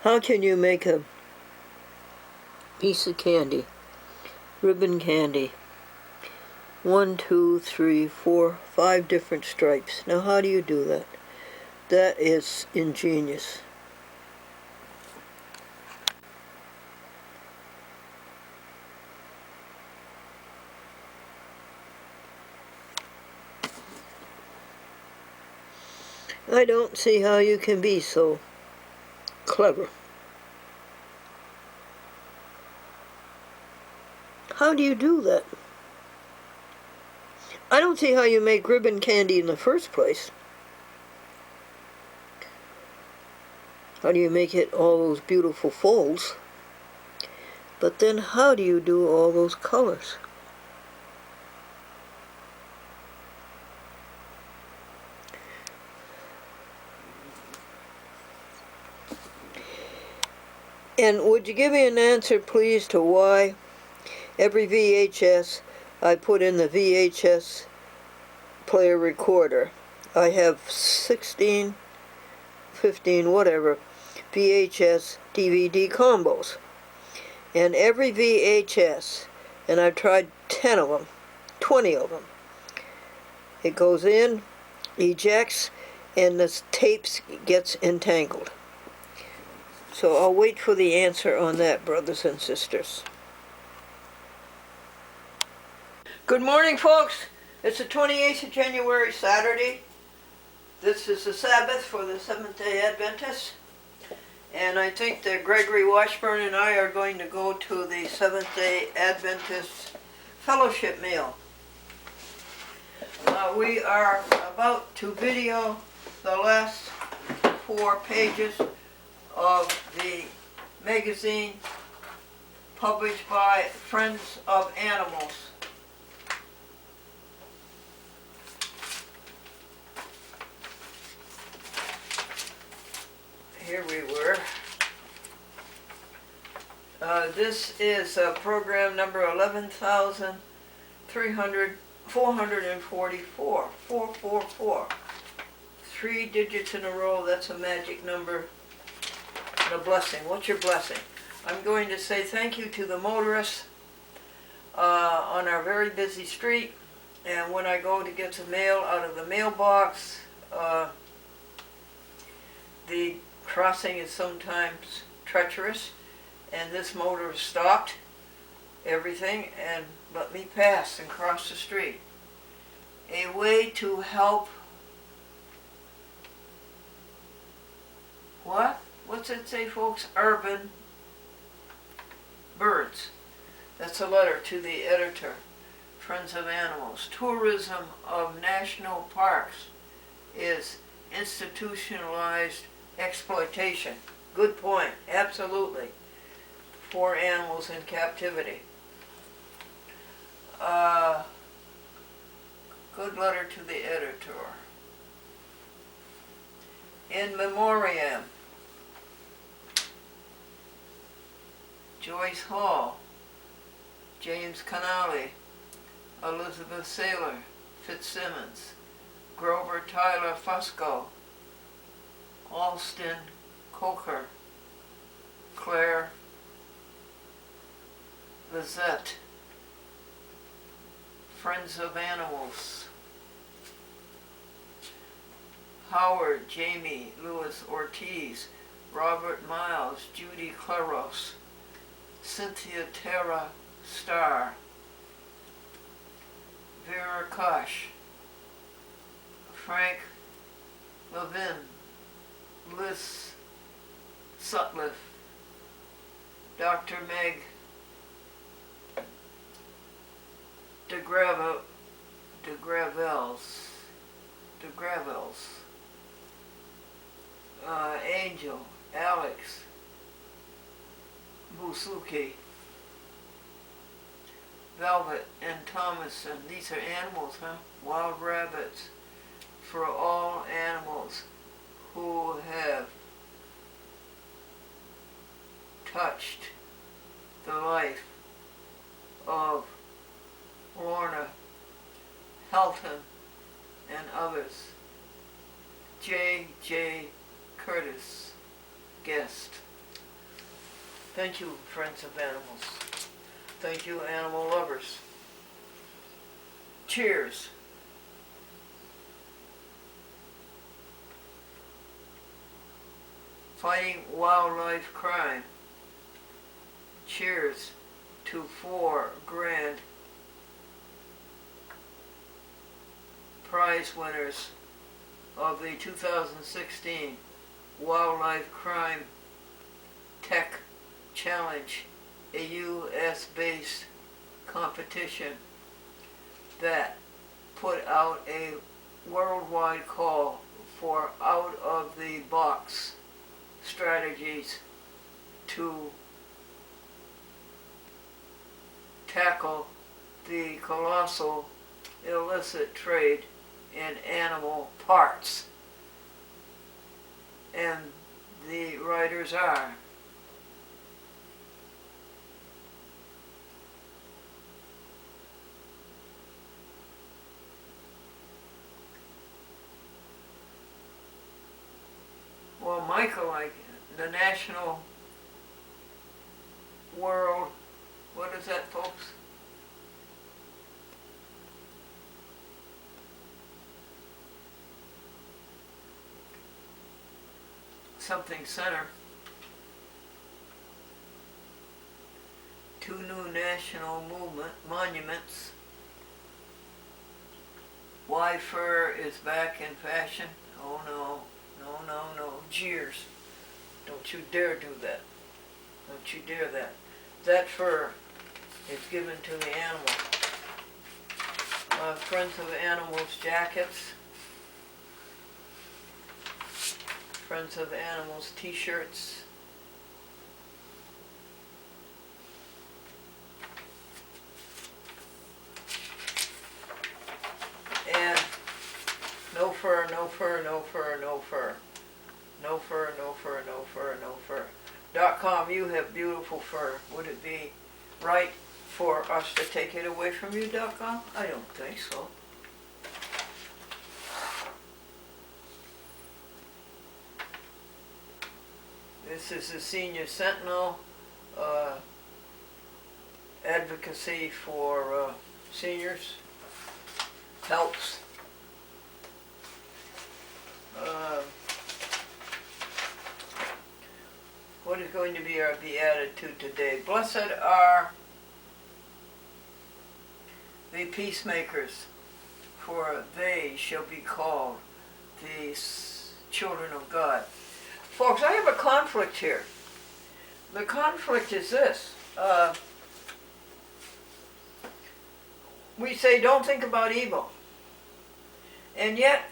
How can you make a piece of candy, ribbon candy? 1, 2, 3, 4, 5 different stripes. Now how do you do that? That is ingenious. I don't see how you can be so clever. How do you do that? I don't see how you make ribbon candy in the first place. How do you make it all those beautiful folds? But then how do you do all those colors? And would you give me an answer, please, to why every VHS I put in the VHS player recorder? I have 16, 15, whatever, VHS DVD combos. And every VHS, and I've tried 10 of them, 20 of them, it goes in, ejects, and the tapes gets entangled. So I'll wait for the answer on that, brothers and sisters. Good morning, folks. It's the 28th of January, Saturday. This is the Sabbath for the Seventh-day Adventists. And I think that Gregory Washburn and I are going to go to the Seventh-day Adventist fellowship meal. We are about to video the last 4 pages of the magazine published by Friends of Animals. Here we were. This is program number 11,444. 444. 3 digits in a row, that's a magic number. And a blessing. What's your blessing? I'm going to say thank you to the motorists on our very busy street. And when I go to get the mail out of the mailbox, the crossing is sometimes treacherous, and this motorist stopped everything and let me pass and cross the street. A way to help. What's it say, folks? Urban birds. That's a letter to the editor, Friends of Animals. Tourism of national parks is institutionalized exploitation. Good point. Absolutely. For animals in captivity. Good letter to the editor. In memoriam. Joyce Hall, James Connolly, Elizabeth Saylor, Fitzsimmons, Grover Tyler Fusco, Alston Coker, Claire Lizette, Friends of Animals, Howard Jamie Lewis Ortiz, Robert Miles, Judy Claros, Cynthia Tara Starr, Vera Kosh, Frank Levin, Liz Sutliff, Dr. Meg DeGravels, Angel, Alex Busuki, Velvet and Thomason. These are animals, huh? Wild rabbits. For all animals who have touched the life of Lorna Helton and others. J. Curtis, guest. Thank you, friends of animals. Thank you, animal lovers. Cheers. Fighting wildlife crime. Cheers to 4 grand prize winners of the 2016 Wildlife Crime Tech Challenge, a US-based competition that put out a worldwide call for out-of-the-box strategies to tackle the colossal illicit trade in animal parts. And the writers are Michael, the National World, what is that, folks? Something Center. 2 new national monuments. Why fur is back in fashion? Oh no. No. Jeers. Don't you dare do that. Don't you dare that. That fur is given to the animal. Friends of Animals jackets. Friends of Animals t-shirts. And no fur, no fur, no fur, no fur. No fur, no fur, no fur, no fur. .com, you have beautiful fur. Would it be right for us to take it away from you, .com? I don't think so. This is the Senior Sentinel, advocacy for seniors. Helps. What is going to be our beatitude today? Blessed are the peacemakers, for they shall be called the children of God. Folks, I have a conflict here. The conflict is this. We say don't think about evil. And yet,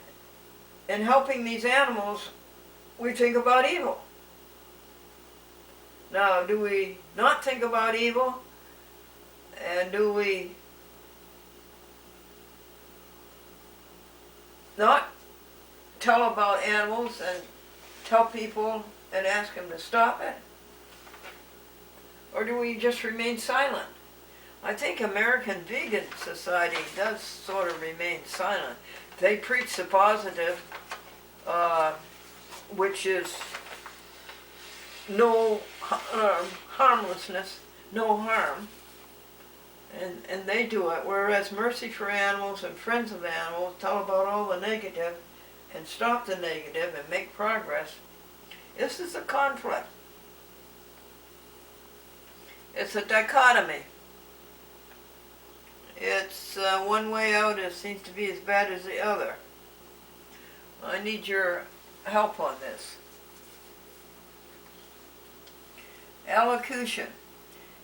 in helping these animals, we think about evil. Now, do we not think about evil? And do we not tell about animals and tell people and ask them to stop it? Or do we just remain silent? I think American Vegan Society does sort of remain silent. They preach the positive, which is no harmlessness, no harm, and they do it, whereas Mercy for Animals and Friends of Animals tell about all the negative and stop the negative and make progress. This is a conflict. It's a dichotomy. It's one way out seems to be as bad as the other. I need your help on this. Allocution,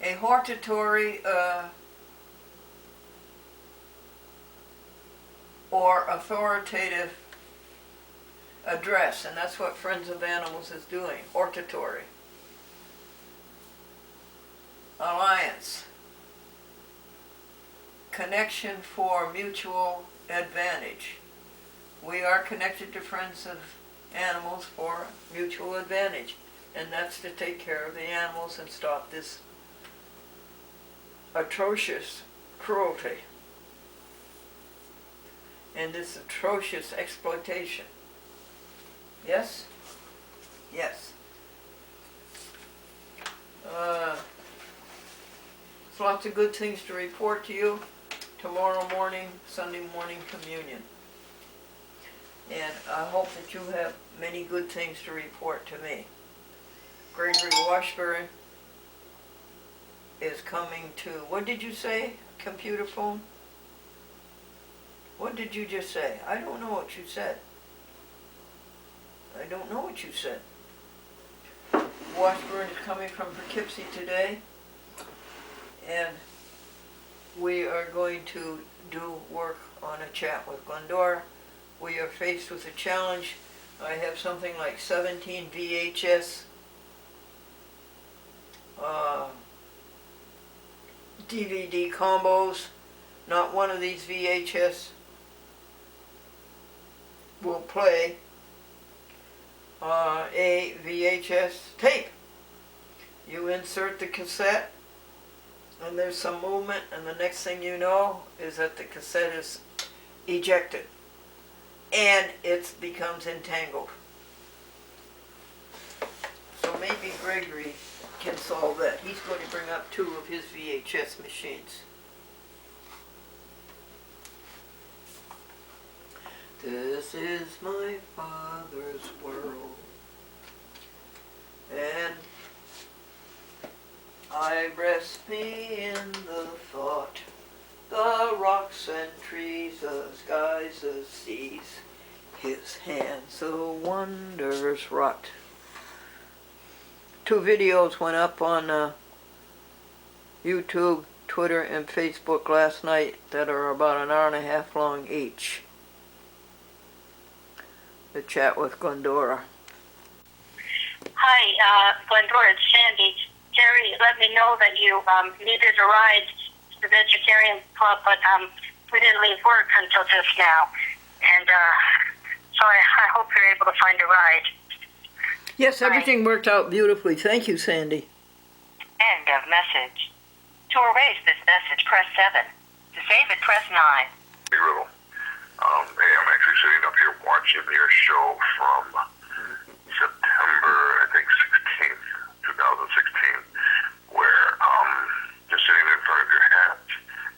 a hortatory or authoritative address, and that's what Friends of Animals is doing, hortatory. Alliance, connection for mutual advantage. We are connected to Friends of Animals for mutual advantage, and that's to take care of the animals and stop this atrocious cruelty and this atrocious exploitation. Yes? Yes. There's lots of good things to report to you. Tomorrow morning, Sunday morning communion. And I hope that you have many good things to report to me. Gregory Washburn is coming to, what did you say, computer phone? What did you just say? I don't know what you said. I don't know what you said. Washburn is coming from Poughkeepsie today, and we are going to do work on a chat with Glendora. We are faced with a challenge. I have something like 17 VHS DVD combos. Not one of these VHS will play a VHS tape. You insert the cassette, and there's some movement, and the next thing you know is that the cassette is ejected, and it becomes entangled. So maybe Gregory can solve that. He's going to bring up 2 of his VHS machines. This is my Father's world, and I rest me in the thought, the rocks and trees, the skies, the seas, his hands the wonders wrought. 2 videos went up on YouTube, Twitter, and Facebook last night that are about an hour and a half long each. The chat with Glendora. Hi, Glendora, it's Sandy. Terry let me know that you needed a ride to the Vegetarian Club, but we didn't leave work until just now. And so I hope you're able to find a ride. Yes, everything worked out beautifully. Thank you, Sandy. End of message. To erase this message, press 7. To save it, press 9. Hey, Riddle. Hey, I'm actually sitting up here watching your show from September, I think, 16th, 2016, where just sitting in front of your hat,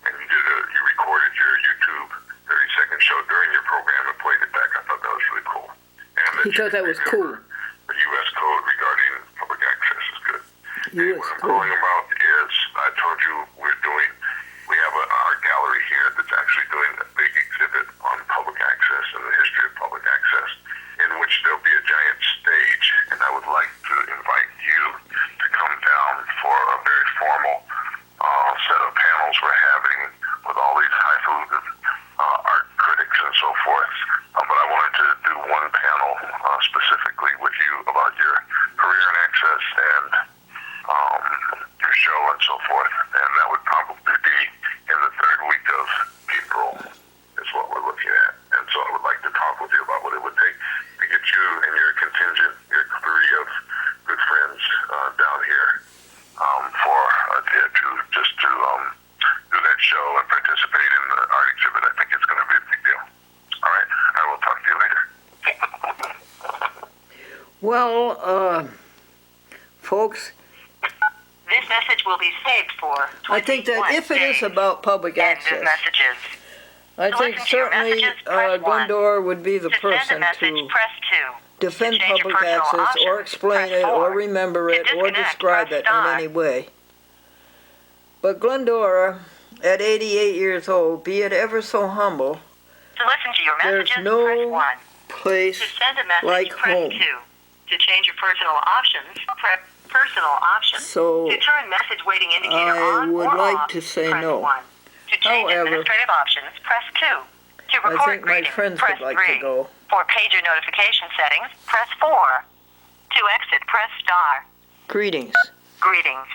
and you recorded your YouTube 30-second show during your program and played it back. I thought that was really cool. And He thought that was cool. The U.S. code regarding public access is good. Hey, what I'm calling about is, I told you we have an art gallery here that's actually doing a big exhibit on public access and the history of public access, in which there'll be a giant stage, and I would like to invite you to come down for a very formal set of panels we're having with all these highfalutin art critics and so forth. But I wanted to do one panel specifically with you about your career in access and your show and so forth, and that would probably be in the 3rd week of April is what we're looking at. And so I would like to talk with you about what it would take to get you and your contingent, your 3 of good friends down here for a day or 2 just to do that show and participate in the art exhibit. I think it's going to be a big deal. All right, I will talk to you later. Well, folks, This message will be saved for 21 I think that if it is about public End access, of messages. I To think listen to your certainly messages, press 1. Glendora would be the To send a person message, to press 2. defend To change your public personal access or options, explain press it or 4. remember To it or disconnect, describe press it in star. any way. But Glendora, at 88 years old, be it ever so humble, To listen to your there's messages, no press 1. place To send a message, like press home. 2. To change your personal options, press personal options. So To turn message waiting indicator I on would or like off, to say press no. 1. To change However, administrative options, press 2. To I record think my greetings, friends press would like 3. to go. For pager notification settings, press 4. To exit, press star. Greetings. Greetings.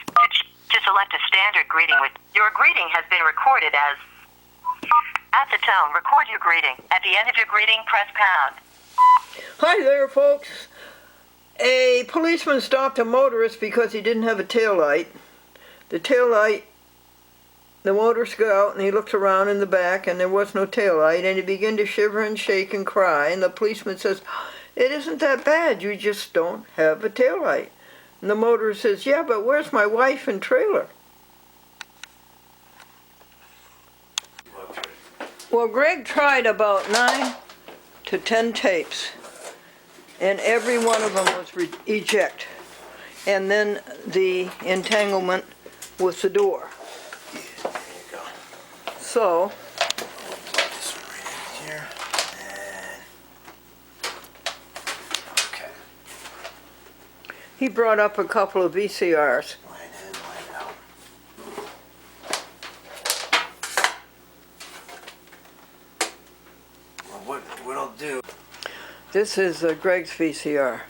To select a standard greeting with your greeting has been recorded as at the tone, record your greeting. At the end of your greeting, press pound. Hi there, folks. A policeman stopped a motorist because he didn't have a tail light. The tail light, the motorist got out and he looked around in the back and there was no tail light, and he began to shiver and shake and cry, and the policeman says, "It isn't that bad, you just don't have a tail light." And the motorist says, "Yeah, but where's my wife and trailer?" Well, Greg tried about 9 to 10 tapes, and every one of them was eject. And then the entanglement with the door. Yeah, there you go. So, This one right in here. And okay. he brought up a couple of VCRs. Line in, line out. Well, what I'll do. This is Greg's VCR.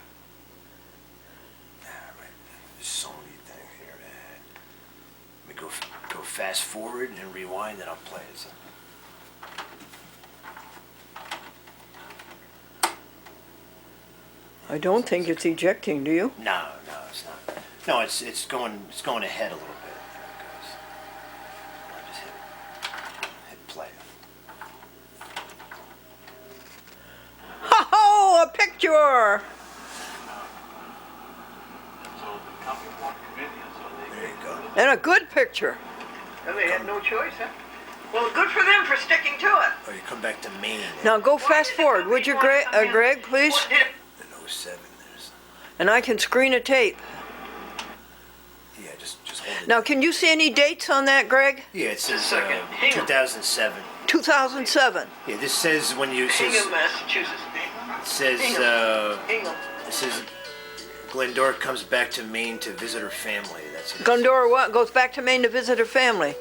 There's so many things here, man. Let me go fast forward and rewind, and I'll play it. So. I don't think it's ejecting, do you? No, it's not. No, it's going ahead a little bit. There it goes. I'll just hit play. Ho-ho, a picture! There you go. And a good picture. And they had no choice, huh? Well, good for them for sticking to it. Oh, you come back to Maine. Now go fast forward, would you, Greg, please? In 07, there's. And I can screen a tape. Yeah, just hold it. Now, can you see any dates on that, Greg? Yeah, it says 2007. 2007. Yeah, this says when you. Massachusetts. It says. Hingham. It says Glendora comes back to Maine to visit her family. That's it. Glendora what? Goes back to Maine to visit her family.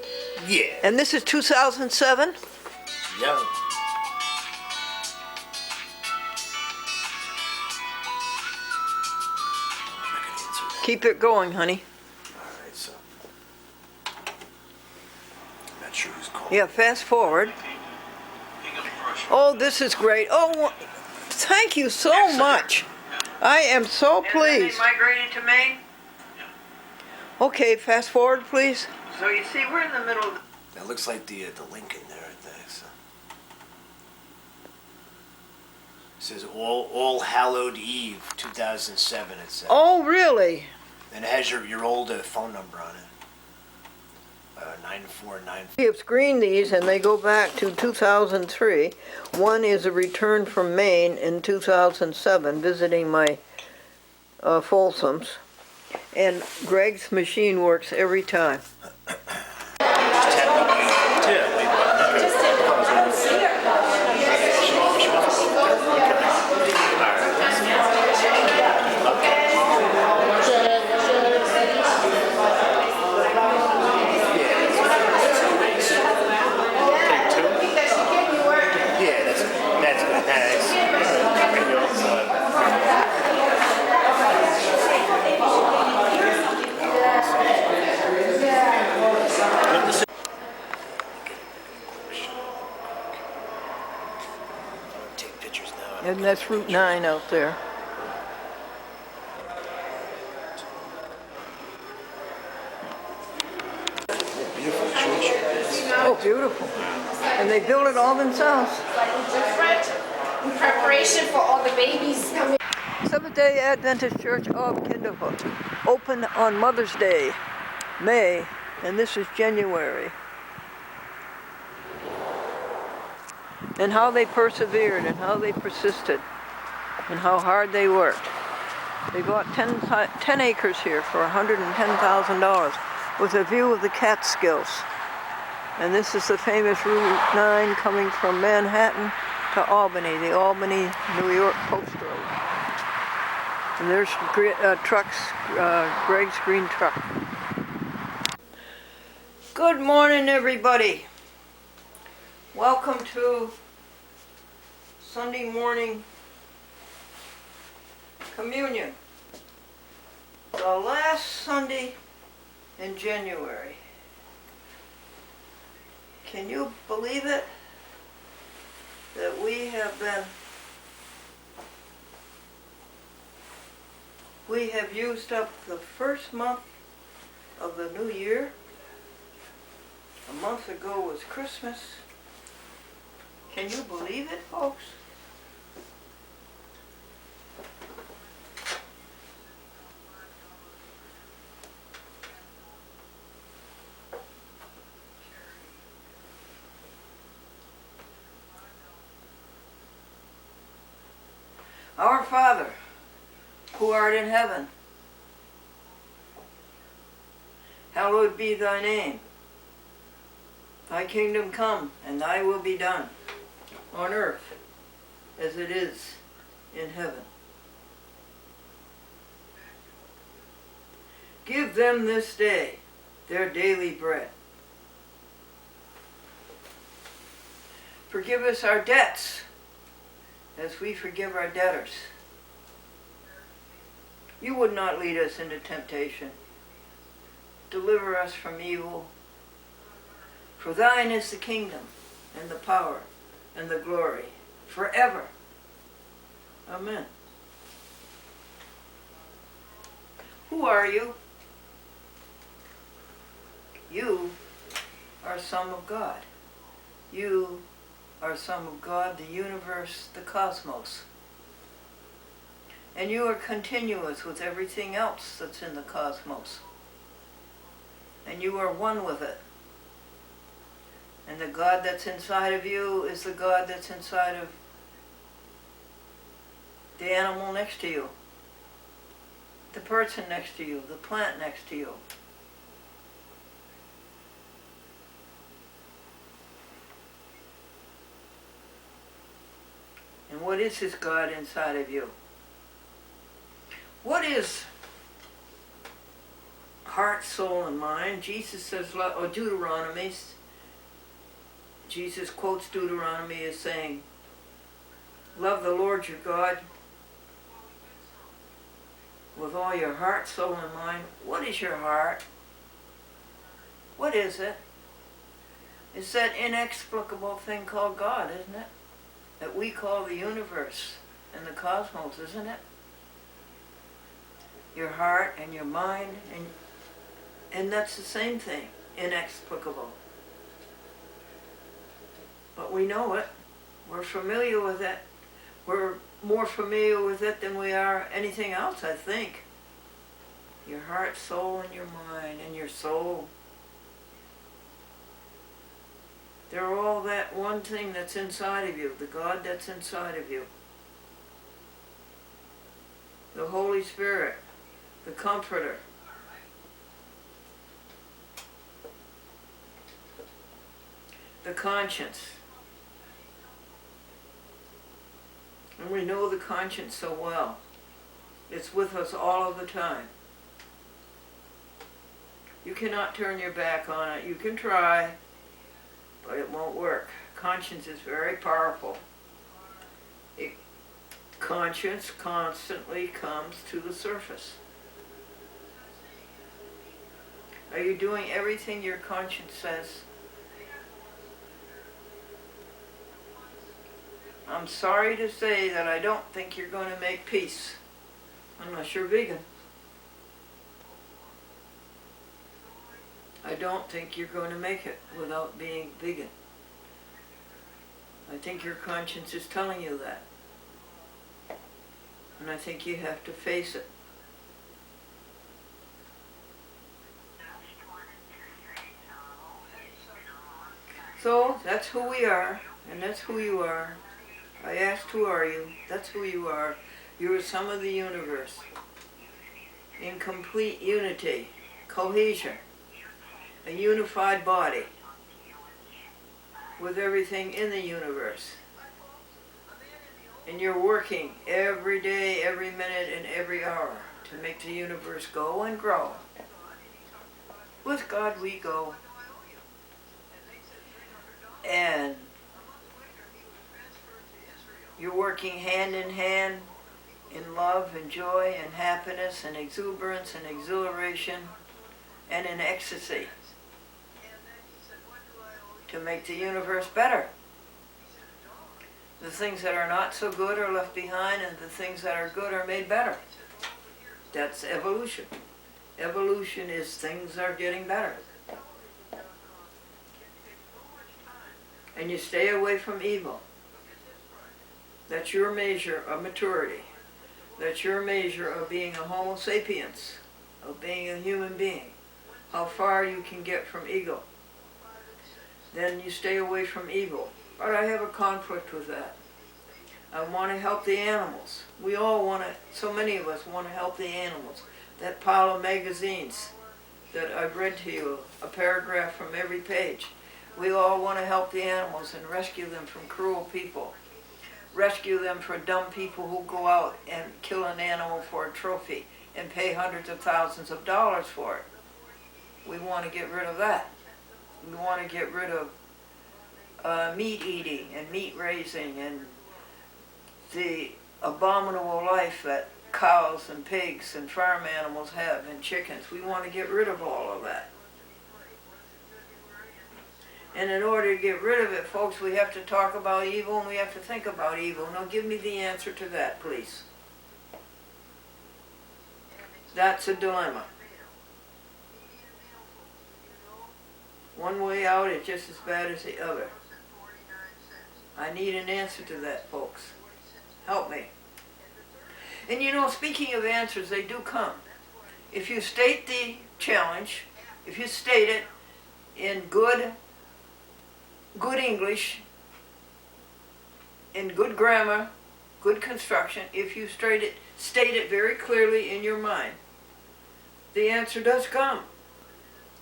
Yeah. And this is 2007? Yeah. Keep it going, honey. Alright, so. I'm not sure who's calling. Yeah, fast forward. Oh, this is great. Oh, thank you so much. I am so pleased. Migrated to Maine. Okay, fast forward, please. So you see, we're in the middle of... That looks like the Lincoln there, I think. So. It says All Hallowed Eve, 2007. It says. Oh, really? And it has your old phone number on it. 949. We have screened these, and they go back to 2003. One is a return from Maine in 2007, visiting my Folsoms. And Greg's machine works every time. And that's Route 9 out there. Oh, beautiful. And they build it all themselves. Different in preparation for all the babies coming. Seventh-day Adventist Church of Kinderhook. Opened on Mother's Day, May, and this is January. And how they persevered, and how they persisted, and how hard they worked. They bought 10 acres here for $110,000 with a view of the Catskills. And this is the famous Route 9 coming from Manhattan to Albany, the Albany, New York Post Road. And there's trucks, Greg's green truck. Good morning, everybody. Welcome to Sunday morning communion. The last Sunday in January. Can you believe it? That we have used up the first month of the new year. A month ago was Christmas. Can you believe it, folks? Our Father, who art in heaven, hallowed be thy name. Thy kingdom come, and thy will be done, on earth as it is in heaven. Give them this day their daily bread. Forgive us our debts, as we forgive our debtors. You would not lead us into temptation. Deliver us from evil. For thine is the kingdom, and the power, and the glory, forever. Amen. Who are you? You are Son of God. You are Son of God, the universe, the cosmos. And you are continuous with everything else that's in the cosmos. And you are one with it. And the God that's inside of you is the God that's inside of the animal next to you, the person next to you, the plant next to you. And what is this God inside of you? What is heart, soul, and mind? Jesus says, or Deuteronomy, Jesus quotes Deuteronomy as saying, love the Lord your God with all your heart, soul, and mind. What is your heart? What is it? It's that inexplicable thing called God, isn't it? That we call the universe and the cosmos, isn't it? Your heart and your mind, and that's the same thing, inexplicable. But we know it. We're familiar with it. We're more familiar with it than we are anything else, I think. Your heart, soul, and your mind, and your soul. They're all that one thing that's inside of you, the God that's inside of you. The Holy Spirit, the Comforter. The conscience. And we know the conscience so well. It's with us all of the time. You cannot turn your back on it. You can try, but it won't work. Conscience is very powerful. Conscience constantly comes to the surface. Are you doing everything your conscience says? I'm sorry to say that I don't think you're going to make peace unless you're vegan. I don't think you're going to make it without being vegan. I think your conscience is telling you that. And I think you have to face it. So, that's who we are, and that's who you are. I asked, who are you? That's who you are. You are some of the universe. In complete unity, cohesion, a unified body with everything in the universe. And you're working every day, every minute, and every hour to make the universe go and grow. With God we go. And you're working hand in hand in love and joy and happiness and exuberance and exhilaration and in ecstasy to make the universe better. The things that are not so good are left behind, and the things that are good are made better. That's evolution. Evolution is things are getting better. And you stay away from evil. That's your measure of maturity. That's your measure of being a Homo sapiens, of being a human being. How far you can get from ego. Then you stay away from evil. But I have a conflict with that. I want to help the animals. We all want to, so many of us want to help the animals. That pile of magazines that I've read to you, a paragraph from every page. We all want to help the animals and rescue them from cruel people. Rescue them from dumb people who go out and kill an animal for a trophy and pay hundreds of thousands of dollars for it. We want to get rid of that. We want to get rid of meat eating and meat raising and the abominable life that cows and pigs and farm animals have and chickens. We want to get rid of all of that. And in order to get rid of it, folks, we have to talk about evil and we have to think about evil. Now give me the answer to that, please. That's a dilemma. One way out is just as bad as the other. I need an answer to that, folks. Help me. And you know, speaking of answers, they do come. If you state the challenge, if you state it in good English, in good grammar, good construction, if you state it very clearly in your mind, the answer does come.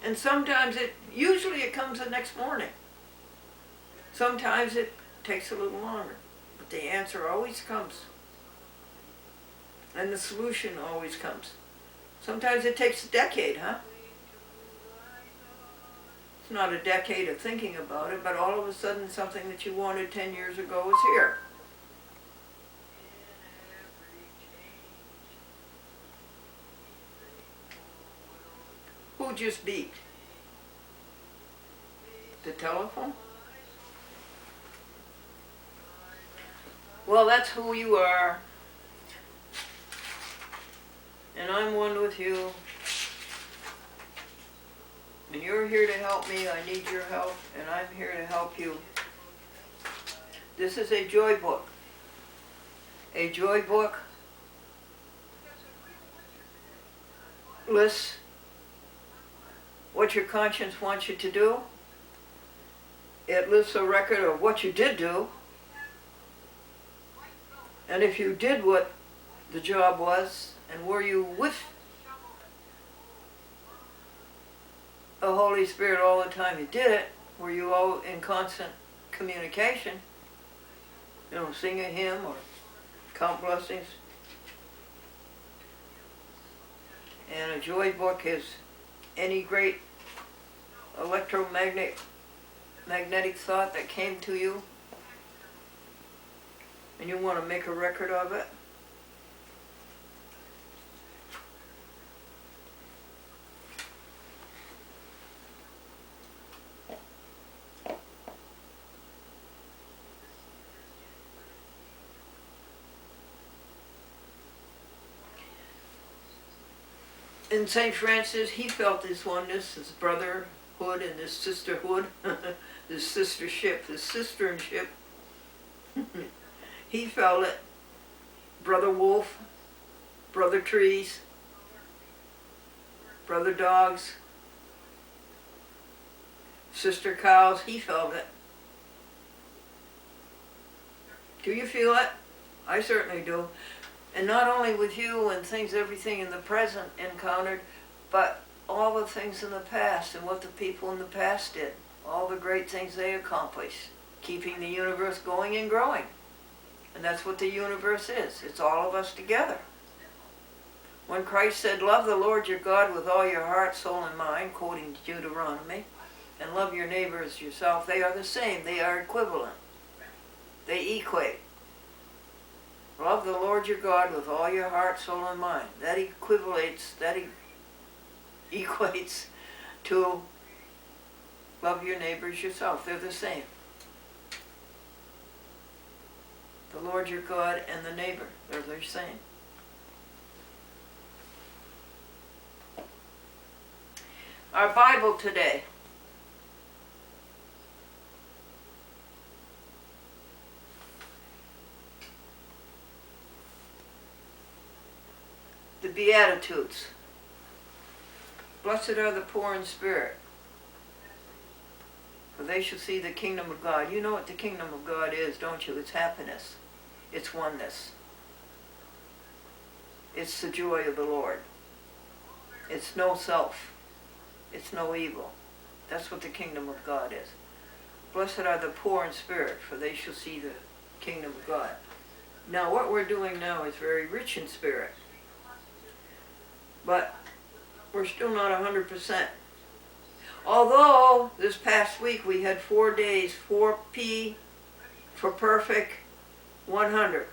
And sometimes usually it comes the next morning. Sometimes it takes a little longer, but the answer always comes. And the solution always comes. Sometimes it takes a decade, huh? It's not a decade of thinking about it, but all of a sudden something that you wanted 10 years ago is here. Who just beeped? The telephone? Well, that's who you are. And I'm one with you. And you're here to help me. I need your help, and I'm here to help you. This is a joy book. A joy book lists what your conscience wants you to do. It lists a record of what you did do. And if you did what the job was, and were you with the Holy Spirit all the time you did it, were you all in constant communication, sing a hymn or count blessings. And a joy book is any great magnetic thought that came to you, and you want to make a record of it. And St. Francis, he felt this oneness, this brotherhood and this sisterhood, this sistership, this sisterenship. He felt it. Brother wolf, brother trees, brother dogs, sister cows, he felt it. Do you feel it? I certainly do. And not only with you and everything in the present encountered, but all the things in the past and what the people in the past did. All the great things they accomplished, keeping the universe going and growing. And that's what the universe is. It's all of us together. When Christ said, love the Lord your God with all your heart, soul, and mind, quoting Deuteronomy, and love your neighbor as yourself, they are the same. They are equivalent. They equate. Love the Lord your God with all your heart, soul, and mind. That equates to love your neighbors yourself. They're the same. The Lord your God and the neighbor, they're the same. Our Bible today. The Beatitudes. Blessed are the poor in spirit, for they shall see the kingdom of God. You know what the kingdom of God is, don't you? It's happiness. It's oneness. It's the joy of the Lord. It's no self. It's no evil. That's what the kingdom of God is. Blessed are the poor in spirit, for they shall see the kingdom of God. Now what we're doing now is very rich in spirit. But we're still not 100%. Although this past week we had 4 days, 4P for perfect, 100.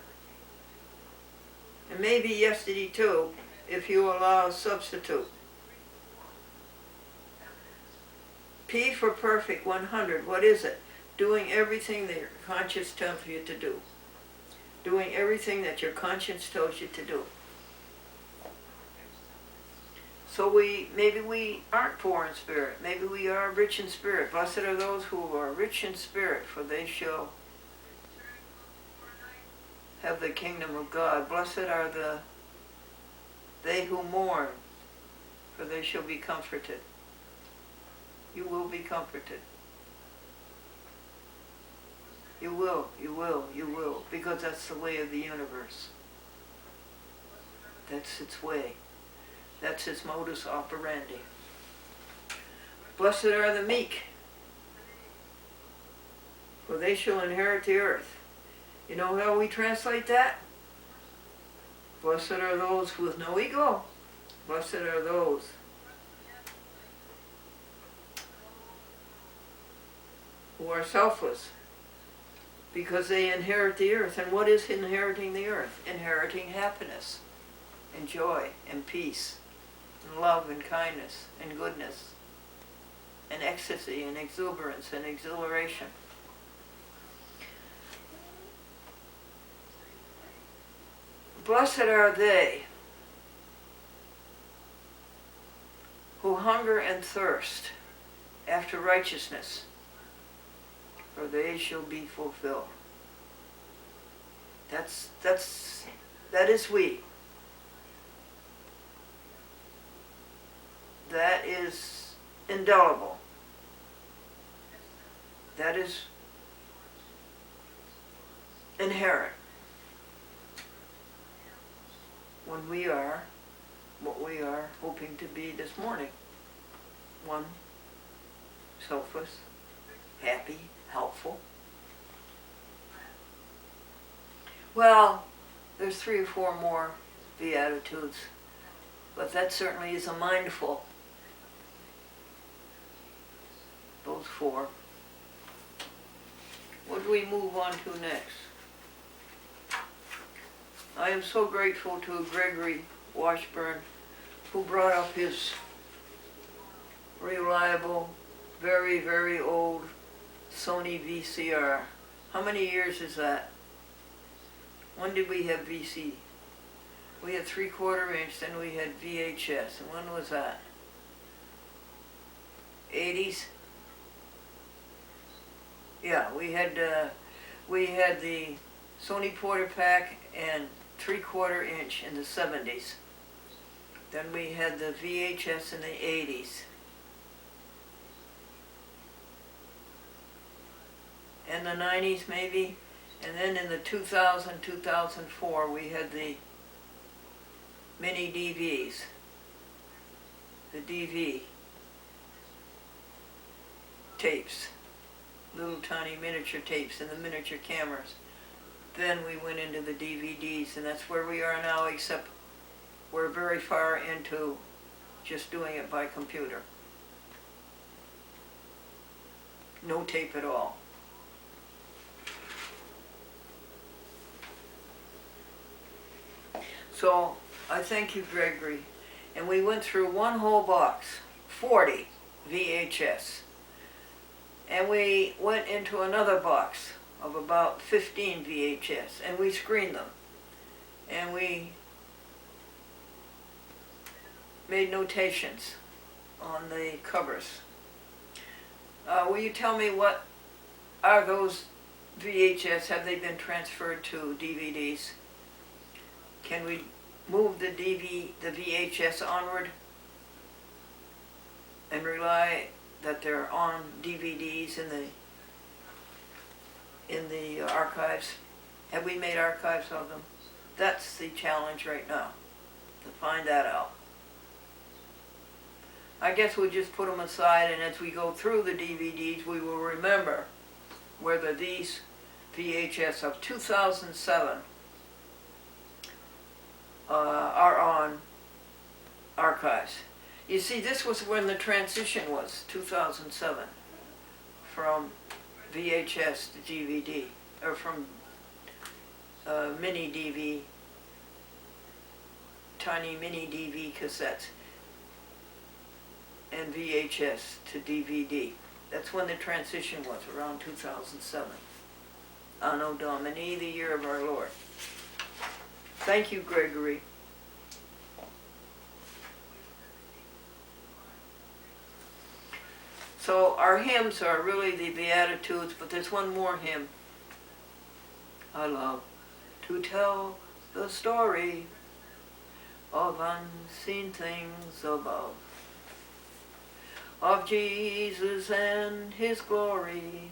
And maybe yesterday too, if you allow a substitute. P for perfect, 100. What is it? Doing everything that your conscience tells you to do. Doing everything that your conscience tells you to do. So maybe we aren't poor in spirit. Maybe we are rich in spirit. Blessed are those who are rich in spirit, for they shall have the kingdom of God. Blessed are they who mourn, for they shall be comforted. You will be comforted. You will, because that's the way of the universe. That's its way. That's its modus operandi. Blessed are the meek, for they shall inherit the earth. You know how we translate that? Blessed are those with no ego. Blessed are those who are selfless, because they inherit the earth. And what is inheriting the earth? Inheriting happiness and joy and peace and love and kindness and goodness and ecstasy and exuberance and exhilaration. Blessed are they who hunger and thirst after righteousness, for they shall be fulfilled. That is we. That is indelible. That is inherent. When we are what we are hoping to be this morning. One, selfless, happy, helpful. Well, there's 3 or 4 more Beatitudes, but that certainly is a mindful. Those 4. What do we move on to next? I am so grateful to Gregory Washburn, who brought up his reliable, very, very old Sony VCR. How many years is that? When did we have VC? We had 3/4 inch, then we had VHS. And when was that? 80s? Yeah, we had the Sony Porter Pack and 3/4 inch in the 70s. Then we had the VHS in the 80s. And the 90s maybe. And then in the 2000, 2004 we had the mini DVs. The DV tapes. Little tiny miniature tapes and the miniature cameras. Then we went into the DVDs, and that's where we are now, except we're very far into just doing it by computer. No tape at all. So I thank you, Gregory. And we went through one whole box, 40 VHS. And we went into another box of about 15 VHS, and we screened them. And we made notations on the covers. Will you tell me what are those VHS? Have they been transferred to DVDs? Can we move the VHS onward and rely that they're on DVDs in the archives? Have we made archives of them? That's the challenge right now, to find that out. I guess we'll just put them aside, and as we go through the DVDs, we will remember whether these VHS of 2007 are on archives. You see, this was when the transition was, 2007, from VHS to DVD, or from mini DV, tiny mini DV cassettes, and VHS to DVD. That's when the transition was, around 2007. Anno Domini, the year of our Lord. Thank you, Gregory. So our hymns are really the Beatitudes, but there's one more hymn. I love to tell the story of unseen things above, of Jesus and His glory,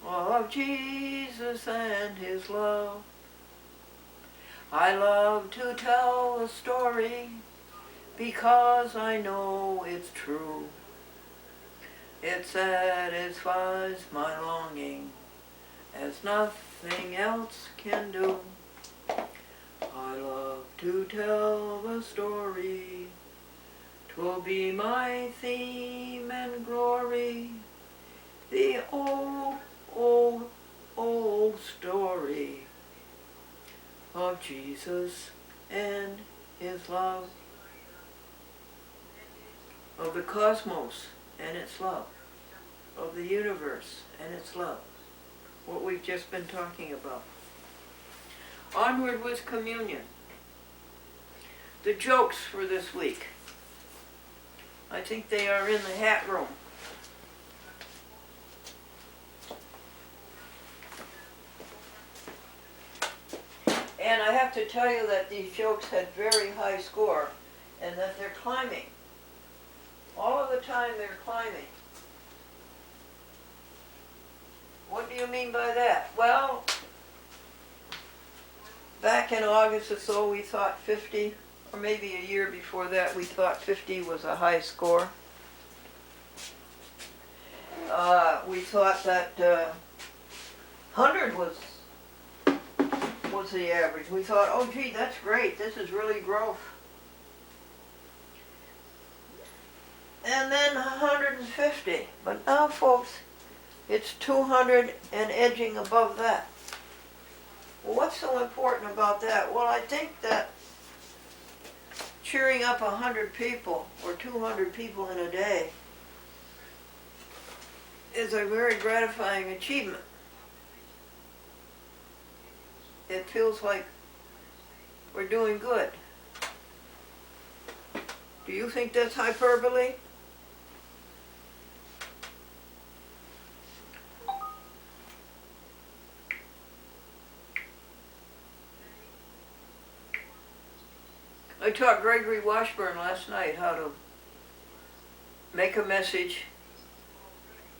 of Jesus and His love. I love to tell the story because I know it's true. It satisfies my longing as nothing else can do. I love to tell the story. 'Twill be my theme and glory. The old, old, old story of Jesus and His love. Of the cosmos and its love. Of the universe and its love. What we've just been talking about. Onward with communion. The jokes for this week. I think they are in the hat room. And I have to tell you that these jokes had very high score and that they're climbing. All of the time they're climbing. What do you mean by that? Well, back in August or so we thought 50, or maybe a year before that we thought 50 was a high score. We thought that 100 was the average. We thought, oh gee, that's great, this is really growth. And then 150. But now, folks, it's 200 and edging above that. Well, what's so important about that? Well, I think that cheering up 100 people or 200 people in a day is a very gratifying achievement. It feels like we're doing good. Do you think that's hyperbole? I taught Gregory Washburn last night how to make a message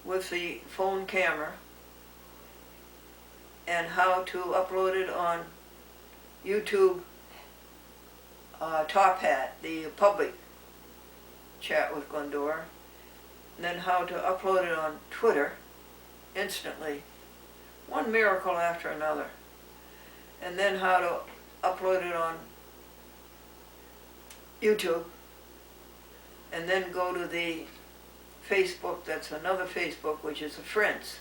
with the phone camera and how to upload it on YouTube Top Hat, the public chat with Glendora, and then how to upload it on Twitter instantly, one miracle after another, and then how to upload it on YouTube, and then go to the Facebook, that's another Facebook, which is a Friends.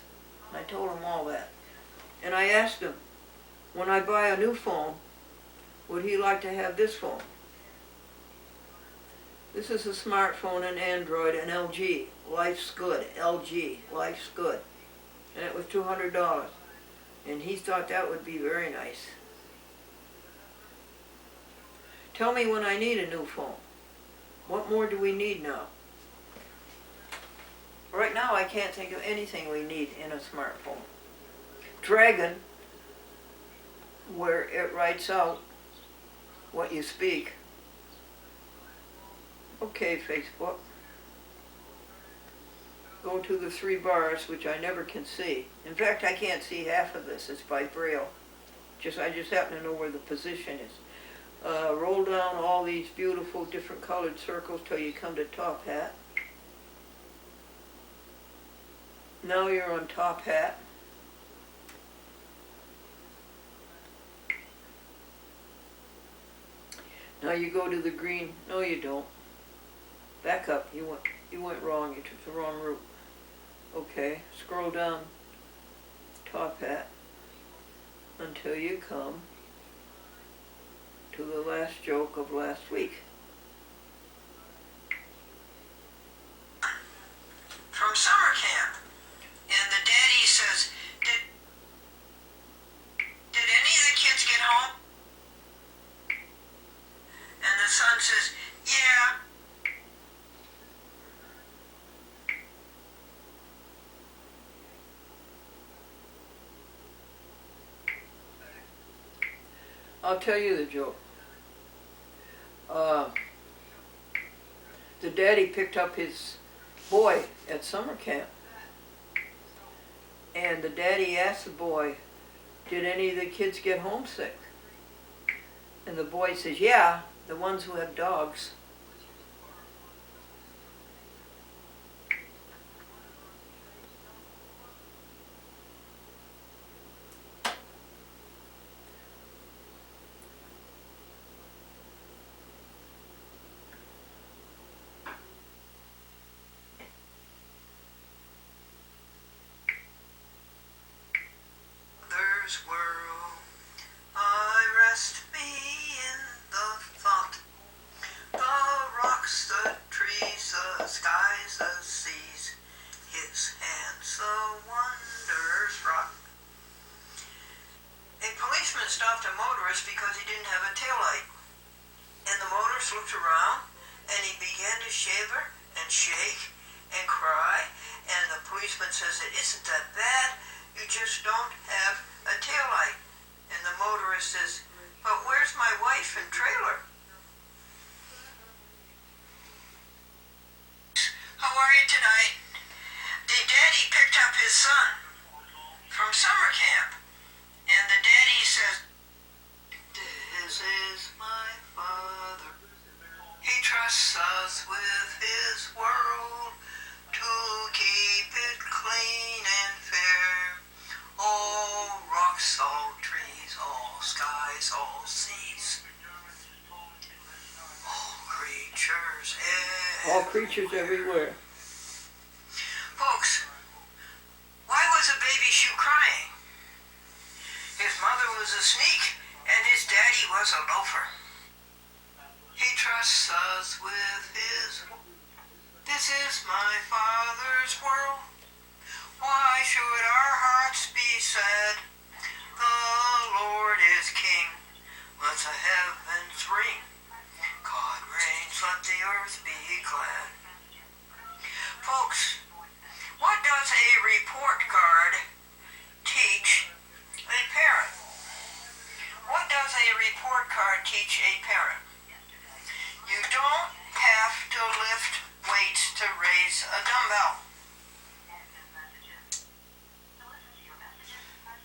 I told him all that. And I asked him, when I buy a new phone, would he like to have this phone? This is a smartphone, an Android, an LG. Life's good. LG. Life's good. And it was $200. And he thought that would be very nice. Tell me when I need a new phone. What more do we need now? Right now I can't think of anything we need in a smartphone. Dragon, where it writes out what you speak. Okay, Facebook. go to the 3 bars, which I never can see. In fact, I can't see half of this. It's by Braille. I just happen to know where the position is. Roll down all these beautiful different colored circles till you come to top hat. Now you're on top hat. Now you go to the green. No, you don't. Back up. You went wrong. You took the wrong route. Okay, scroll down top hat until you come to the last joke of last week. From summer camp, and the daddy says, did any of the kids get home? And the son says, yeah. I'll tell you the joke. The daddy picked up his boy at summer camp, and the daddy asked the boy, did any of the kids get homesick? And the boy says, yeah, the ones who have dogs. World, I rest me in the thought. The rocks, the trees, the skies, the seas, his hands, the wonders wrought. A policeman stopped a motorist because he didn't have a taillight. And the motorist looked around, and he began to shiver and shake and cry. And the policeman says, it isn't that bad, you just don't have a taillight. And the motorist says, but where's my wife and trailer? How are you tonight? The daddy picked up his son from summer camp. And the daddy says, this is my father. He trusts us with his world to keep it clean and fair. All rocks, all trees, all skies, all seas. All creatures everywhere. All creatures everywhere. Folks, why was a baby shoe crying? His mother was a sneak, and his daddy was a loafer. He trusts us with his... This is my father's world. Why should our hearts be sad? The Lord is King. Let the heavens ring. God reigns, let the earth be glad. Folks, what does a report card teach a parent? What does a report card teach a parent? You don't have to lift weights to raise a dumbbell.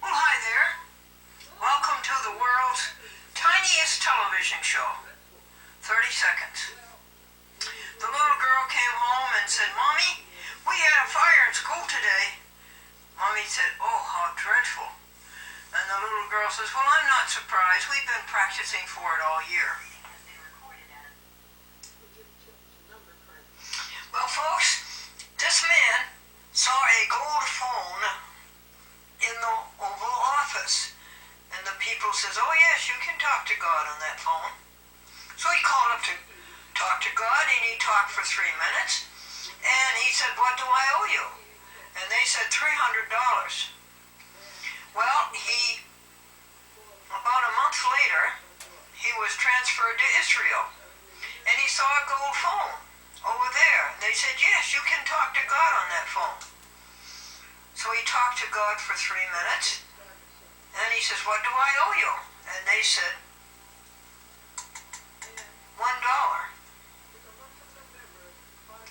Well, hi there. Welcome to the world's tiniest television show. 30 seconds. The little girl came home and said, Mommy, we had a fire in school today. Mommy said, oh, how dreadful. And the little girl says, well, I'm not surprised. We've been practicing for it all year. Well, folks, this man saw a gold phone in the Oval Office. And the people says, oh yes, you can talk to God on that phone. So he called up to talk to God, and he talked for 3 minutes. And he said, what do I owe you? And they said $300. Well, about a month later, he was transferred to Israel. And he saw a gold phone over there. And they said, yes, you can talk to God on that phone. So he talked to God for 3 minutes. And he says, what do I owe you? And they said, $1.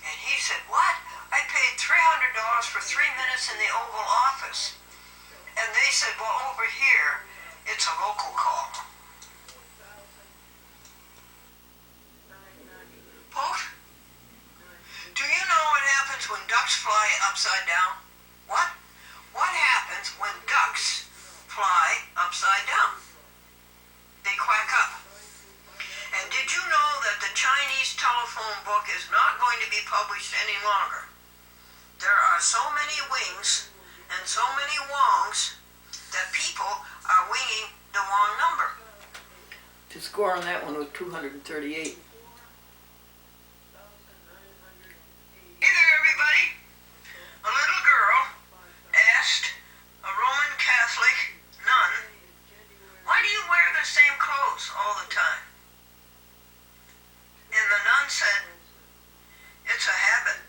And he said, what? I paid $300 in the Oval Office. And they said, well, over here, it's a local call. Post, do you know what happens when ducks fly upside down? What? What happens when ducks fly upside down? They quack up. And did you know that the Chinese telephone book is not going to be published any longer? There are so many wings and so many wongs that people are winging the wrong number. The score on that one was 238. Hey there, everybody. A little girl asked a Roman Catholic nun, why do you wear the same clothes all the time? And the nun said, it's a habit.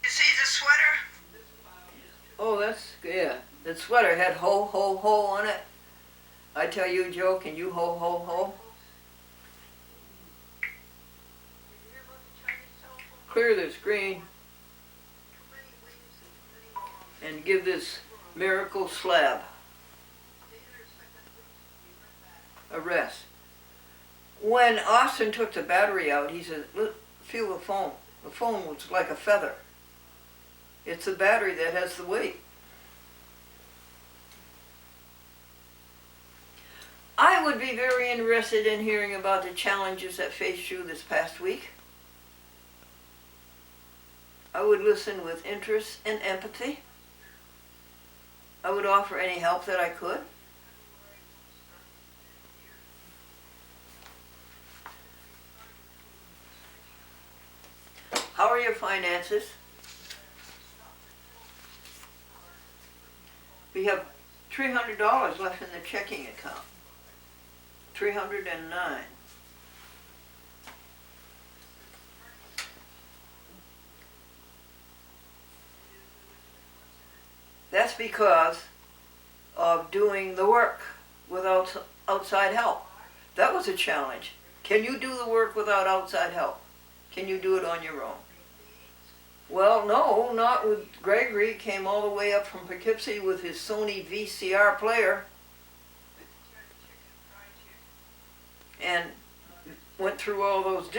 You see the sweater? Oh, that's, yeah. The sweater had ho, ho, ho on it. I tell you a joke and you ho, ho, ho. Clear the screen and give this miracle slab a rest. When Austin took the battery out, he said, look, feel the foam. The foam was like a feather. It's the battery that has the weight. I would be very interested in hearing about the challenges that faced you this past week. I would listen with interest and empathy. I would offer any help that I could. How are your finances? We have $300 left in the checking account. 309. That's because of doing the work without outside help. That was a challenge. Can you do the work without outside help? Can you do it on your own? Well, no, not with Gregory. Came all the way up from Poughkeepsie with his Sony VCR player and went through all those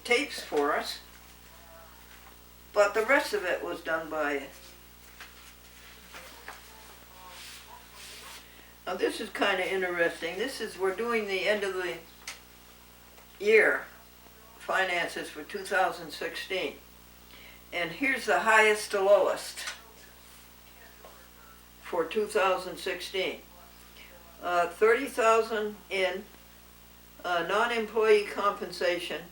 tapes for us. But the rest of it was done by... Now this is kind of interesting. We're doing the end of the year finances for 2016. And here's the highest to lowest for 2016. 30,000 in non-employee compensation,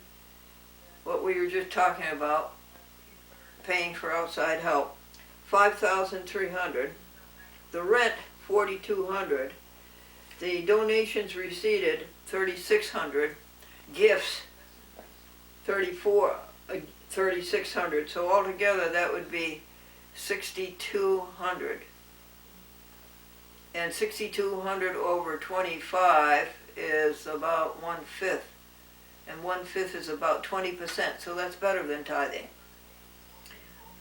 what we were just talking about, paying for outside help, 5,300. The rent, 4,200. The donations received, 3,600. Gifts, 3,600. So altogether that would be 6,200. And 6,200 over 25 is about 1/5. And 1/5 is about 20%. So that's better than tithing.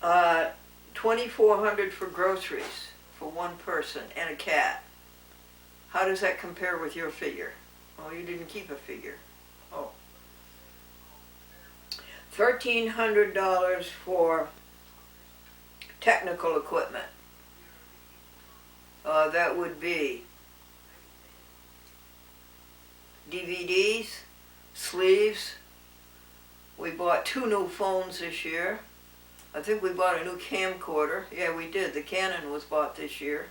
2,400 for groceries for one person and a cat. How does that compare with your figure? Oh, you didn't keep a figure. Oh. $1,300 for technical equipment. That would be DVDs, sleeves. We bought 2 new phones this year. I think we bought a new camcorder. Yeah, we did. The Canon was bought this year.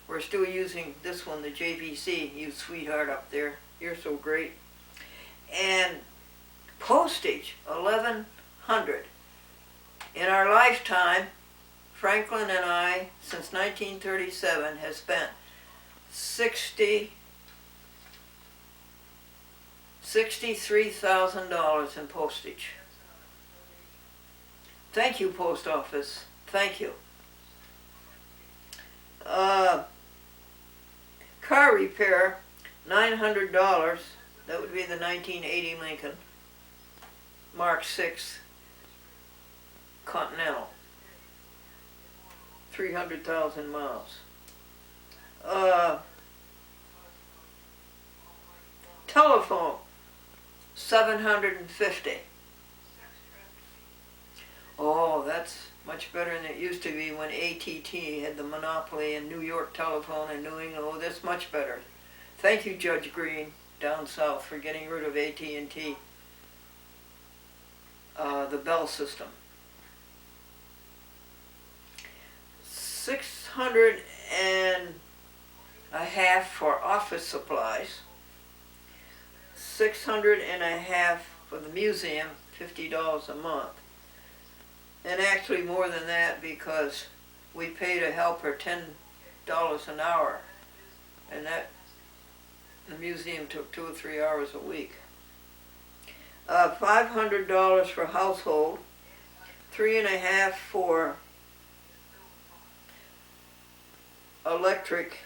We're still using this one, the JVC. You sweetheart up there. You're so great. And postage, 1,100. In our lifetime, Franklin and I, since 1937, has spent $63,000 in postage. Thank you, Post Office. Thank you. Car repair, $900. That would be the 1980 Lincoln. Mark 6 Continental. 300,000 miles. Telephone, 750. Oh, that's much better than it used to be when AT&T had the monopoly in New York Telephone and New England. Oh, that's much better. Thank you, Judge Green, down south, for getting rid of AT&T, the Bell system. 600 and a half for office supplies. 600 and a half for the museum, $50 a month. And actually more than that because we paid a helper $10 an hour. And that, the museum took 2 or 3 hours a week. $500 for household, 3.5 for electric.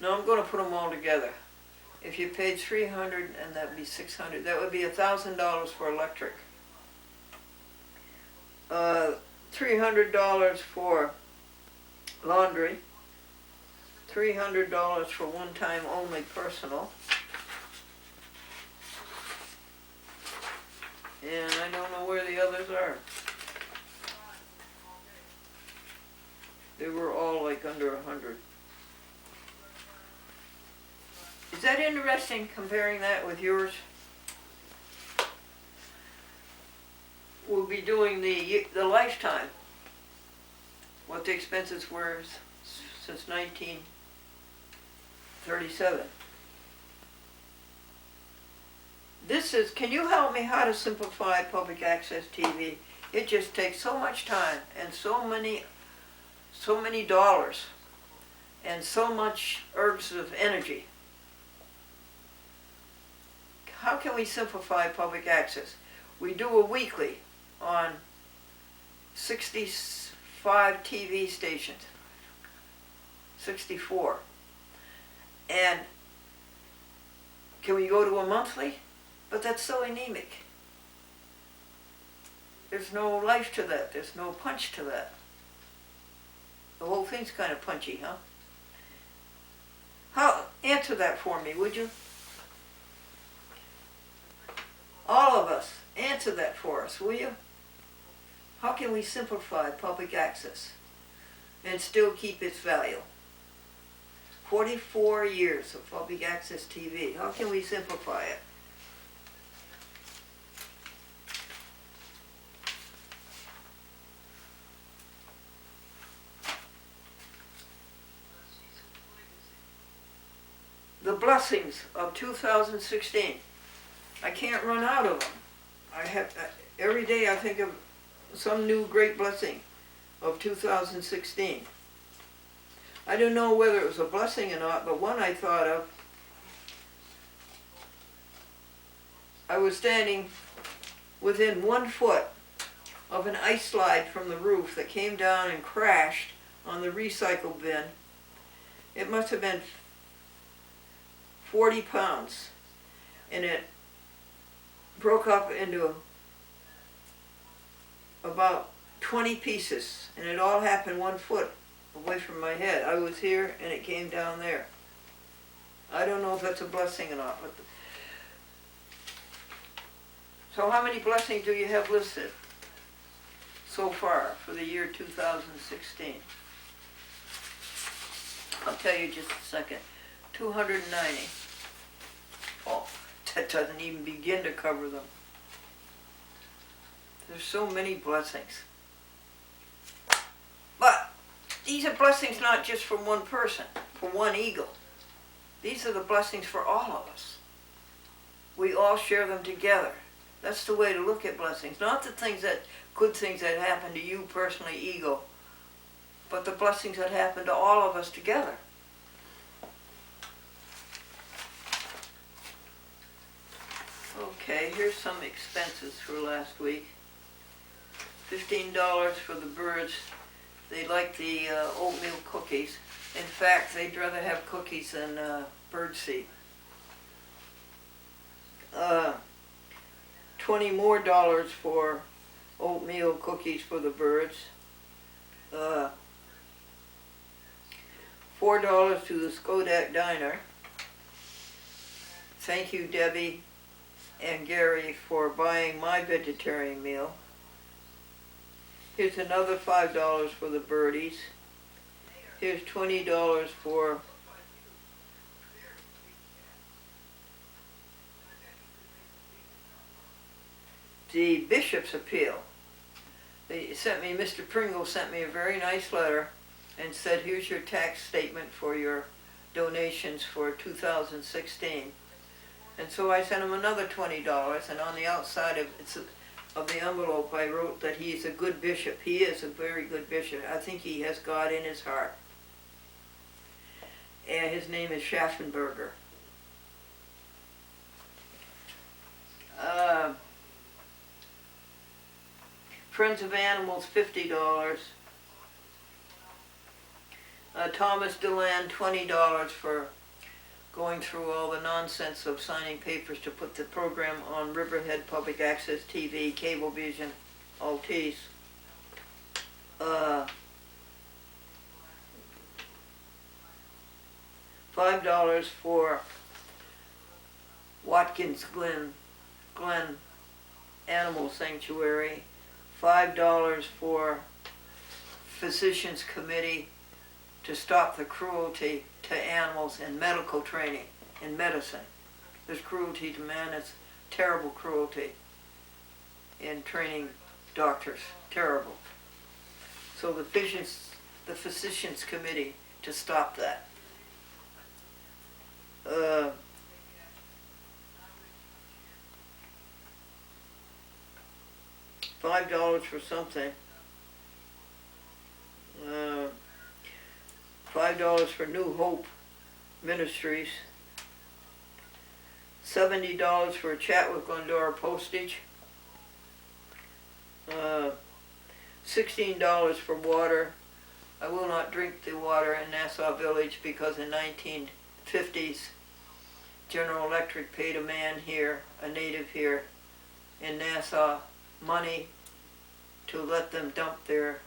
No, I'm going to put them all together. If you paid 300 and that'd be 600, that would be $1,000 for electric. $300 for laundry. $300 for one-time only personal. And I don't know where the others are. They were all like under 100. Is that interesting, comparing that with yours? We'll be doing the lifetime, what the expenses were since 1937. This is, can you help me how to simplify public access TV? It just takes so much time and so many dollars and so much urges of energy. How can we simplify public access? We do a weekly on 65 TV stations, 64. And can we go to a monthly? But that's so anemic. There's no life to that. There's no punch to that. The whole thing's kind of punchy, huh? Answer that for me, would you? All of us, answer that for us, will you? How can we simplify public access and still keep its value? 44 years of public access TV. How can we simplify it? The blessings of 2016. I can't run out of them. I have every day I think of some new great blessing of 2016. I don't know whether it was a blessing or not, but one I thought of. I was standing within 1 foot of an ice slide from the roof that came down and crashed on the recycle bin. It must have been 40 pounds, and it broke up into about 20 pieces, and it all happened 1 foot away from my head. I was here and it came down there. I don't know if that's a blessing or not. But so how many blessings do you have listed so far for the year 2016? I'll tell you just a second. 290. Oh, that doesn't even begin to cover them. There's so many blessings. But these are blessings not just for one person, for one eagle. These are the blessings for all of us. We all share them together. That's the way to look at blessings. Not the things that, good things that happen to you personally, ego, but the blessings that happen to all of us together. Okay, here's some expenses for last week. $15 for the birds. They like the oatmeal cookies. In fact, they'd rather have cookies than birdseed. $20 more for oatmeal cookies for the birds. $4 to the Skodak Diner. Thank you, Debbie and Gary, for buying my vegetarian meal. Here's another $5 for the birdies. Here's $20 for the Bishop's Appeal. Mr. Pringle sent me a very nice letter and said, here's your tax statement for your donations for 2016. And so I sent him another $20, and on the outside of the envelope I wrote that he's a good bishop. He is a very good bishop. I think he has God in his heart. And his name is Schaffenberger. Friends of Animals, $50. Thomas Deland, $20 for going through all the nonsense of signing papers to put the program on Riverhead Public Access TV, Cablevision, Altice. $5 for Watkins Glen Animal Sanctuary. $5 for Physicians Committee to stop the cruelty to animals in medical training, in medicine. There's cruelty to man, it's terrible cruelty in training doctors, terrible. So the Physicians Committee to stop that. $5 for something. $5 for New Hope Ministries. $70 for a chat with Glendora Postage. $16 for water. I will not drink the water in Nassau Village because in 1950s General Electric paid a man here, a native here in Nassau, money to let them dump their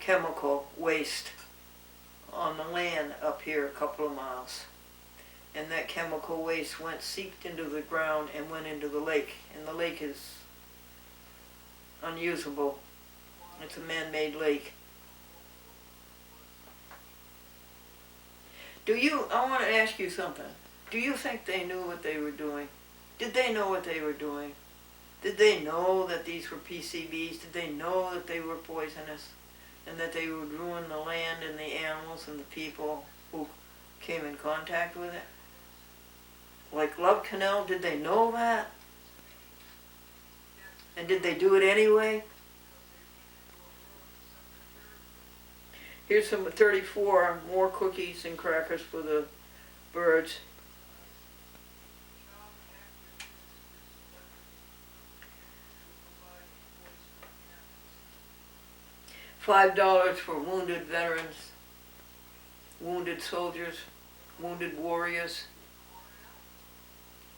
chemical waste on the land up here a couple of miles. And that chemical waste seeped into the ground and went into the lake. And the lake is unusable. It's a man-made lake. I want to ask you something. Do you think they knew what they were doing? Did they know what they were doing? Did they know that these were PCBs? Did they know that they were poisonous? And that they would ruin the land and the animals and the people who came in contact with it? Like Love Canal, did they know that? And did they do it anyway? Here's some 34 more cookies and crackers for the birds. $5 for wounded veterans, wounded soldiers, wounded warriors.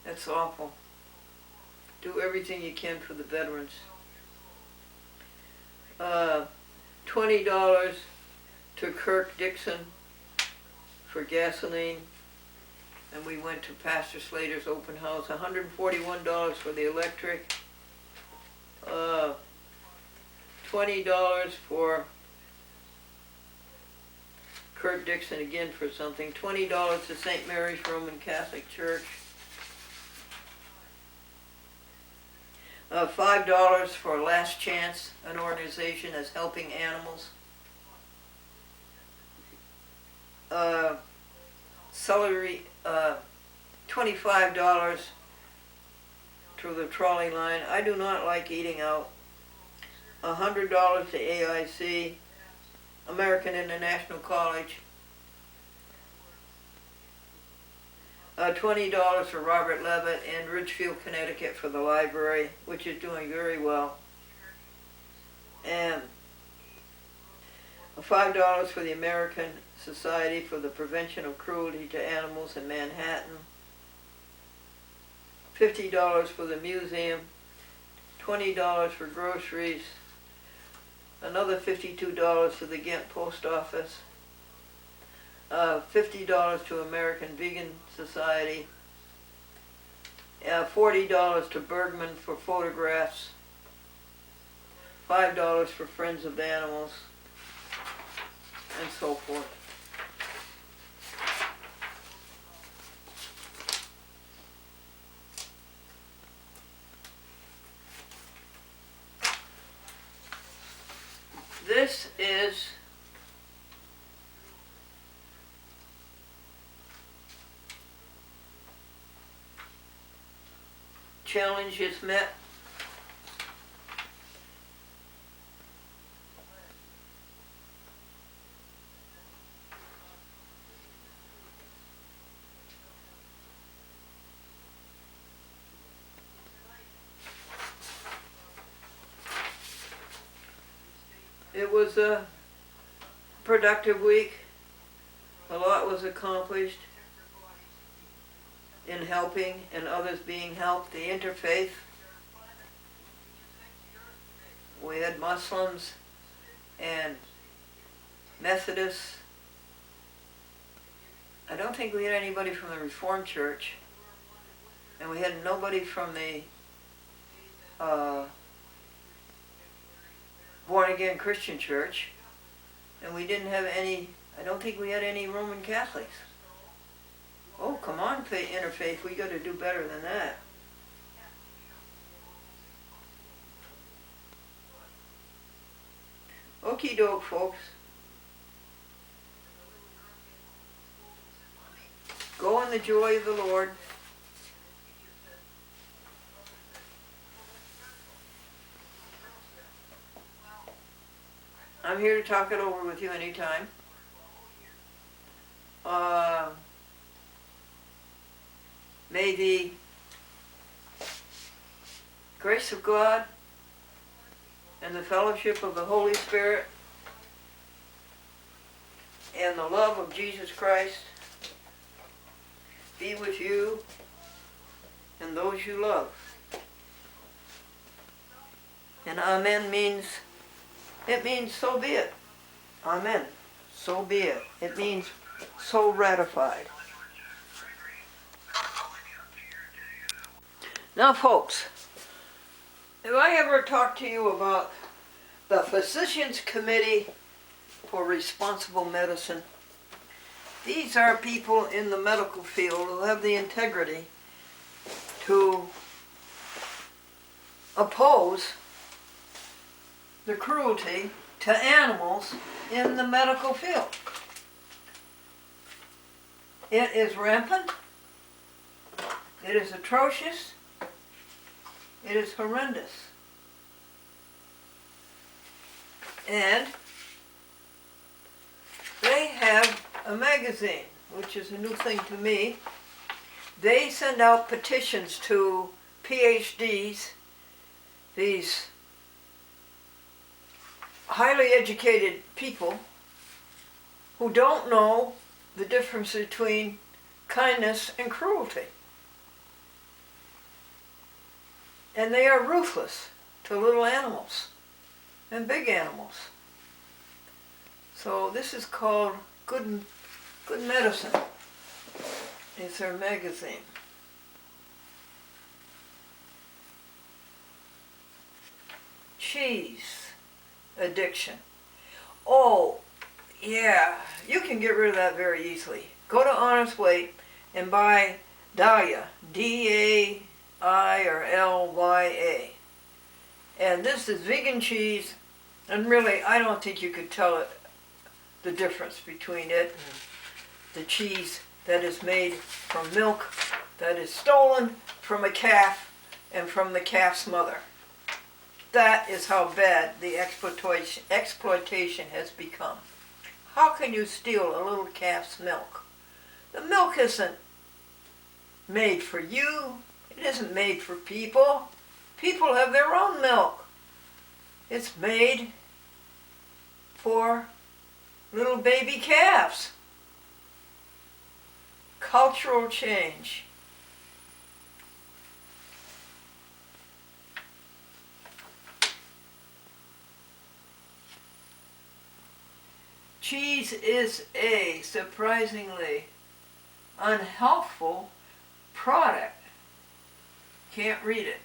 That's awful. Do everything you can for the veterans. $20 to Kirk Dixon for gasoline. And we went to Pastor Slater's open house. $141 for the electric. $20 for Kurt Dixon again for something. $20 to St. Mary's Roman Catholic Church. $5 for Last Chance, an organization that's helping animals. Celery, $25 to the trolley line. I do not like eating out. $100 to AIC, American International College. $20 for Robert Levitt in Ridgefield, Connecticut for the library, which is doing very well. And $5 for the American Society for the Prevention of Cruelty to Animals in Manhattan. $50 for the museum, $20 for groceries, another $52 to the Ghent Post Office, $50 to American Vegan Society, $40 to Bergman for photographs, $5 for Friends of Animals, and so forth. This is challenge is met. It was a productive week. A lot was accomplished in helping and others being helped. The interfaith. We had Muslims and Methodists. I don't think we had anybody from the Reformed Church. And we had nobody from the born-again Christian Church, and we didn't have any, I don't think we had any Roman Catholics. Oh, come on, interfaith, we got to do better than that. Okie doke, folks. Go in the joy of the Lord. I'm here to talk it over with you anytime. May the grace of God and the fellowship of the Holy Spirit and the love of Jesus Christ be with you and those you love. And amen means, it means so be it. Amen. So be it. It means so ratified. Now, folks, if I ever talk to you about the Physicians Committee for Responsible Medicine, these are people in the medical field who have the integrity to oppose the cruelty to animals in the medical field. It is rampant. It is atrocious. It is horrendous. And they have a magazine, which is a new thing to me. They send out petitions to PhDs, these highly educated people who don't know the difference between kindness and cruelty. And they are ruthless to little animals and big animals. So this is called Good Medicine. It's their magazine. Cheese addiction. Oh, yeah, you can get rid of that very easily. Go to Honest Weight and buy Dahlia, D-A-I-L-Y-A. And this is vegan cheese, and really, I don't think you could tell the difference between it and the cheese that is made from milk that is stolen from a calf and from the calf's mother. That is how bad the exploitation has become. How can you steal a little calf's milk? The milk isn't made for you. It isn't made for people. People have their own milk. It's made for little baby calves. Cultural change. cheese is a surprisingly unhealthful product. Can't read it.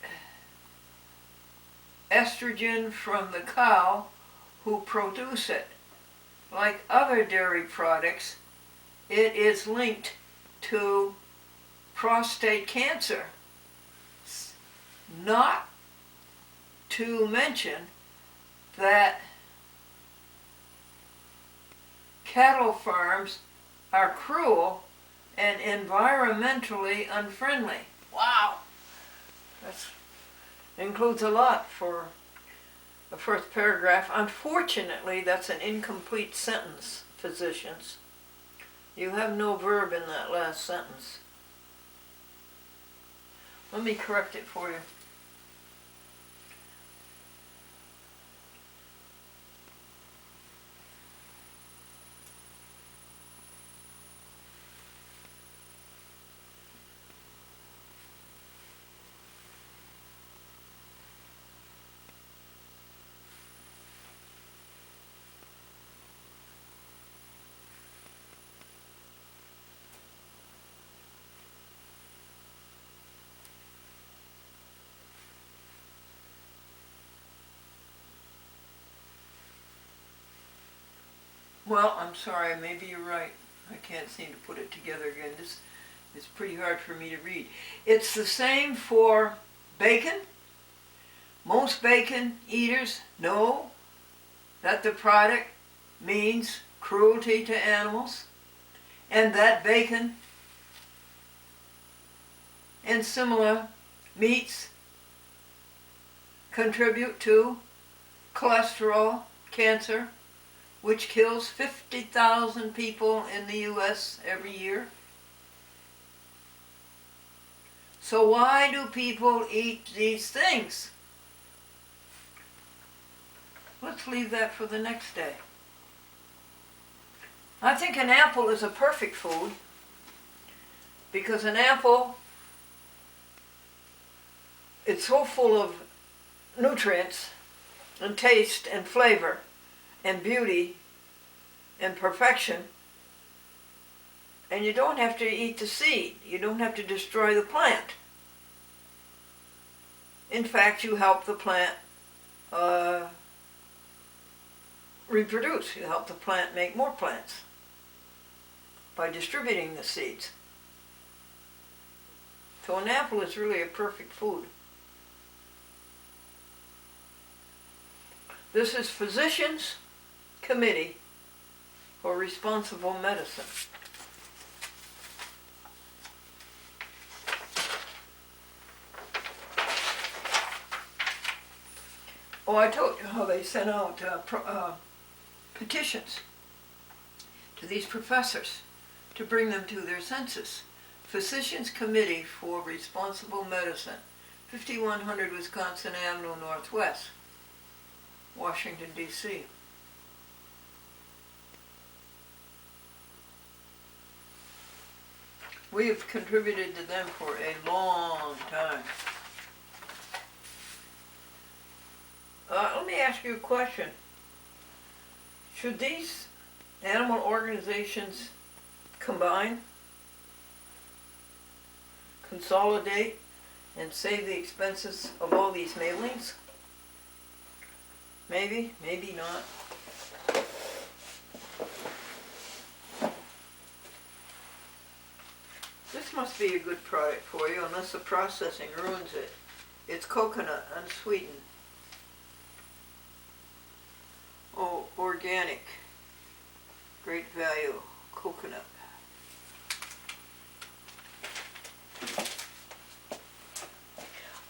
Estrogen from the cow who produce it. Like other dairy products, it is linked to prostate cancer. Not to mention that cattle farms are cruel and environmentally unfriendly. Wow! That includes a lot for the first paragraph. Unfortunately, that's an incomplete sentence, physicians. You have no verb in that last sentence. Let me correct it for you. Well, I'm sorry, maybe you're right. I can't seem to put it together again. This is pretty hard for me to read. It's the same for bacon. Most bacon eaters know that the product means cruelty to animals, and that bacon and similar meats contribute to cholesterol, cancer, which kills 50,000 people in the U.S. every year. So why do people eat these things? Let's leave that for the next day. I think an apple is a perfect food because an apple, it's so full of nutrients and taste and flavor and beauty and perfection, and you don't have to eat the seed. You don't have to destroy the plant. In fact, you help the plant reproduce. You help the plant make more plants by distributing the seeds. So an apple is really a perfect food. This is Physicians Committee for Responsible Medicine. Oh, I told you how they sent out petitions to these professors to bring them to their senses. Physicians Committee for Responsible Medicine, 5100 Wisconsin Avenue Northwest, Washington, D.C. We have contributed to them for a long time. Let me ask you a question. Should these animal organizations combine, consolidate, and save the expenses of all these mailings? Maybe, maybe not. This must be a good product for you unless the processing ruins it. It's coconut, unsweetened. Oh, organic. Great value, coconut.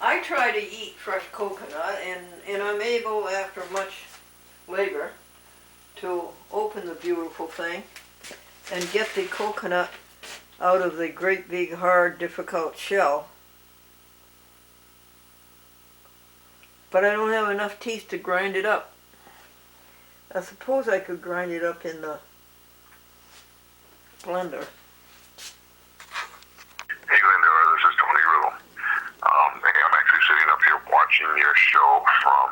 I try to eat fresh coconut, and I'm able, after much labor, to open the beautiful thing and get the coconut out of the great big hard difficult shell. But I don't have enough teeth to grind it up. I suppose I could grind it up in the blender. Hey, Linda, this is Tony Riddle. Hey, I'm actually sitting up here watching your show from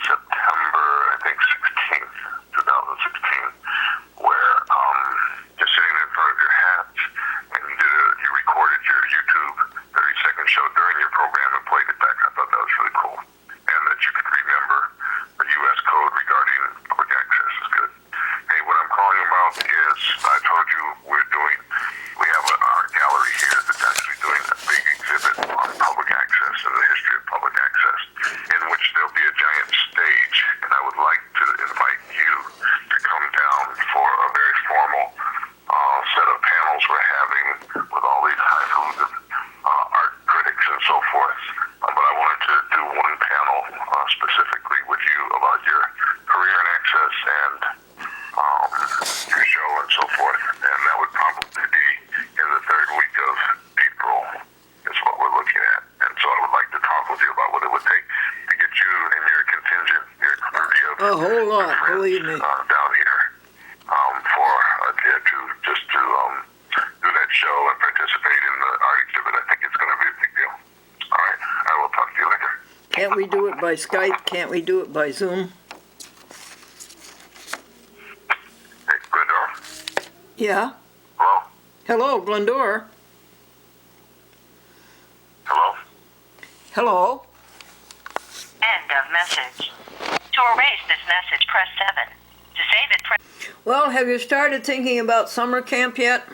September, I think, 16th, 2016. we're having with all these highfalutin art critics and so forth. But I wanted to do one panel specifically with you about your career in access and your show and so forth. And that would probably be in the third week of April is what we're looking at. And so I would like to talk with you about what it would take to get you and your contingent, your crew of A whole lot, friends, believe me. down here for a day or two just to do that show and participate in the art exhibit. I think it's going to be a big deal. All right, I will talk to you later. Can't we do it by Skype? Can't we do it by Zoom? Hey, Glendora. Yeah. Hello? Hello, Glendora. Hello? Hello. End of message. To erase this message, press 7. To save it, press... Well, have you started thinking about summer camp yet?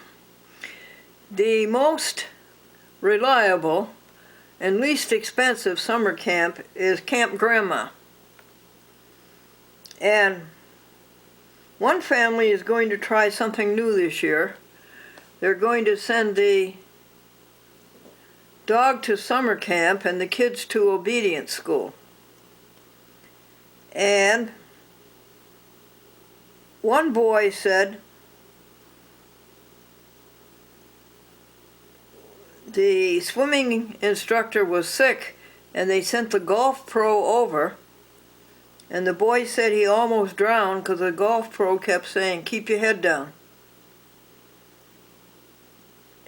The most reliable and least expensive summer camp is Camp Grandma. And one family is going to try something new this year. They're going to send the dog to summer camp and the kids to obedience school. And one boy said the swimming instructor was sick and they sent the golf pro over, and the boy said he almost drowned because the golf pro kept saying, "Keep your head down."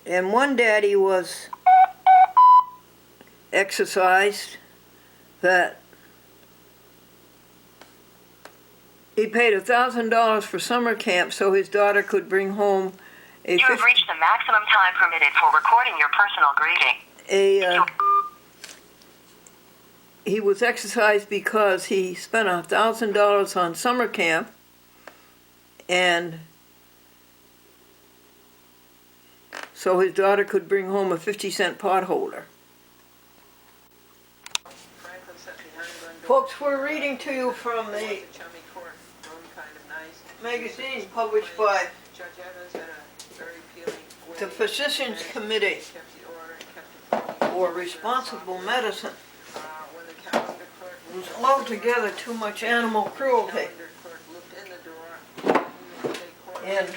And one daddy was exercised that he paid $1,000 for summer camp so his daughter could bring home a You have reached the maximum time permitted for recording your personal greeting. he was exercised because he spent $1,000 on summer camp, and so his daughter could bring home a 50-cent pot holder. Folks, we're reading to you from the magazine published by the Physicians Committee for Responsible Medicine. It was altogether too much animal cruelty. And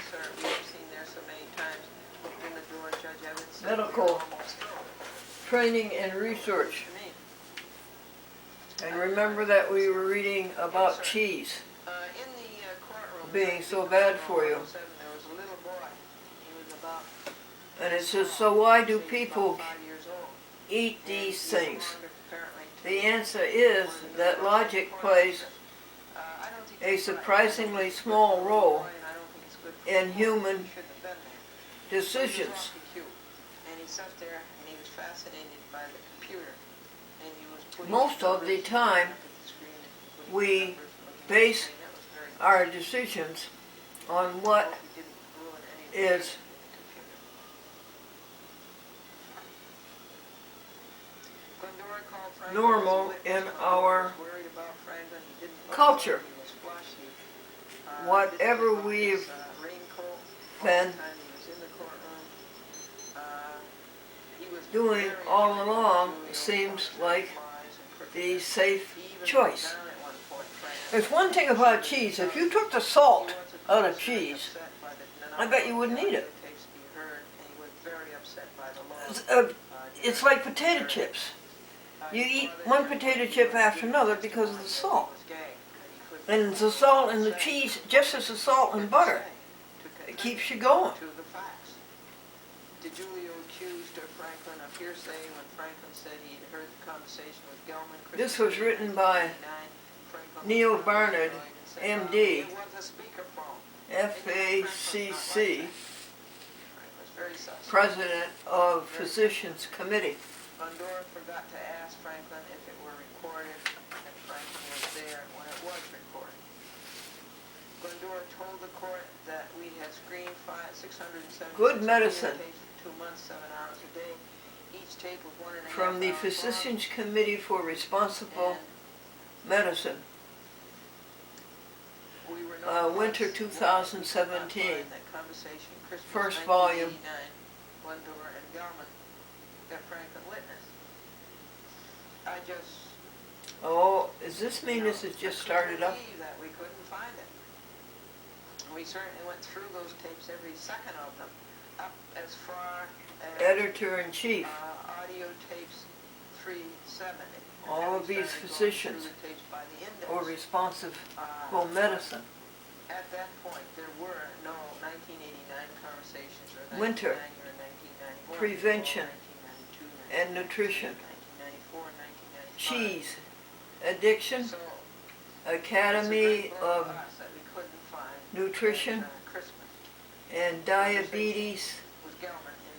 medical training and research. And remember that we were reading about cheese being so bad for you. And it says, so why do people eat these things? The answer is that logic plays a surprisingly small role in human decisions. Most of the time, we base our decisions on what is normal in our culture. Whatever we've been doing all along seems like the safe choice. There's one thing about cheese. If you took the salt out of cheese, I bet you wouldn't eat it. It's like potato chips. You eat one potato chip after another because of the salt. And the salt in the cheese, just as the salt in butter, it keeps you going. This was written by Neil Barnard, MD, FACC, President of Physicians Committee. Glendora forgot to ask Franklin if it were recorded, and Franklin was there when it was recorded. Glendora told the court that we had screened 670 Good medicine. tapes for 2 months, 7 hours a day. Each tape was 1.5 hours From the long. Physicians Committee for Responsible Medicine. We were Winter Why 2017. that conversation, Christmas First volume. 1989, Glendora and Gelman got Franklin witness. I just... Oh, does this mean this has just started up? I couldn't believe that we couldn't find it. We certainly went through those tapes, every second of them, up as far as Editor-in-Chief. audio tapes 370. All of these physicians for responsive medicine. At that point, there were no 1989 conversations or 1990 Winter. or 1991. Prevention and nutrition. 1994, 1995. Cheese. Addiction. So, Academy it's a great blow of to us that we couldn't find Nutrition at, Christmas and Diabetes with Gelman in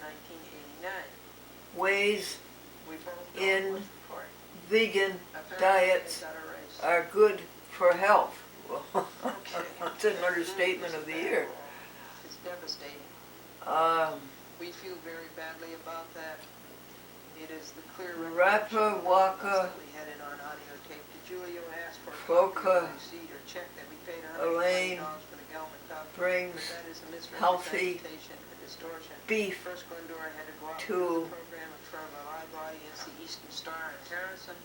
1989. ways We both know in it was important. vegan Apparently, diets they got erased. are good for health. Okay. That's an understatement of the year. It's devastating. We feel very badly about that. It is the clear Rapa Waka that we had it on audio tape. Did Julio ask for a Cloca copy of the receipt or check that we paid Elaine $120 for the Gelman copy? brings But that is a healthy misrepresentation or distortion. beef First, Glendora had to go out to and do the program in front of a live audience, the Eastern Star in Harrison.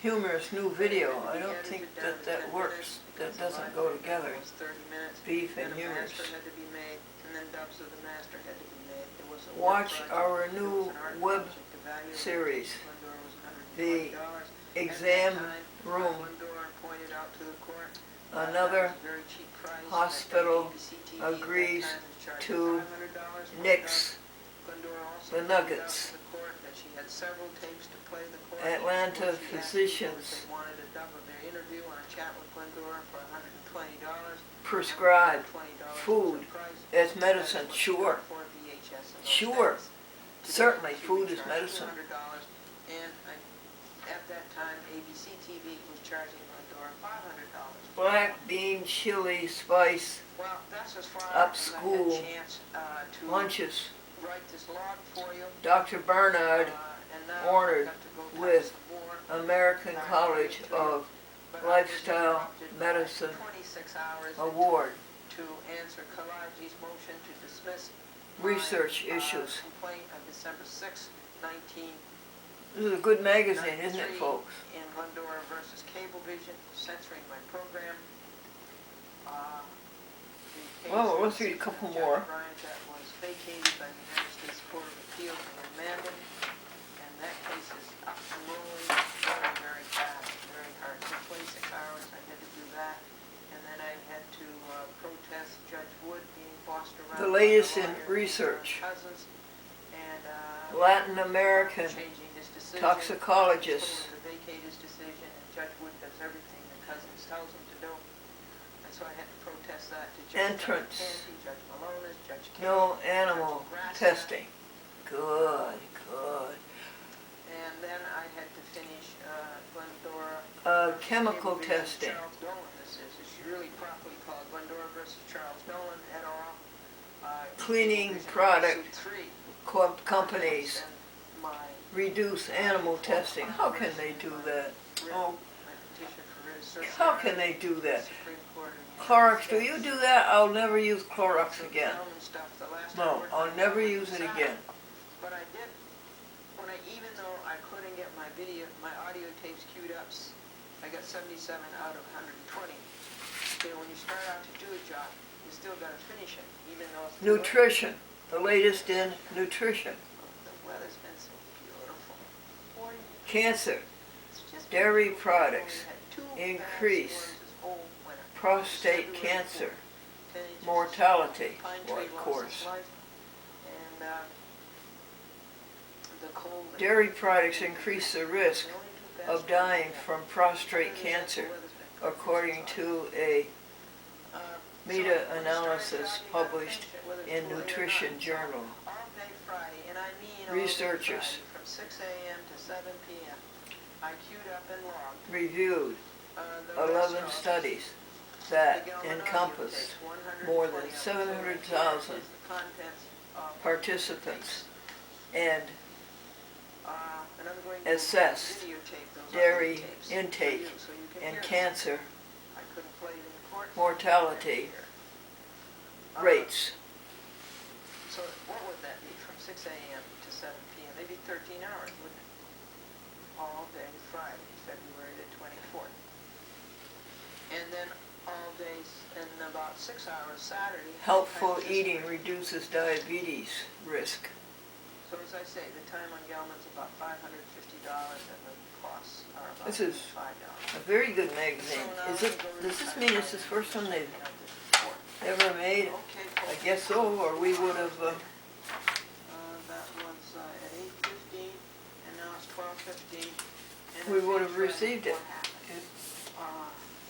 humorous new video. I The don't edited think down that to that 10 works. minutes That because the doesn't live go program together. was 30 minutes. Beef Then and a humorous. master had to be made, and then dubs of the master had to be made. There was a work Watch project, our there new was an art web project. The value of series, Glendora was The $120. Exam At that time, Room. Glendora pointed out to the court Another that was a very cheap price. hospital ABC TV at that agrees time was charging to $500 for a nix dub. Glendora also the pointed out Nuggets. to the court that she had several tapes to play the court. Atlanta When she asked them physicians if they wanted a dub of their interview on a chat with Glendora for $120. prescribed $120 food was the price. as medicine. That was Sure, for VHS in those sure. days. Today, Certainly she food would is charge medicine. $200, and at that time, ABC TV was charging Glendora $500. Black bean chili spice Well, that's as far Up as I school had a chance to lunches. write this log for you. Dr. Bernard And now ordered I've got to go type with some more. American College of But I was Lifestyle interrupted by Medicine 26 hours Award. to answer Kalaji's motion to dismiss Research my, issues. complaint of December 6, 1993 This is a good magazine, isn't it, folks? in Glendora versus Cablevision, censoring my program. The case Oh, let's is read a couple Judge more. Bryant that was vacated by the United States Court of Appeals and remanded, and that case is up and rolling very, very fast, very hard. For 26 hours I had to do that, and then I had to protest Judge Wood being bossed around. The by latest the in lawyer, research. Cousins, and Latin American changing his decision. toxicologist. Told him to vacate his decision, and Judge Wood does everything that Cousins tells him to do. And so I had to protest that to Judge Entrance. Canty, Judge Malonis, Judge King, No animal Judge Grassa. testing. Good, good. And then I had to finish Glendora. Chemical Cablevision, testing. Charles Dolan, this is. It's really properly called Glendora versus Charles Dolan et al. Cleaning Cablevision product Suit 3. companies And my reduce animal testing. How can they do that? Oh, my petition for writ of certiorari. how can they do that? Supreme Court of the Clorox, do United you States. do that? I'll never use Clorox So again. Gelman stuff, the last No, word I'll I never got use was it sad. again. But I did, even though I couldn't get my audio tapes queued up, I got 77 out of 120. You know, when you start out to do a job, you still got to finish it, even though it's Nutrition. The latest in nutrition. The weather's been so beautiful. 40 Cancer. It's just been Dairy beautiful. products We had two increase fast storms this whole winter. Prostate February cancer. 4th, 10 inches. Mortality. Pine Well, tree of lost course. its life. And the cold. Dairy products increase the risk The only two fast of storms dying we had. from prostate Other than that, cancer, the weather's been cold. according to a So meta-analysis when you start published to finish it, whether it's in too late or Nutrition not, Journal. all day Friday, and I mean all Researchers. day Friday, from 6 a.m. to 7 p.m. I queued up and logged Reviewed the 11 rest of studies the that Gelman audio encompassed tapes, 120 more of than them. So 700,000 here is the contents of the tapes. participants and And I'm going to assessed videotape those dairy audio tapes intake for you so you can and hear them. cancer I couldn't play it in court. mortality Uh, rates. So what would that be from 6 a.m. to 7 p.m.? Maybe 13 hours, wouldn't it? All day Friday, February the 24th. And then all days and about 6 hours Saturday. Healthful eating reduces diabetes risk. So as I say, the time on Gelman's about $550 and the costs are about This is $5. a very good magazine. Is it? Does this mean it's the first one they've ever made? Okay, I guess so, or we would have. that was at 8:15, and now it's 12:15. And We I would think, have received it. what happened,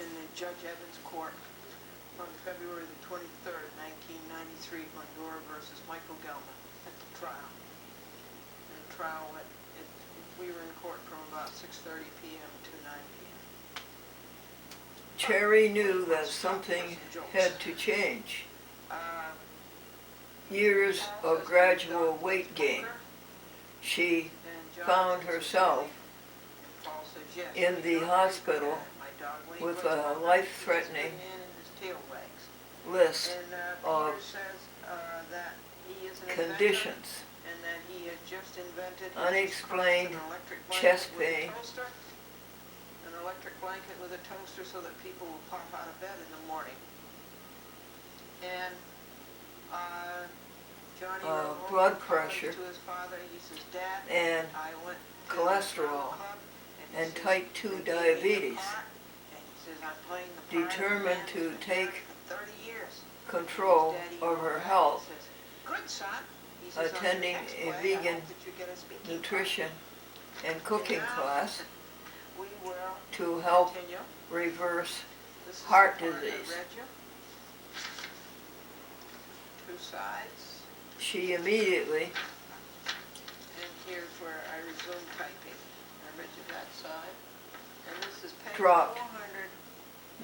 in the Judge Evans Court on February the 23rd, 1993, Glendora versus Michael Gelman at the trial. And the trial went, we were in court from about 6:30 p.m. to 9 p.m. Cherry knew that something had to change. Years of gradual weight gain. She found herself in the hospital with a life-threatening list of conditions, unexplained chest pain, an electric blanket with a toaster so that people will pop out of bed in the morning. And Johnny wrote home blood and called pressure, to his father. He says, Dad, and I went to cholesterol, the club, he and says, type 2 they gave me a diabetes, part, and he says, I'm playing the part of the determined man to who's been take married for 30 years. control His daddy of wrote her back, health, he says, good son. He says, on your attending next a play, I vegan hope that you get a speaking nutrition and part." cooking And now, class we will to help continue. reverse This is heart the part I disease. read you. Two sides. She immediately And here's where I resumed typing. I read you that side. And this is page Dropped 400.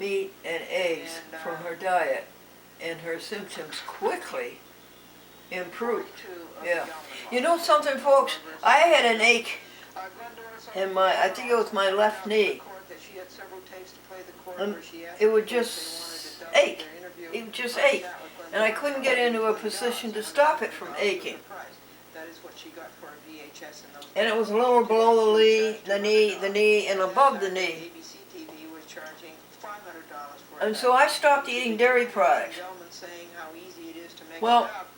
meat and eggs from her diet, and her symptoms quickly improved. 42 of Yeah. the Gelman You know law. something, folks? I had an ache Glendora's in my, I think it was my left knee. That she had several tapes to play the court And where she asked it would people if just they wanted to double ache. their interview. It would just I ache. sat with And I Glendora couldn't for get into a $20 position to $120 stop it from was the aching. price. That is what she got for a VHS in those And it was days. lower below Today, the she charged knee, and $200. above At the that knee. time, ABC TV was charging $500 for And it. so I stopped eating dairy products. Gelman saying how easy it is to make Well, it up.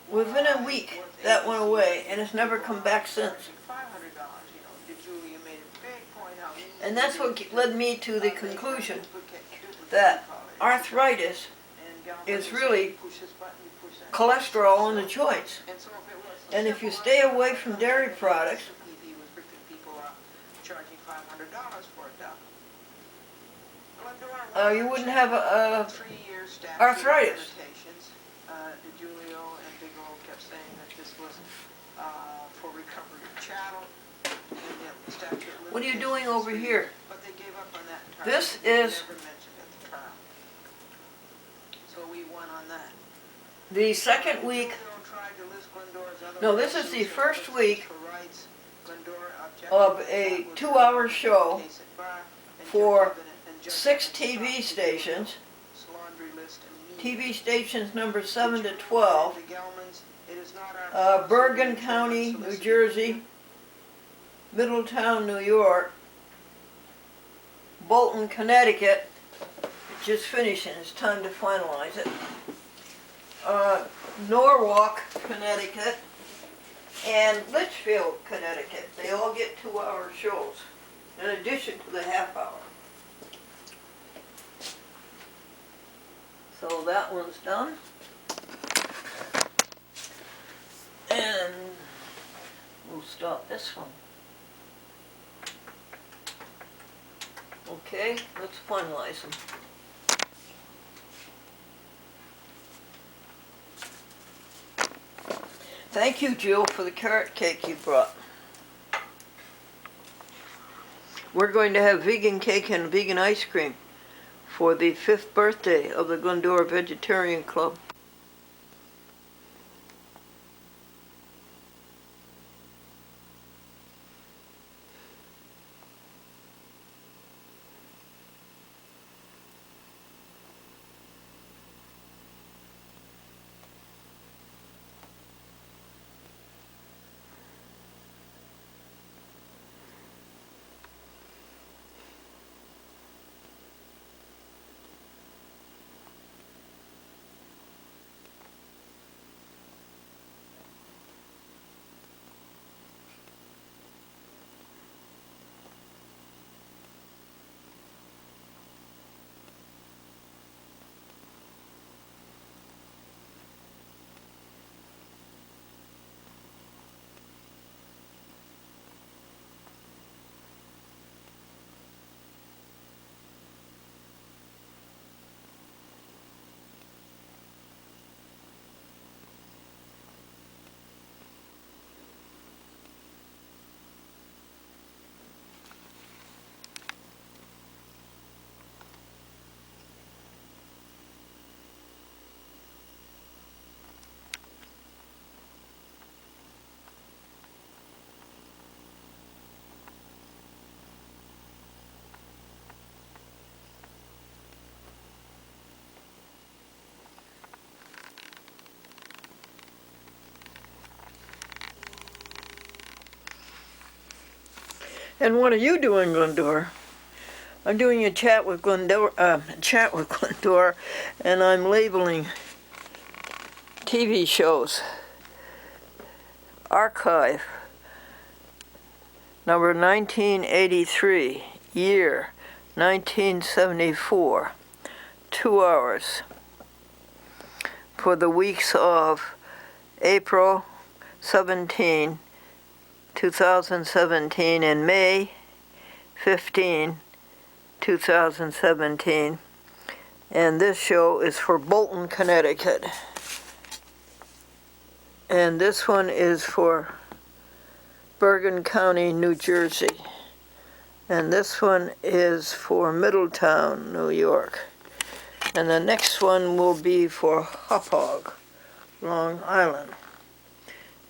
within a week, that went away, and it's never come back since. $500, you know, Julia made a big point how easy And that's it what is led me to the make conclusion duplicate that products. arthritis And Gelman is just really push this button, you push that. cholesterol in the joints. And so if it was And if you simple, stay away from dairy products, he was ripping people off, charging $500 for it down. Glendora you wouldn't have 3-year statute arthritis. of limitations. DiGiulio and Bigelow kept saying that this was for recovery of chattel. And yet the statute of What are you limitations doing was over 3 here? years. But they gave up on that entirely. This It was is- never mentioned at the trial. So we won on that. the second week DiGiulio tried to list Glendora's other No, this is the lawsuits first for week rights. Glendora objected of that a that was 2-hour a show case at bar, and for Judge Evans- and Judge 6 Evans TV stopped stations, DiGiulio's laundry list immediately. TV stations number 7 to 12, The Gelmans, it is not our policy Bergen to County, New solicit Jersey, Middletown, New York, Bolton, Connecticut, just finishing, it's time to finalize it, Norwalk, Connecticut, and Litchfield, Connecticut. They all get 2-hour shows, in addition to the half-hour. So that one's done. And we'll stop this one. Okay, let's finalize them. Thank you, Jill, for the carrot cake you brought. We're going to have vegan cake and vegan ice cream for the 5th birthday of the Glendora Vegetarian Club. And what are you doing, Glendora? I'm doing a chat with Glendora, and I'm labeling TV shows. Archive, number 1983, year 1974, 2 hours. For the weeks of April 17, 2017, and May 15, 2017. And this show is for Bolton, Connecticut. And this one is for Bergen County, New Jersey. And this one is for Middletown, New York. And the next one will be for Hauppauge, Long Island.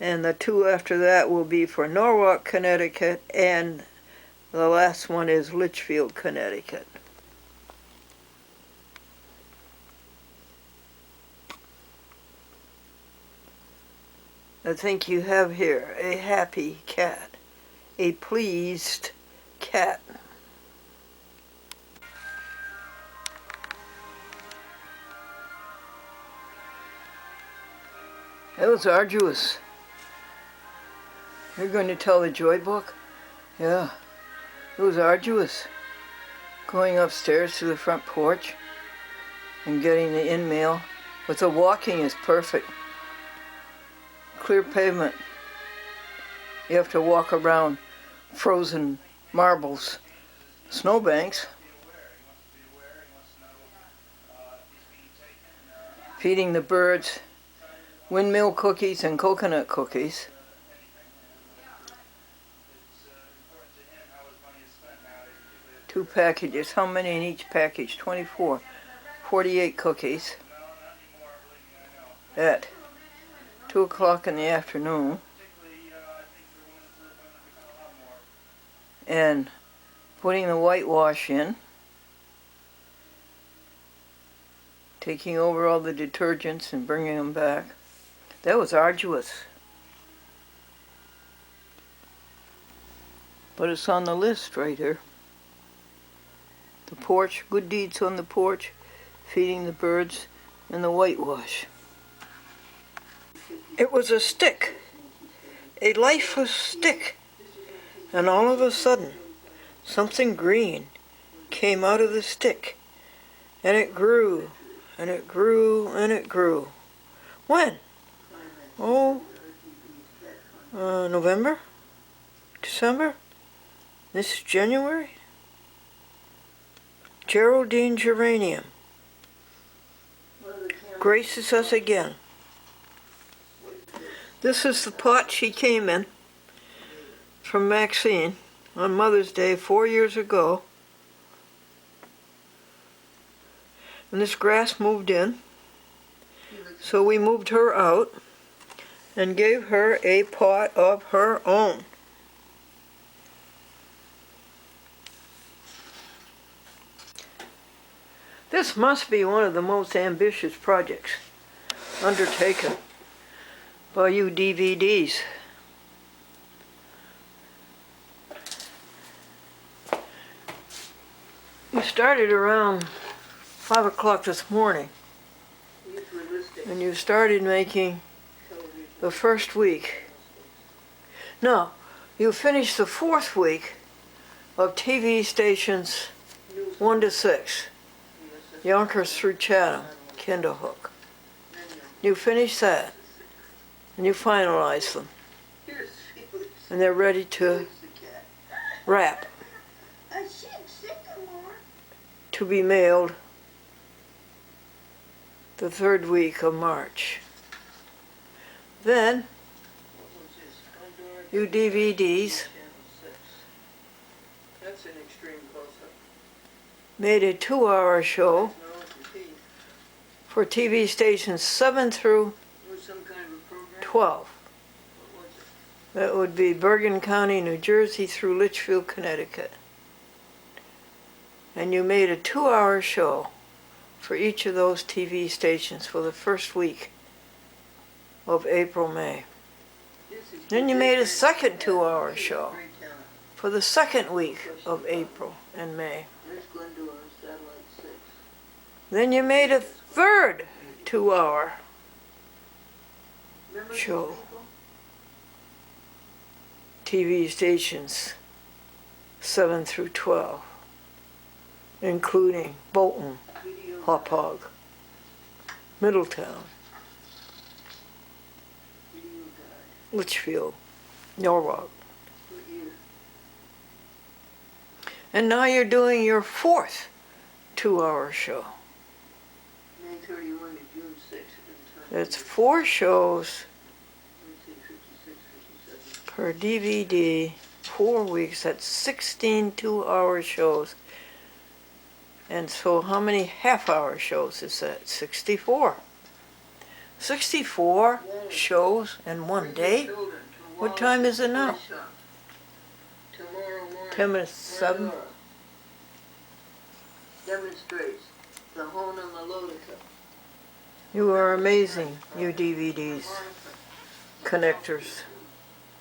And the two after that will be for Norwalk, Connecticut, and the last one is Litchfield, Connecticut. I think you have here a happy cat, a pleased cat. That was arduous. You're going to tell the joy book? Yeah, it was arduous. Going upstairs to the front porch and getting the in-mail. But the walking is perfect. Clear pavement. You have to walk around frozen marbles, snowbanks. Feeding the birds windmill cookies and coconut cookies. Two packages. How many in each package? 24. 48 cookies. At 2 o'clock in the afternoon. And putting the whitewash in. Taking over all the detergents and bringing them back. That was arduous. But it's on the list right here. The porch, good deeds on the porch, feeding the birds, and the whitewash. It was a stick, a lifeless stick. And all of a sudden, something green came out of the stick. And it grew, and it grew, and it grew. When? Oh, November? December? This is January? Geraldine geranium graces us again. This is the pot she came in from Maxine on Mother's Day 4 years ago. And this grass moved in, so we moved her out and gave her a pot of her own. This must be one of the most ambitious projects undertaken by you DVDs. You started around 5 o'clock this morning, and you started making the first week. No, you finished the 4th week of TV stations 1 to 6. Yonkers through Chatham, Kinderhook. You finish that, and you finalize them. And they're ready to wrap, to be mailed the 3rd week of March. Then, you DVDs made a 2-hour show for TV stations 7 through 12. That would be Bergen County, New Jersey through Litchfield, Connecticut. And you made a 2-hour show for each of those TV stations for the first week of April, May. Then you made a second 2-hour show for the second week of April and May. There's Glendora, Satellite 6. Then you made a third 2-hour Remember show. these people? TV stations 7 through 12, including Bolton, Video Hauppauge, Middletown, Video Guide. Litchfield, Norwalk. What year? And now you're doing your fourth 2-hour show. May 31 to June 6th. That's 4 shows 56, 57. per DVD, 4 weeks. That's 16 2-hour shows. And so how many half-hour shows is that? 64. 64 shows in one day? What time is it now? Tomorrow morning. 10 minutes 7? Glendora demonstrates the hone and the melodica. You are amazing, you DVDs. Connectors,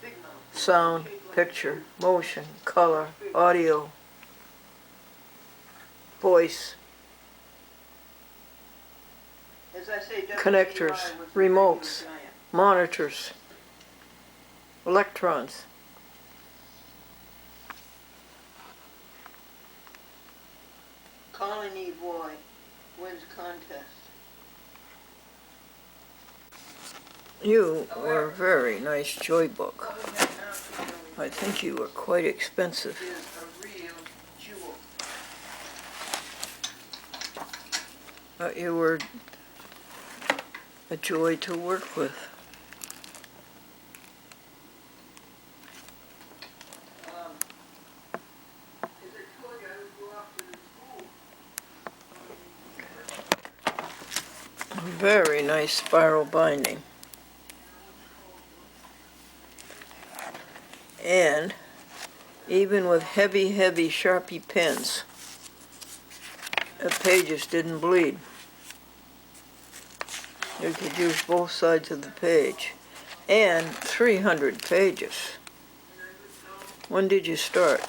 Big mouth. sound, picture, motion, color, audio, voice, As I say, connectors, WCI was the remotes, radio giant. monitors, electrons. Colony boy wins contest. You were a very nice joy book. I think you were quite expensive. Is a real jewel. But you were a joy to work with. As I told you, I would go off to the school. Very nice spiral binding. And even with heavy, heavy Sharpie pens, the pages didn't bleed. You could use both sides of the page. And 300 pages. When did you start?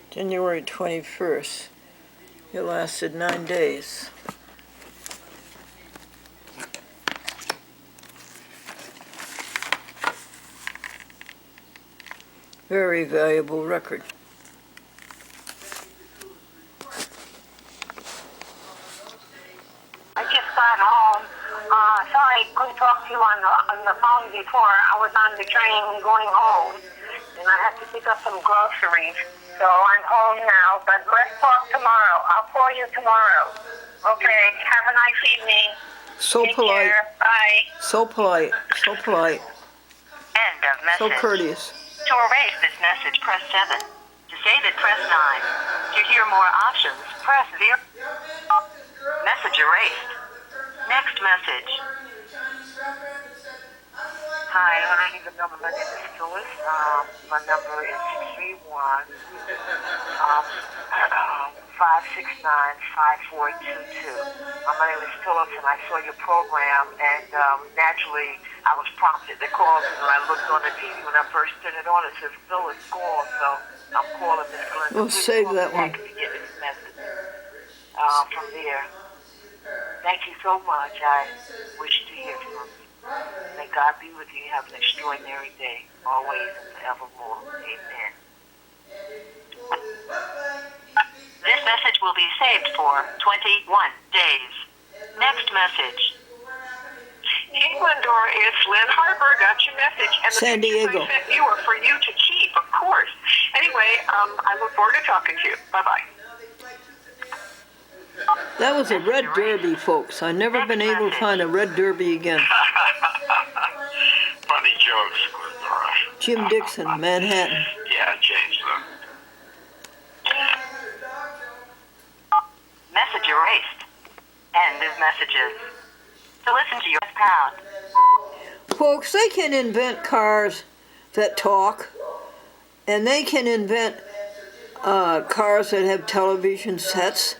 January 21st. It lasted 9 days. Very valuable record. I just got home. Sorry, couldn't talk to you on the phone before. I was on the train going home, and I had to pick up some groceries. So I'm home now, but let's talk tomorrow. I'll call you tomorrow. Okay, have a nice evening. So Take polite. care. Bye. So polite. So polite. End of So message. courteous. To erase this message, press 7. To save it, press 9. To hear more options, press 0. Message erased. Next message. Hi, I don't need the number. My name is Phyllis. My number is 631 569-5422. My name is Phyllis, and I saw your program, and naturally, I was prompted to call you. And I looked on the TV when I first turned it on. It says Phyllis call, so I'm calling Miss Glenda. We'll Please save call that me one. back if you get this message. From there. Thank you so much. I wish to hear from you. May God be with you. Have an extraordinary day, always and forevermore. Amen. This message will be saved for 21 days. Next message. Hey, Glendora, it's Lynn Harper. Got your message. And the San pictures Diego. I sent you are for you to keep, of course. Anyway, I look forward to talking to you. Bye-bye. That was a red derby, folks. I've never been able to find a red derby again. Funny jokes, Glendora. Jim Dixon, Manhattan. Yeah, change them. Message erased. End of messages. To listen to your pound. Folks, they can invent cars that talk, and they can invent cars that have television sets.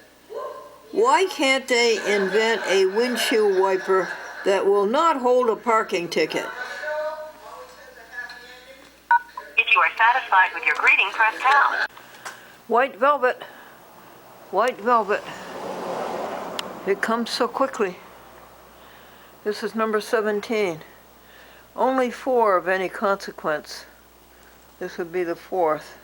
Why can't they invent a windshield wiper that will not hold a parking ticket. If you are satisfied with your greeting, press pound. White velvet. White velvet. It comes so quickly. This is number 17. Only 4 of any consequence. This would be the 4th.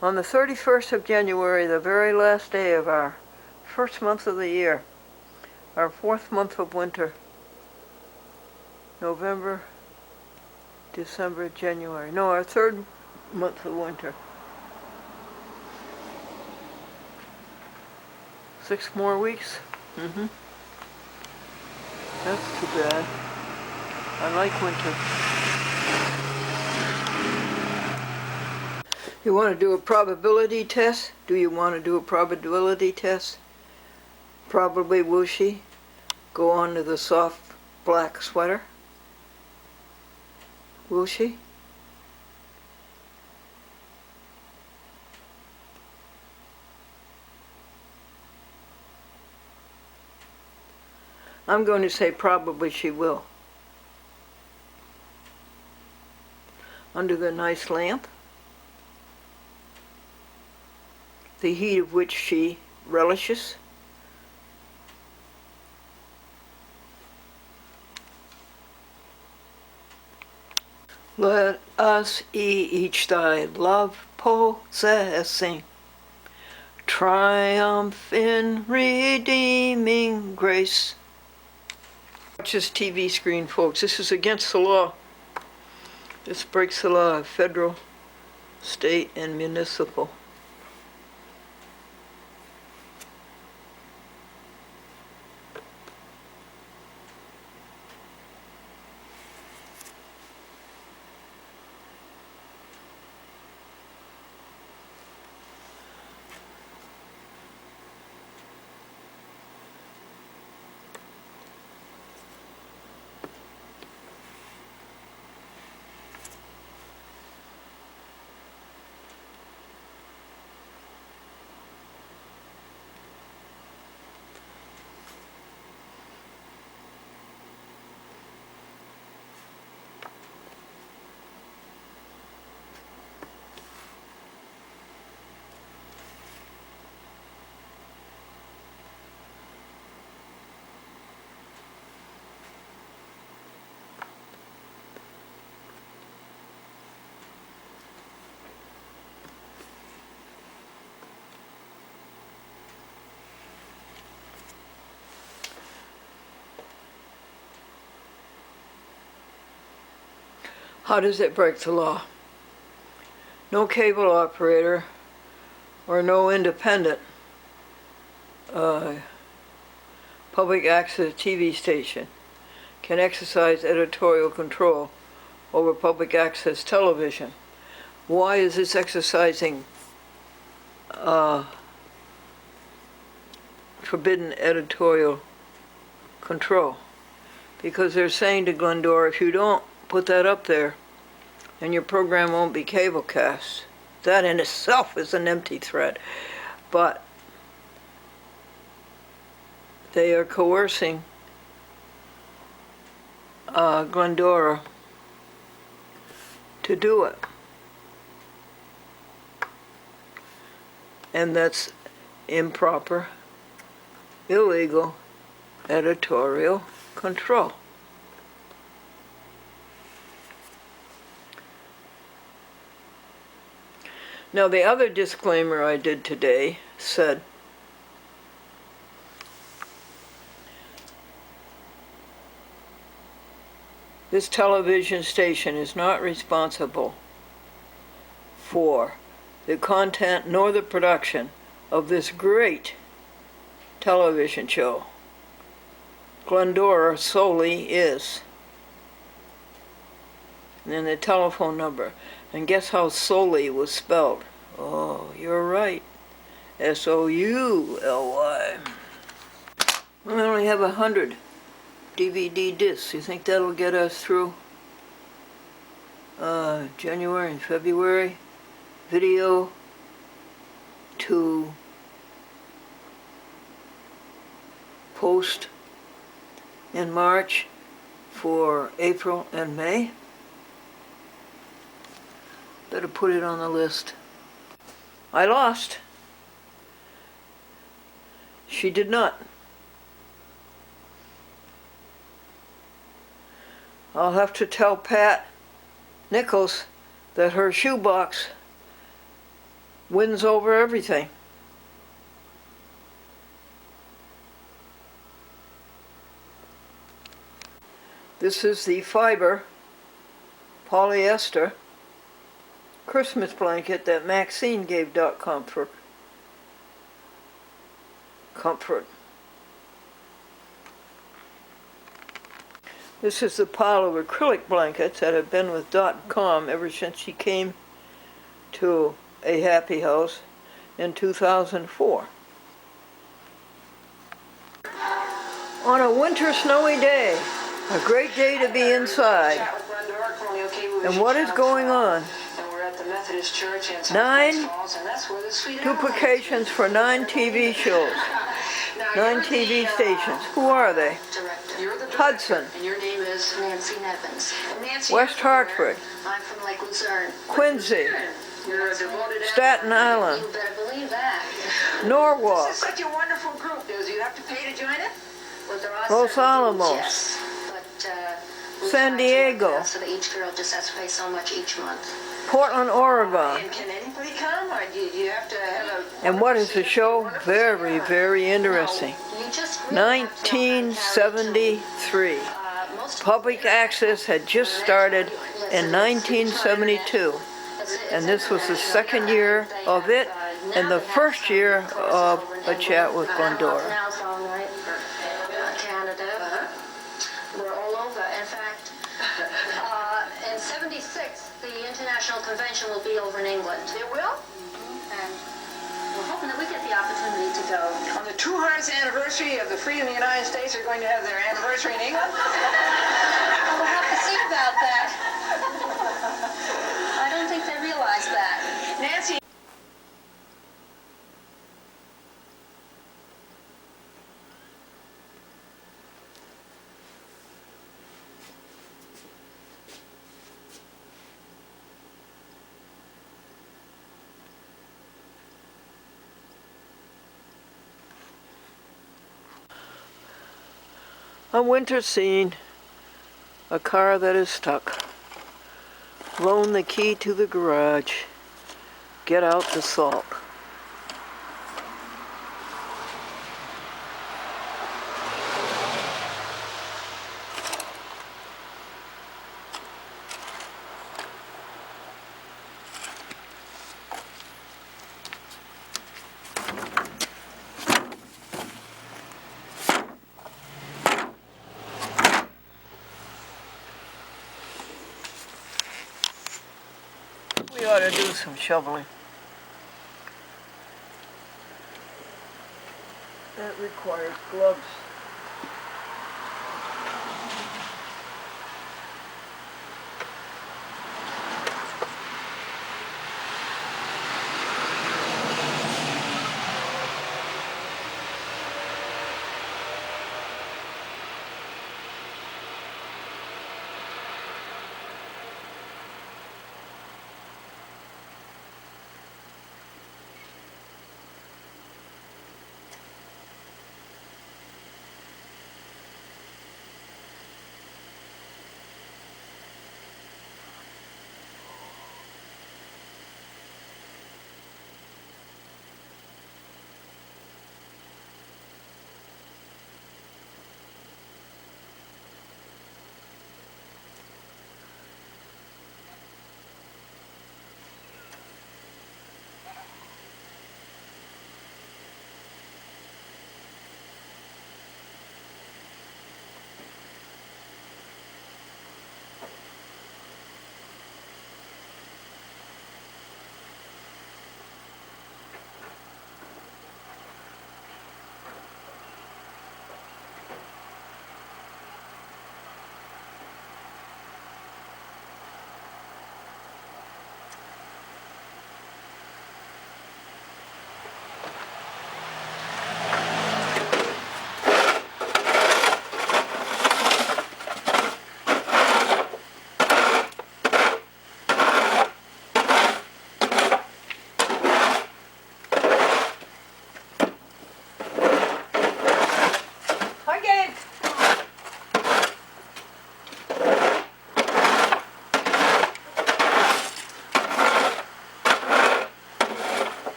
On the 31st of January, the very last day of our first month of the year, our 4th month of winter, November, December, January. No, our 3rd month of winter. 6 more weeks? That's too bad. I like winter. You want to do a probability test? Do you want to do a probability test? Probably whooshy. Go on to the soft black sweater. Whooshy. I'm going to say probably she will. Under the nice lamp, the heat of which she relishes. Let us each thy love possessing, triumph in redeeming grace. Watch this TV screen, folks. This is against the law. This breaks the law of federal, state, and municipal. How does it break the law? No cable operator or no independent public access TV station can exercise editorial control over public access television. Why is this exercising forbidden editorial control? Because they're saying to Glendora, if you don't put that up there, then your program won't be cable cast. That in itself is an empty threat. But they are coercing Glendora to do it. And that's improper, illegal editorial control. Now, the other disclaimer I did today said, this television station is not responsible for the content nor the production of this great television show. Glendora solely is. And then the telephone number. And guess how solely was spelled? Oh, you're right. S-O-U-L-Y. We only have 100 DVD discs. You think that'll get us through January and February? Video to post in March for April and May. Better put it on the list. I lost. She did not. I'll have to tell Pat Nichols that her shoebox wins over everything. This is the fiber polyester Christmas blanket that Maxine gave Doc Comfort. This is the pile of acrylic blankets that have been with .com ever since she came to a happy house in 2004. On a winter snowy day, a great day to be inside. And what is going on? 9 duplications for 9 TV shows. 9 TV stations. Who are they? Hudson. And your name is Nancy Nevins. Nancy, West Hartford. I'm from Lake Luzerne. Quincy. You're a devoted Staten Island. You better believe that. Norwalk. This is such a wonderful group. Do you have to pay to join it? Well, there are Los certain Alamos. rules, yes. But, we San try to work Diego. out so that each girl just has to pay so much each month. Portland, Oregon. And can anybody come, or do you have to have a... And what is the show? Very, very interesting. You just really have to know how to carry it. 1973. Most Public access had just started in 1972. And this was the second year of it and the first year of A Chat with Glendora. Now it's all right for Canada. We're all over. In fact, in 76, the International Convention will be over in England. It will? And we're hoping that we get the opportunity to go. On the 200th anniversary of the freedom of the United States, they're going to have their anniversary in England? We'll have to see about that. I don't think they realize that. Nancy. A winter scene. A car that is stuck. Loan the key to the garage. Get out the salt. We ought to do some shoveling. That requires gloves.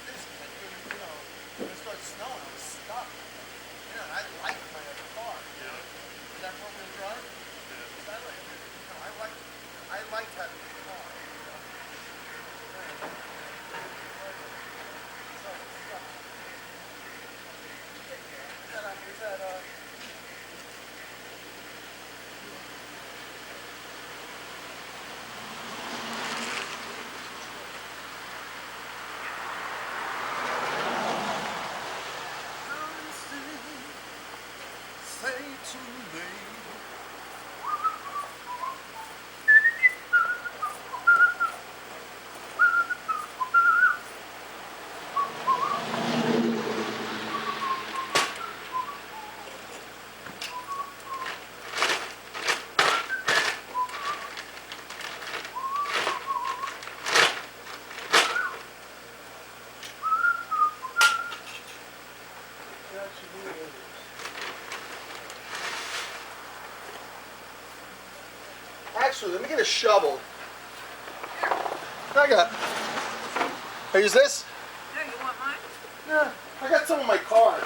busy. I couldn't, you know, when it started snowing, I was stuck. You know, and I like my other car. Yeah. Is that four-wheel drive? Yeah. I like having a car. You know? Is that say to me. Actually, let me get a shovel. I got. I use this? Yeah, you want mine? Yeah, I got some in my car.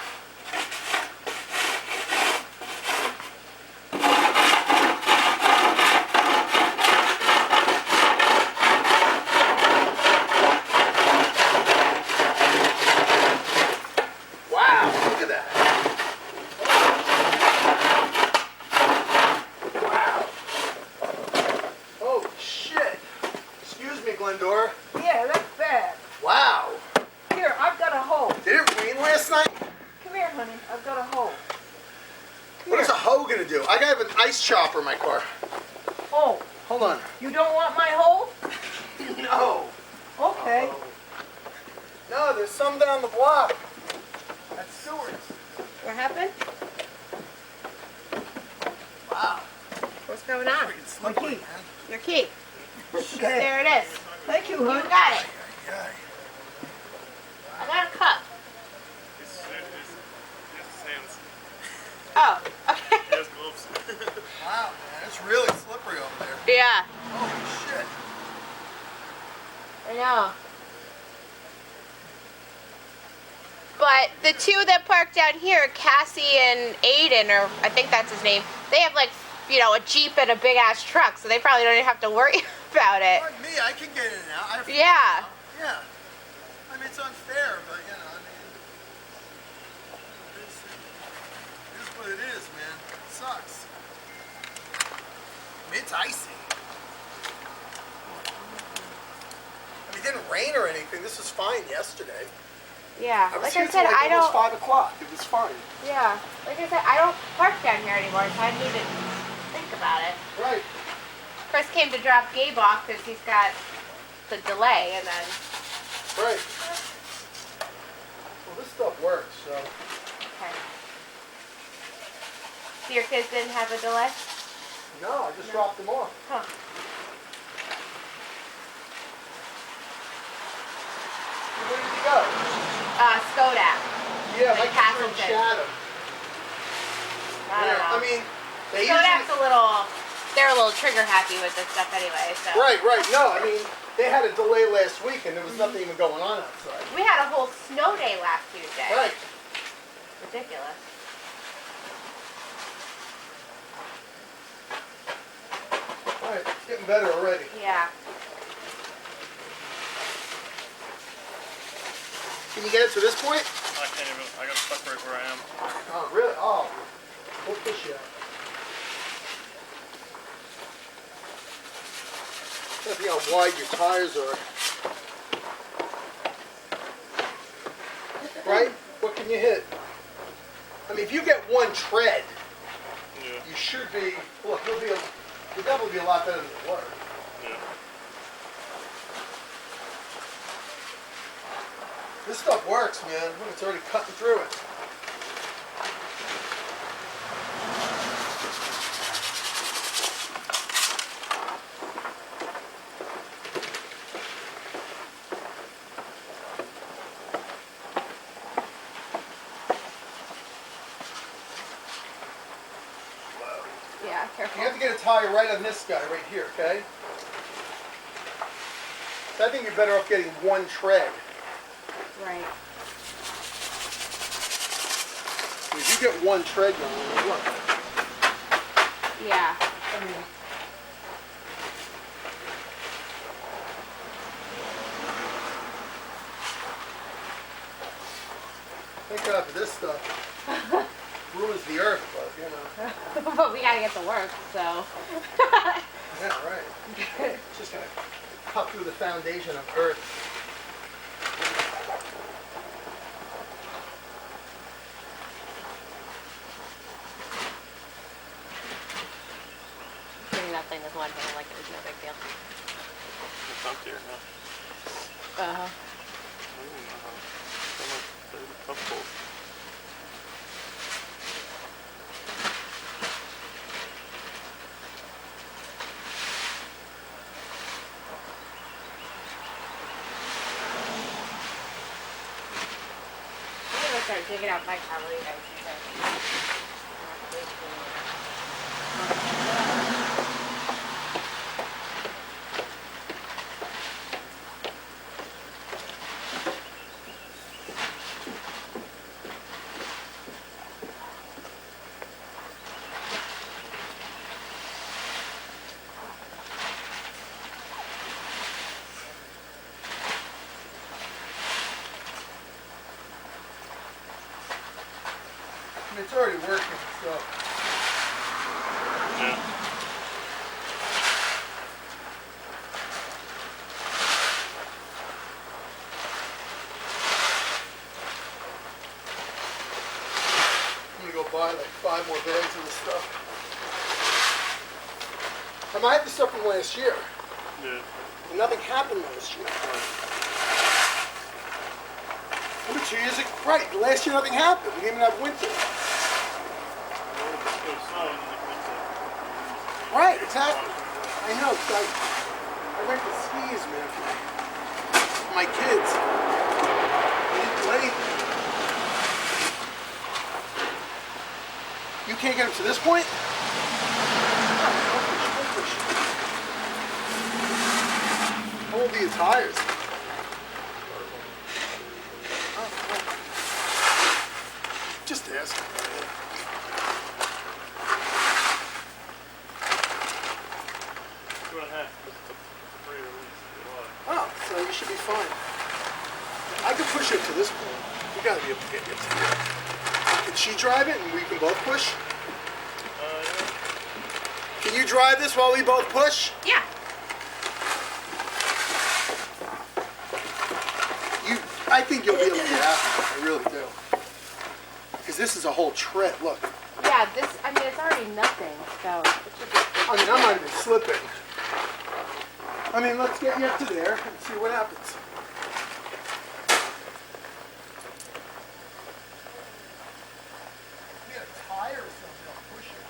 Wow, look at that. Holy shit. Excuse me, Glendora. Yeah, that's bad. Wow. Here, I've got a hole. Did it rain last night? Come here, honey. I've got a hole. What is a hoe gonna do? I have an ice chopper in my car. Oh, Hold on. you don't want my hole? No. Okay. No, there's some down the block. That's Stewart's. What happened? Wow. What's going on? My key. Your key. There it is. Thank you, You hon. got it. I got a cup. Oh, okay. Wow, man, it's really slippery over there. Yeah, Holy shit. I know. But the two that parked down here, Cassie and Aiden, or I think that's his name, they have like, you know, a Jeep and a big ass truck, so they probably don't even have to worry about it. Like me, I can get in and out. I have Yeah. Yeah. I mean, it's unfair, but you know, I mean, it is what it is, man. It sucks. I mean, it's icy. I mean, it didn't rain or anything. This was fine yesterday. Yeah, I was like here I said, till like I don't. almost 5 o'clock. It was fine. Yeah, like I said, I don't park down here anymore, so I need to think about it. Right. Chris came to drop Gabe off because he's got the delay, and then. Right. Well, this stuff works, so. Okay. So your kids didn't have a delay? No, I just dropped them off. Huh. Where did he go? Skodak. Yeah, Like like Castleton. Castleton. Shadow. I don't know. I mean, they Skodak's usually... they're a little trigger happy with this stuff anyway, so. Right. No, I mean, they had a delay last week and there was nothing even going on outside. We had a whole snow day last Tuesday. Right. Ridiculous. All right, it's getting better already. Yeah. Can you get it to this point? I can't even, I got stuck right where I am. Oh, really? Oh, we'll push you out. See how wide your tires are. Right? What can you hit? I mean, if you get one tread, Yeah. you should be, look, you'll definitely be a lot better than you were. Yeah. This stuff works, man. Look, it's already cutting through it. Yeah, careful. You have to get a tire right on this guy right here, okay? So I think you're better off getting one tread. Right. If you get one treadmill, it'll work. Yeah. I mean, thank God for this stuff. Ruins the earth, but you know. But we gotta get to work, so. Yeah, right. It's just gonna cut through the foundation of earth. Doing that thing with one hand like it was no big deal. It's emptier now. Uh-huh. I don't know how. So much cup full. I'm gonna start digging out my carburetor. I mean, it's already working, so. Yeah. I'm gonna go buy like 5 more bags of this stuff. I might have the stuff from last year. Yeah. And nothing happened last year. Remember 2 years ago? Right, last year nothing happened. We didn't even have winter. It was snow and then it went to. Right, exactly. I know, 'cause I went to skis, man, with my kids. They didn't do anything. You can't get them to this point? How old are your tires? Just ask. 2.5. It's a 3 release. Oh, so you should be fine. I can push it to this point. You gotta be able to get it to here. Can she drive it and we can both push? Yeah. Can you drive this while we both push? Yeah. I think you'll be able to get out. I really do. Because this is a whole tread. Look. Yeah, this, I mean, it's already nothing, so. It should be. I mean, I'm not even slipping. I mean, let's get you up to there and see what happens. Get a tire or something, I'll push it.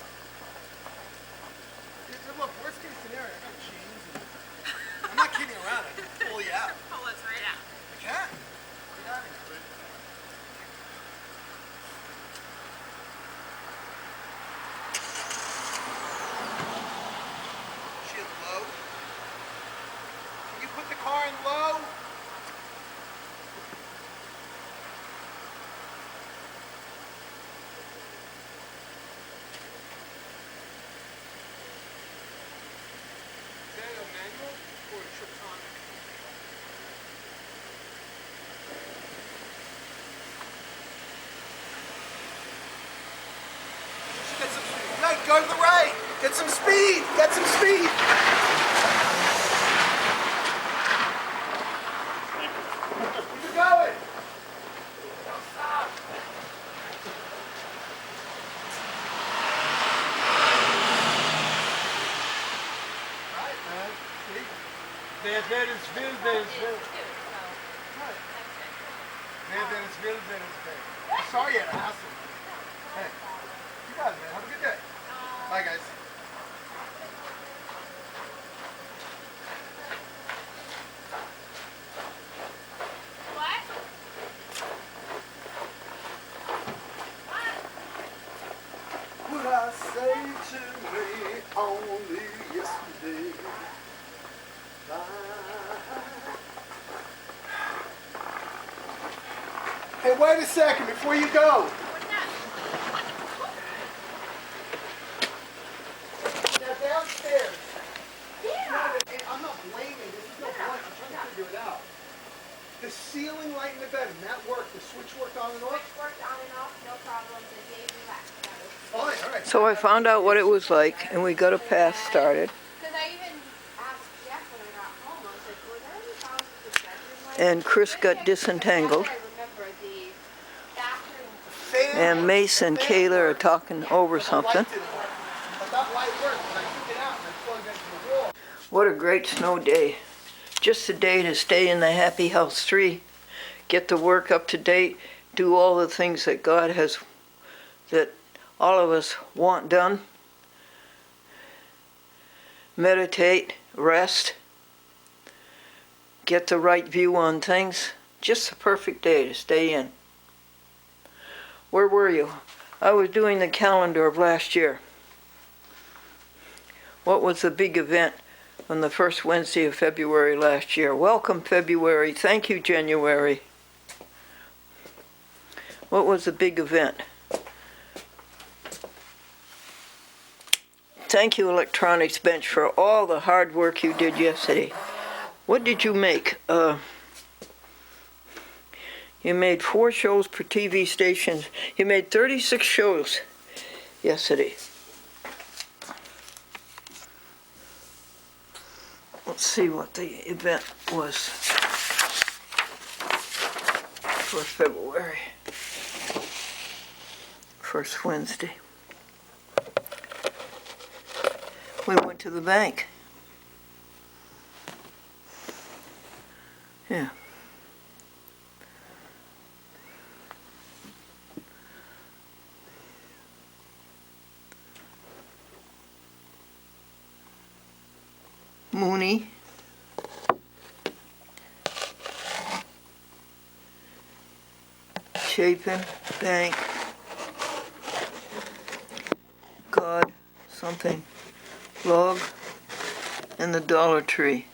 Look, worst case scenario, I got chains in there. I'm not kidding around, I can pull you out. Pull us right out. I can. Get out of here. She in low? Can you put the car in low? Is that a manual or a Triptonic? Get some speed. Right, go to the right. Get some speed. Get some speed. Keep it going. Don't stop. Right, man. See? Wer es will, wer es will. Right. Wer es will, wer es will. Sorry you had a hassle, man. Hey, you got it, man. Have a good day. Bye, guys. What? Would I say to me only yesterday? Hey, wait a second before you go. Now downstairs. Yeah. I'm not blaming. This is no blame. I'm trying to figure it out. The ceiling light in the bedroom, that worked. The switch worked on and off? Switch worked on and off, no problem. The day relaxed. Fine, all right. So I found out what it was like, and we got a path started. Because I even asked Jeff when I got home, I was like, were there any problems with the bedroom light? And Chris got disentangled. I remember the bathroom. And Mace and Kayla are talking over something. But that light worked, and I took it out and I plugged it into the wall. What a great snow day. Just a day to stay in the Happy House 3, get the work up to date, do all the things that God has, that all of us want done. Meditate, rest, get the right view on things. Just a perfect day to stay in. Where were you? I was doing the calendar of last year. What was the big event on the first Wednesday of February last year? Welcome February. Thank you January. What was the big event? Thank you Electronics Bench for all the hard work you did yesterday. What did you make? You made 4 shows per TV station. You made 36 shows yesterday. Let's see what the event was for February. First Wednesday. We went to the bank. Yeah. Mooney. Chapin, bank. God, something. Log, and the Dollar Tree,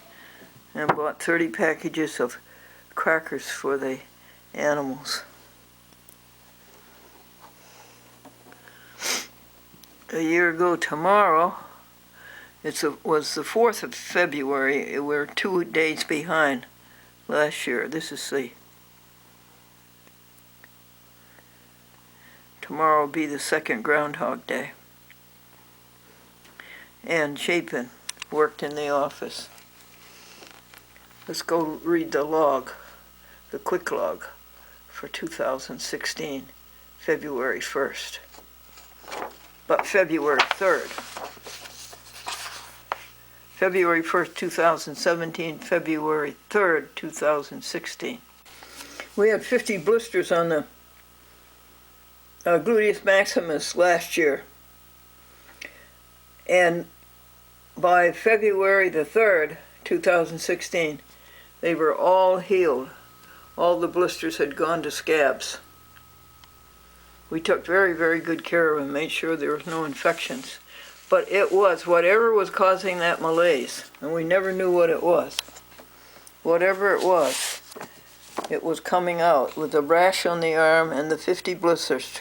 and bought 30 packages of crackers for the animals. A year ago tomorrow, was the 4th of February. We're 2 days behind last year. This is the, tomorrow will be the second Groundhog Day. And Chapin worked in the office. Let's go read the log, the quick log for 2016, February 1st. But February 3rd. February 1st, 2017, February 3rd, 2016. We had 50 blisters on the gluteus maximus last year. And by February the 3rd, 2016, they were all healed. All the blisters had gone to scabs. We took very, very good care of them, made sure there was no infections. But it was whatever was causing that malaise, and we never knew what it was. Whatever it was coming out with the rash on the arm and the 50 blisters.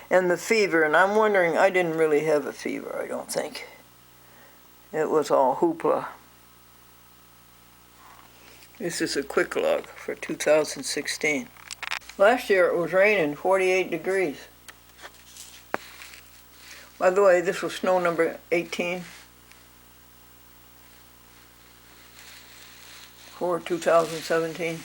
And the fever, and I'm wondering, I didn't really have a fever, I don't think. It was all hoopla. This is a quick log for 2016. Last year it was raining 48 degrees. By the way, this was snow number 18 for 2017.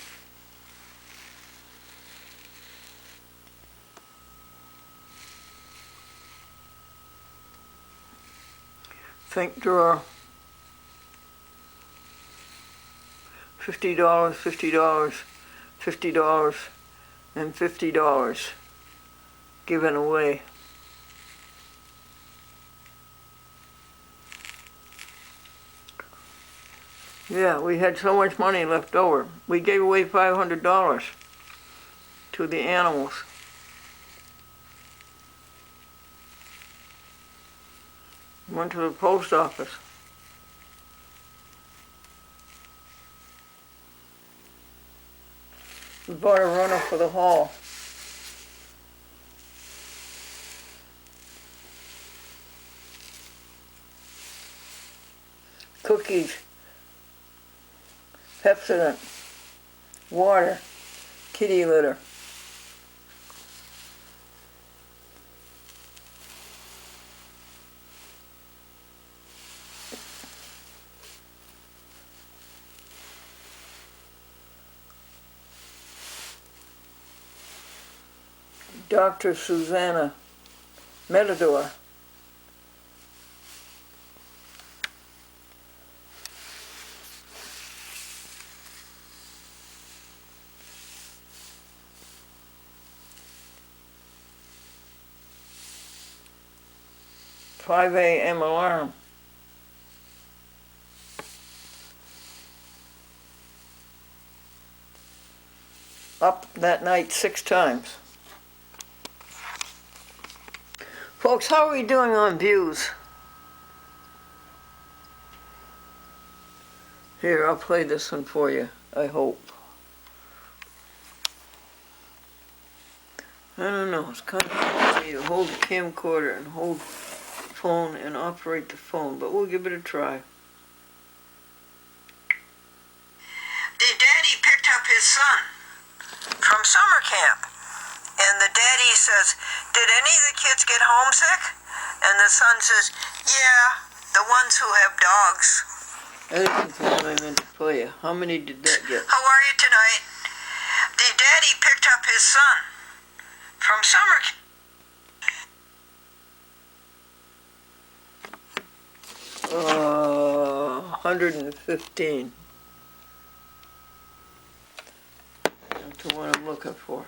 Think drawer. $50, $50, $50, and $50 given away. Yeah, we had so much money left over. We gave away $500 to the animals. Went to the post office. We bought a runner for the hall. Cookies, Pepsodent, water, kitty litter. Dr. Susanna Metador. "5 a.m. alarm." Up that night 6 times. Folks, how are we doing on views? Here, I'll play this one for you, I hope. I don't know, it's kind of hard for me to hold the camcorder and hold the phone and operate the phone, but we'll give it a try. The daddy picked up his son from summer camp, and the daddy says, "Did any of the kids get homesick?" And the son says, "Yeah, the ones who have dogs." That isn't the one I meant to play you. How many did that get? "How are you tonight?" The daddy picked up his son from summer camp. 115. That's the one I'm looking for.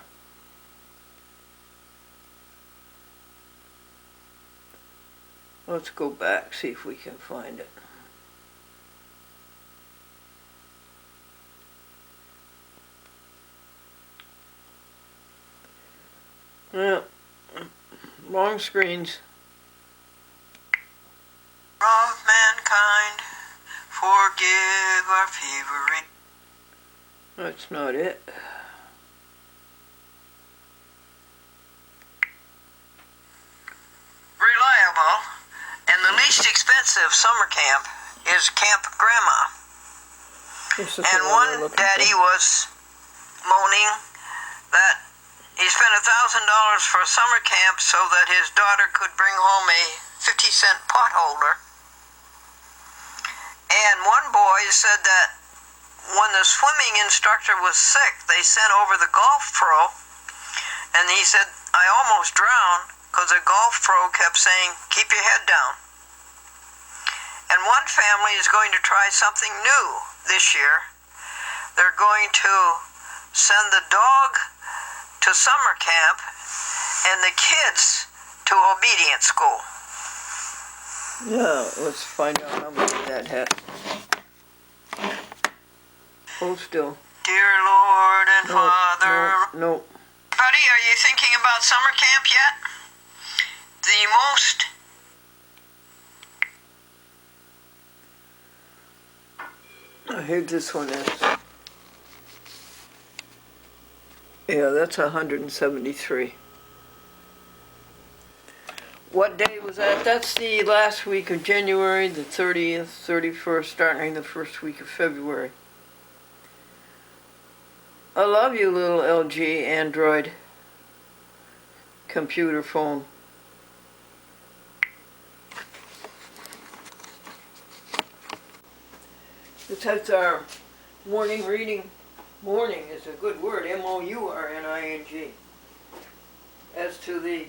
Let's go back, see if we can find it. Yeah, long screens. Of mankind, forgive our fever. That's not it. Reliable, and the least expensive summer camp is Camp Grandma. This is the And one we're one looking daddy for. was moaning that he spent $1,000 for a summer camp so that his daughter could bring home a 50-cent pot holder. And one boy said that when the swimming instructor was sick, they sent over the golf pro, and he said, "I almost drowned because the golf pro kept saying, 'Keep your head down.'" And one family is going to try something new this year. They're going to send the dog to summer camp and the kids to obedience school. Yeah, let's find out how many that had. Hold still. Dear Lord and Father. No. Buddy, are you thinking about summer camp yet? The most Here this one is. Yeah, that's 173. What day was that? That's the last week of January, the 30th, 31st, starting the first week of February. I love you, little LG Android computer phone. That's our morning reading. Morning is a good word, M-O-U-R-N-I-N-G. As to the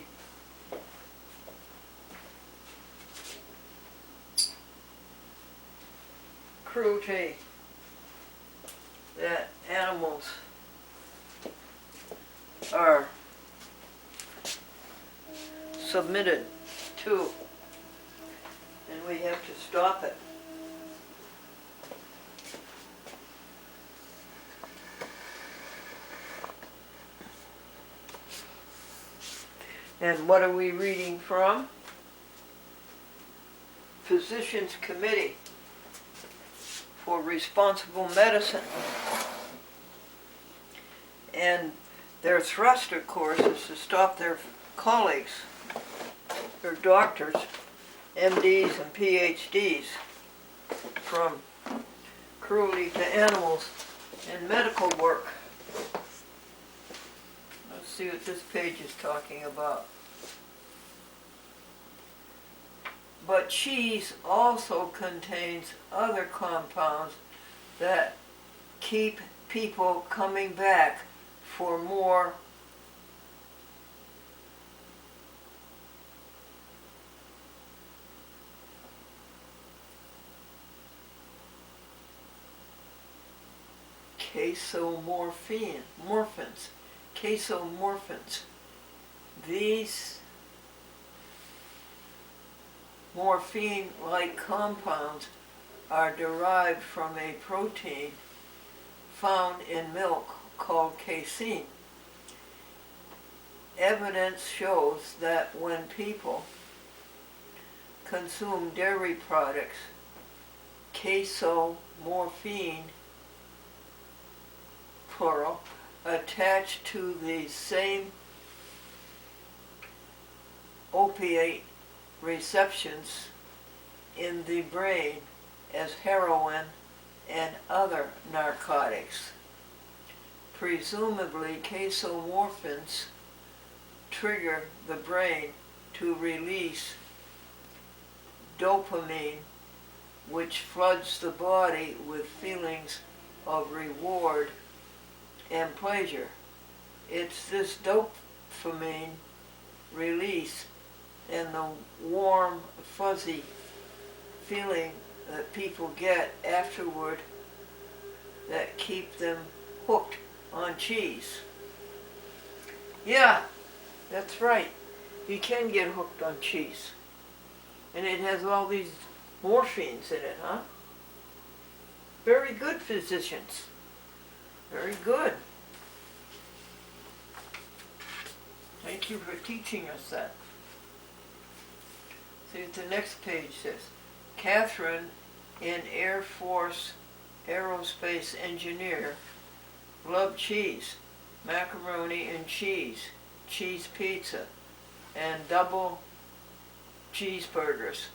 cruelty that animals are submitted to, and we have to stop it. And what are we reading from? Physicians Committee for Responsible Medicine. And their thrust, of course, is to stop their colleagues, their doctors, MDs and PhDs, from cruelty to animals in medical work. Let's see what this page is talking about. But cheese also contains other compounds that keep people coming back for more casomorphins. These morphine-like compounds are derived from a protein found in milk called casein. Evidence shows that when people consume dairy products, casomorphine, plural, attached to the same opiate receptions in the brain as heroin and other narcotics. Presumably, casomorphins trigger the brain to release dopamine, which floods the body with feelings of reward and pleasure. It's this dopamine release and the warm, fuzzy feeling that people get afterward that keep them hooked on cheese. Yeah, that's right. You can get hooked on cheese. And it has all these morphines in it, huh? Very good, physicians. Very good. Thank you for teaching us that. See what the next page says. Catherine, an Air Force aerospace engineer, loved cheese, macaroni and cheese, cheese pizza, and double cheeseburgers,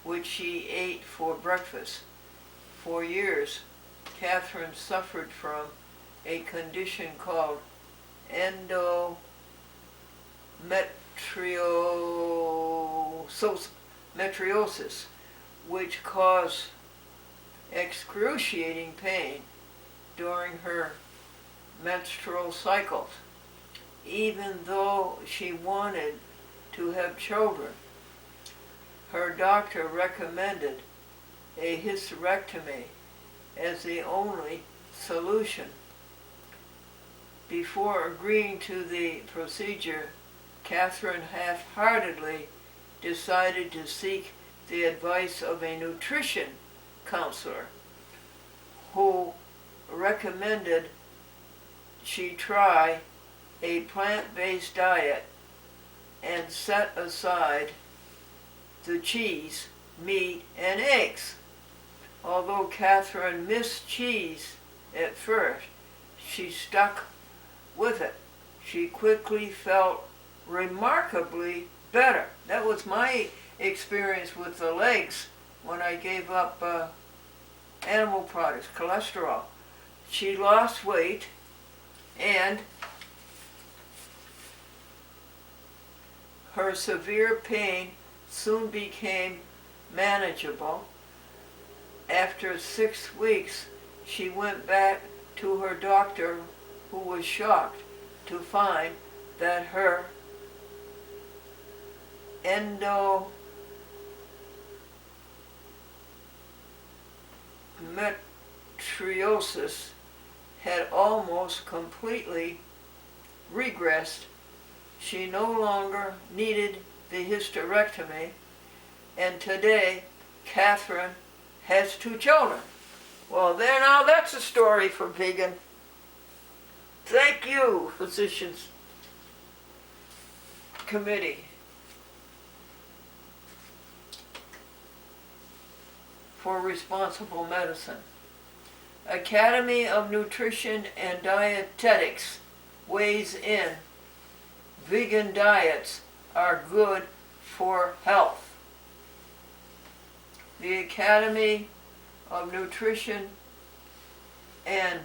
which she ate for breakfast. For years, Catherine suffered from a condition called endometriosis, which caused excruciating pain during her menstrual cycles. Even though she wanted to have children, her doctor recommended a hysterectomy as the only solution. Before agreeing to the procedure, Catherine half-heartedly decided to seek the advice of a nutrition counselor who recommended she try a plant-based diet and set aside the cheese, meat, and eggs. Although Catherine missed cheese at first, she stuck with it. She quickly felt remarkably better. That was my experience with the legs when I gave up animal products, cholesterol. She lost weight and her severe pain soon became manageable. After 6 weeks, she went back to her doctor, who was shocked to find that her endometriosis had almost completely regressed. She no longer needed the hysterectomy, and today Catherine has 2 children. Well, there now, that's a story for vegan. Thank you, Physicians Committee, for Responsible Medicine. Academy of Nutrition and Dietetics weighs in, vegan diets are good for health. The Academy of Nutrition and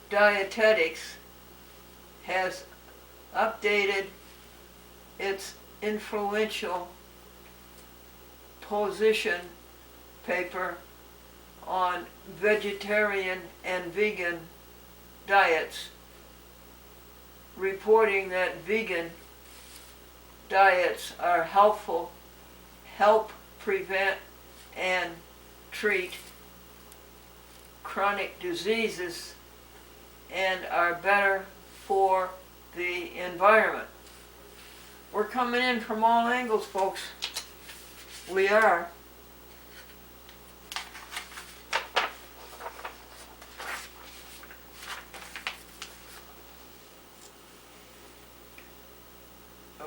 Dietetics has updated its influential position paper on vegetarian and vegan diets, reporting that vegan diets are helpful, help prevent and treat chronic diseases, and are better for the environment. We're coming in from all angles, folks. We are.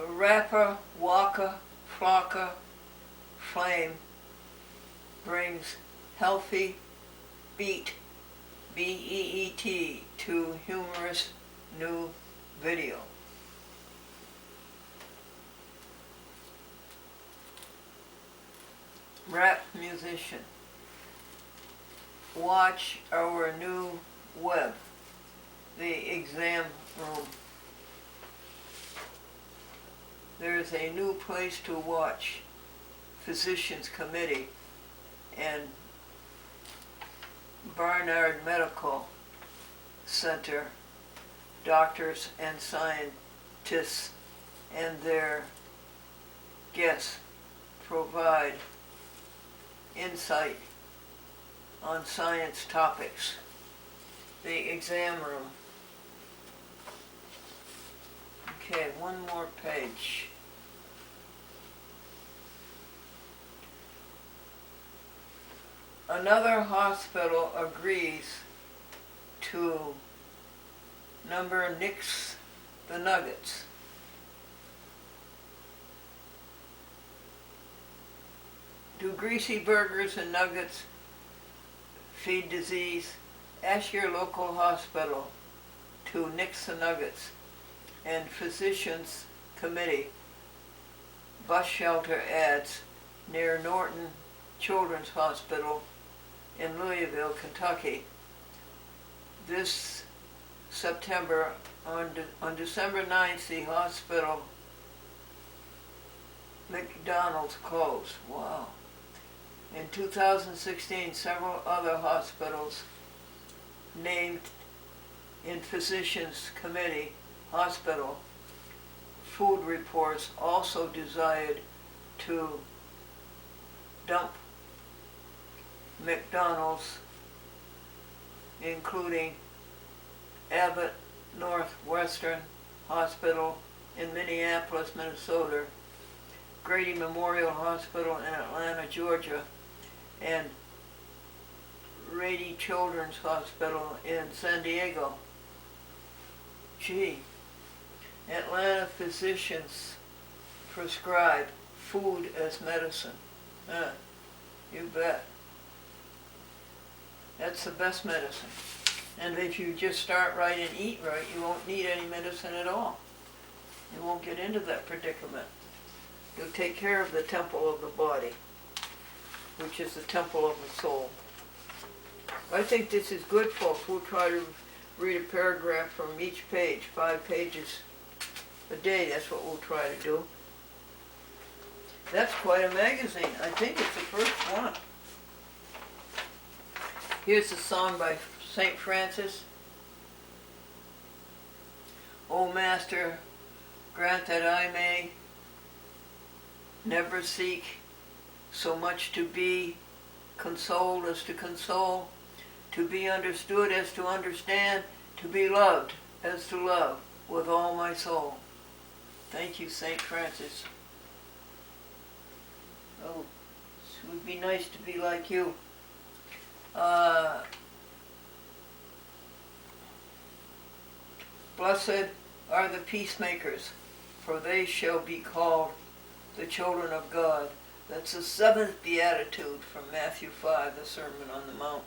Rapper, Waka, Flocka, Flame brings healthy beat, B-E-E-T, to humorous new video. Rap musician. Watch our new web, the exam room. There's a new place to watch Physicians Committee and Barnard Medical Center, doctors and scientists and their guests provide insight on science topics. The exam room. Okay, one more page. Another hospital agrees to nix the nuggets. Do greasy burgers and nuggets feed disease? Ask your local hospital to nix the nuggets. And Physicians Committee bus shelter ads near Norton Children's Hospital in Louisville, Kentucky. This September, on December 9th, the hospital McDonald's closed. Wow. In 2016, several other hospitals named in Physicians Committee hospital food reports also desired to dump McDonald's, including Abbott Northwestern Hospital in Minneapolis, Minnesota, Grady Memorial Hospital in Atlanta, Georgia, and Rady Children's Hospital in San Diego. Gee, Atlanta physicians prescribe food as medicine. You bet. That's the best medicine. And if you just start right and eat right, you won't need any medicine at all. You won't get into that predicament. You'll take care of the temple of the body, which is the temple of the soul. I think this is good, folks. We'll try to read a paragraph from each page, 5 pages a day. That's what we'll try to do. That's quite a magazine. I think it's the first one. Here's a song by St. Francis. O Master, grant that I may never seek so much to be consoled as to console, to be understood as to understand, to be loved as to love with all my soul. Thank you, St. Francis. Oh, it would be nice to be like you. Blessed are the peacemakers, for they shall be called the children of God. That's the 7th beatitude from Matthew 5, the Sermon on the Mount.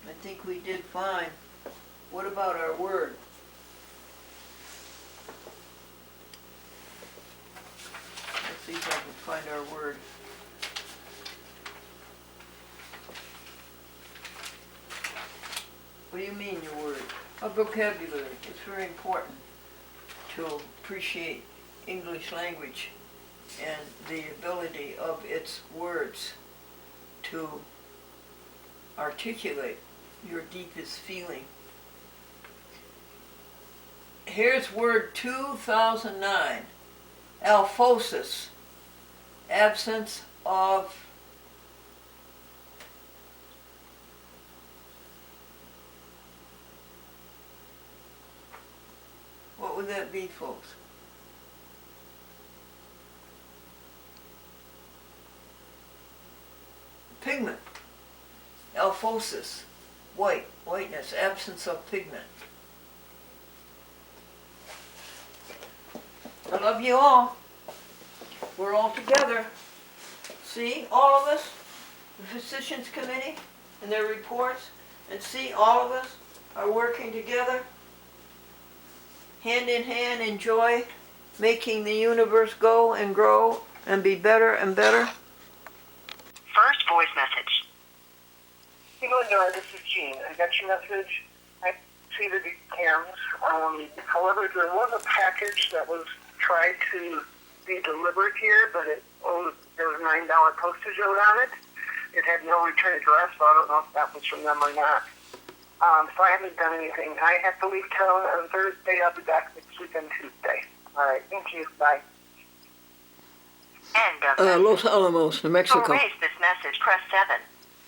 I think we did fine. What about our word? Let's see if I can find our word. What do you mean, your word? Our vocabulary. It's very important to appreciate English language and the ability of its words to articulate your deepest feeling. Here's word 2009. Alphosis. Absence of what would that be, folks? Pigment. Alphosis. White. Whiteness. Absence of pigment. I love you all. We're all together. See, all of us, the Physicians Committee and their reports, and see, all of us are working together, hand in hand, in joy, making the universe go and grow and be better and better. First voice message. Hey, Linda, this is Jean. I got your message. I see the cams. However, there was a package that was tried to be delivered here, but there was $9 postage owed on it. It had no return address, so I don't know if that was from them or not. So I haven't done anything. I have to leave town on Thursday. I'll be back next week on Tuesday. All right, thank you. Bye. End of Los Alamos, New To Mexico. erase this message, press 7.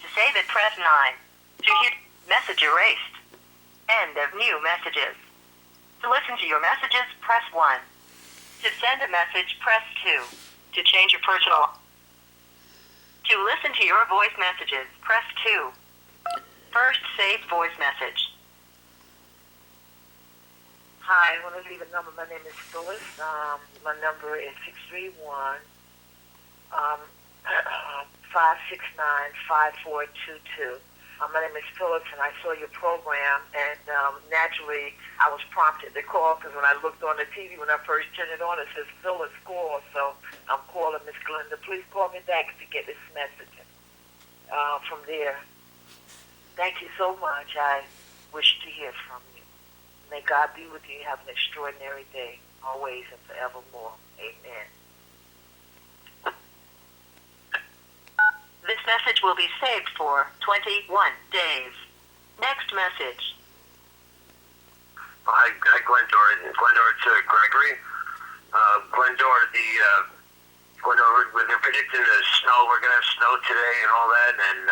To save it, press 9. To hear message erased. End of new messages. To listen to your messages, press 1. To send a message, press 2. To change your personal... To listen to your voice messages, press 2. First saved voice message. Hi, I want to leave a number. My name is Phyllis. My number is 631-569-5422. My name is Phyllis, and I saw your program, and naturally, I was prompted to call because when I looked on the TV, when I first turned it on, it says Phyllis call, so I'm calling Miss Glenda. Please call me back if you get this message from there. Thank you so much. I wish to hear from you. May God be with you. Have an extraordinary day, always and forevermore. Amen. This message will be saved for 21 days. Next message. Hi, Glendor. Glendor, it's Gregory. Glendor, when they're predicting the snow, we're going to have snow today and all that, and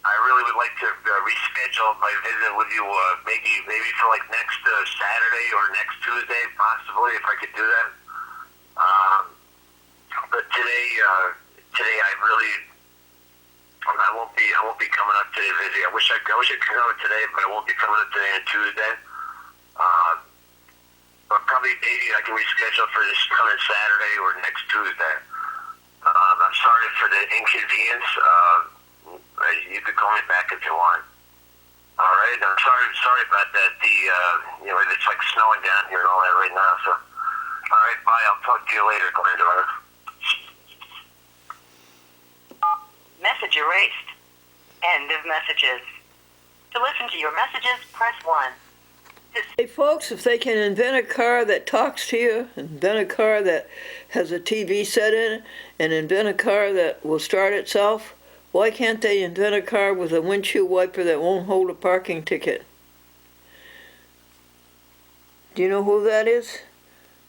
I really would like to reschedule my visit with you, maybe for like next Saturday or next Tuesday, possibly, if I could do that. But today I won't be coming up today to visit. I wish I could come up today, but I won't be coming up today on Tuesday. But probably maybe I can reschedule for this coming Saturday or next Tuesday. I'm sorry for the inconvenience. You could call me back if you want. All right. I'm sorry about that. It's like snowing down here and all that right now. So, all right. Bye. I'll talk to you later, Glenda. Message erased. End of messages. To listen to your messages, press 1. Hey folks, if they can invent a car that talks to you, invent a car that has a TV set in it, and invent a car that will start itself, why can't they invent a car with a windshield wiper that won't hold a parking ticket? Do you know who that is?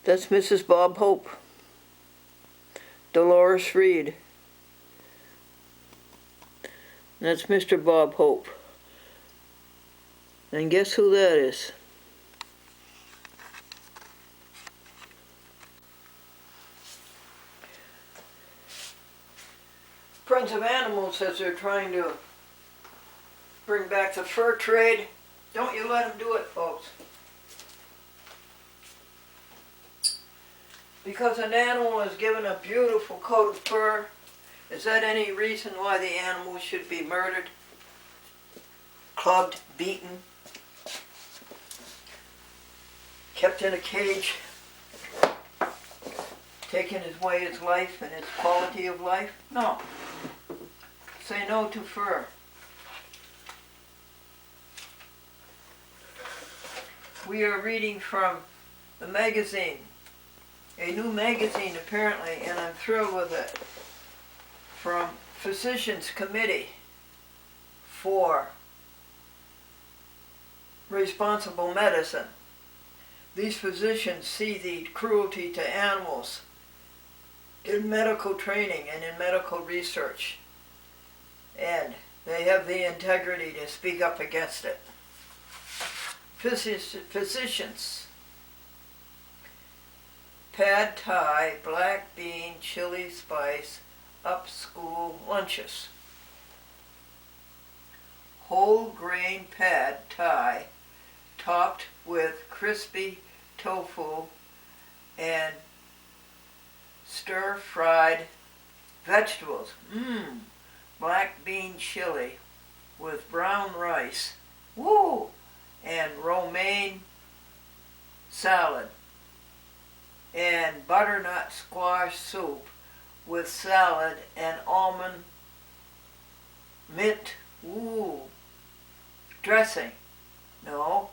That's Mrs. Bob Hope. Dolores Reed. That's Mr. Bob Hope. And guess who that is? Friends of Animals says they're trying to bring back the fur trade. Don't you let them do it, folks. Because an animal is given a beautiful coat of fur, is that any reason why the animal should be murdered? clubbed, beaten, kept in a cage, taken away his life and his quality of life? No. Say no to fur. We are reading from the magazine, a new magazine apparently, and I'm thrilled with it, from Physicians Committee for Responsible Medicine. These physicians see the cruelty to animals in medical training and in medical research, and they have the integrity to speak up against it. Physicians. Pad Thai, black bean, chili spice, up school lunches. Whole grain pad Thai, topped with crispy tofu and stir-fried vegetables. Black bean chili with brown rice. Woo! And romaine salad. And butternut squash soup with salad and almond mint dressing. No,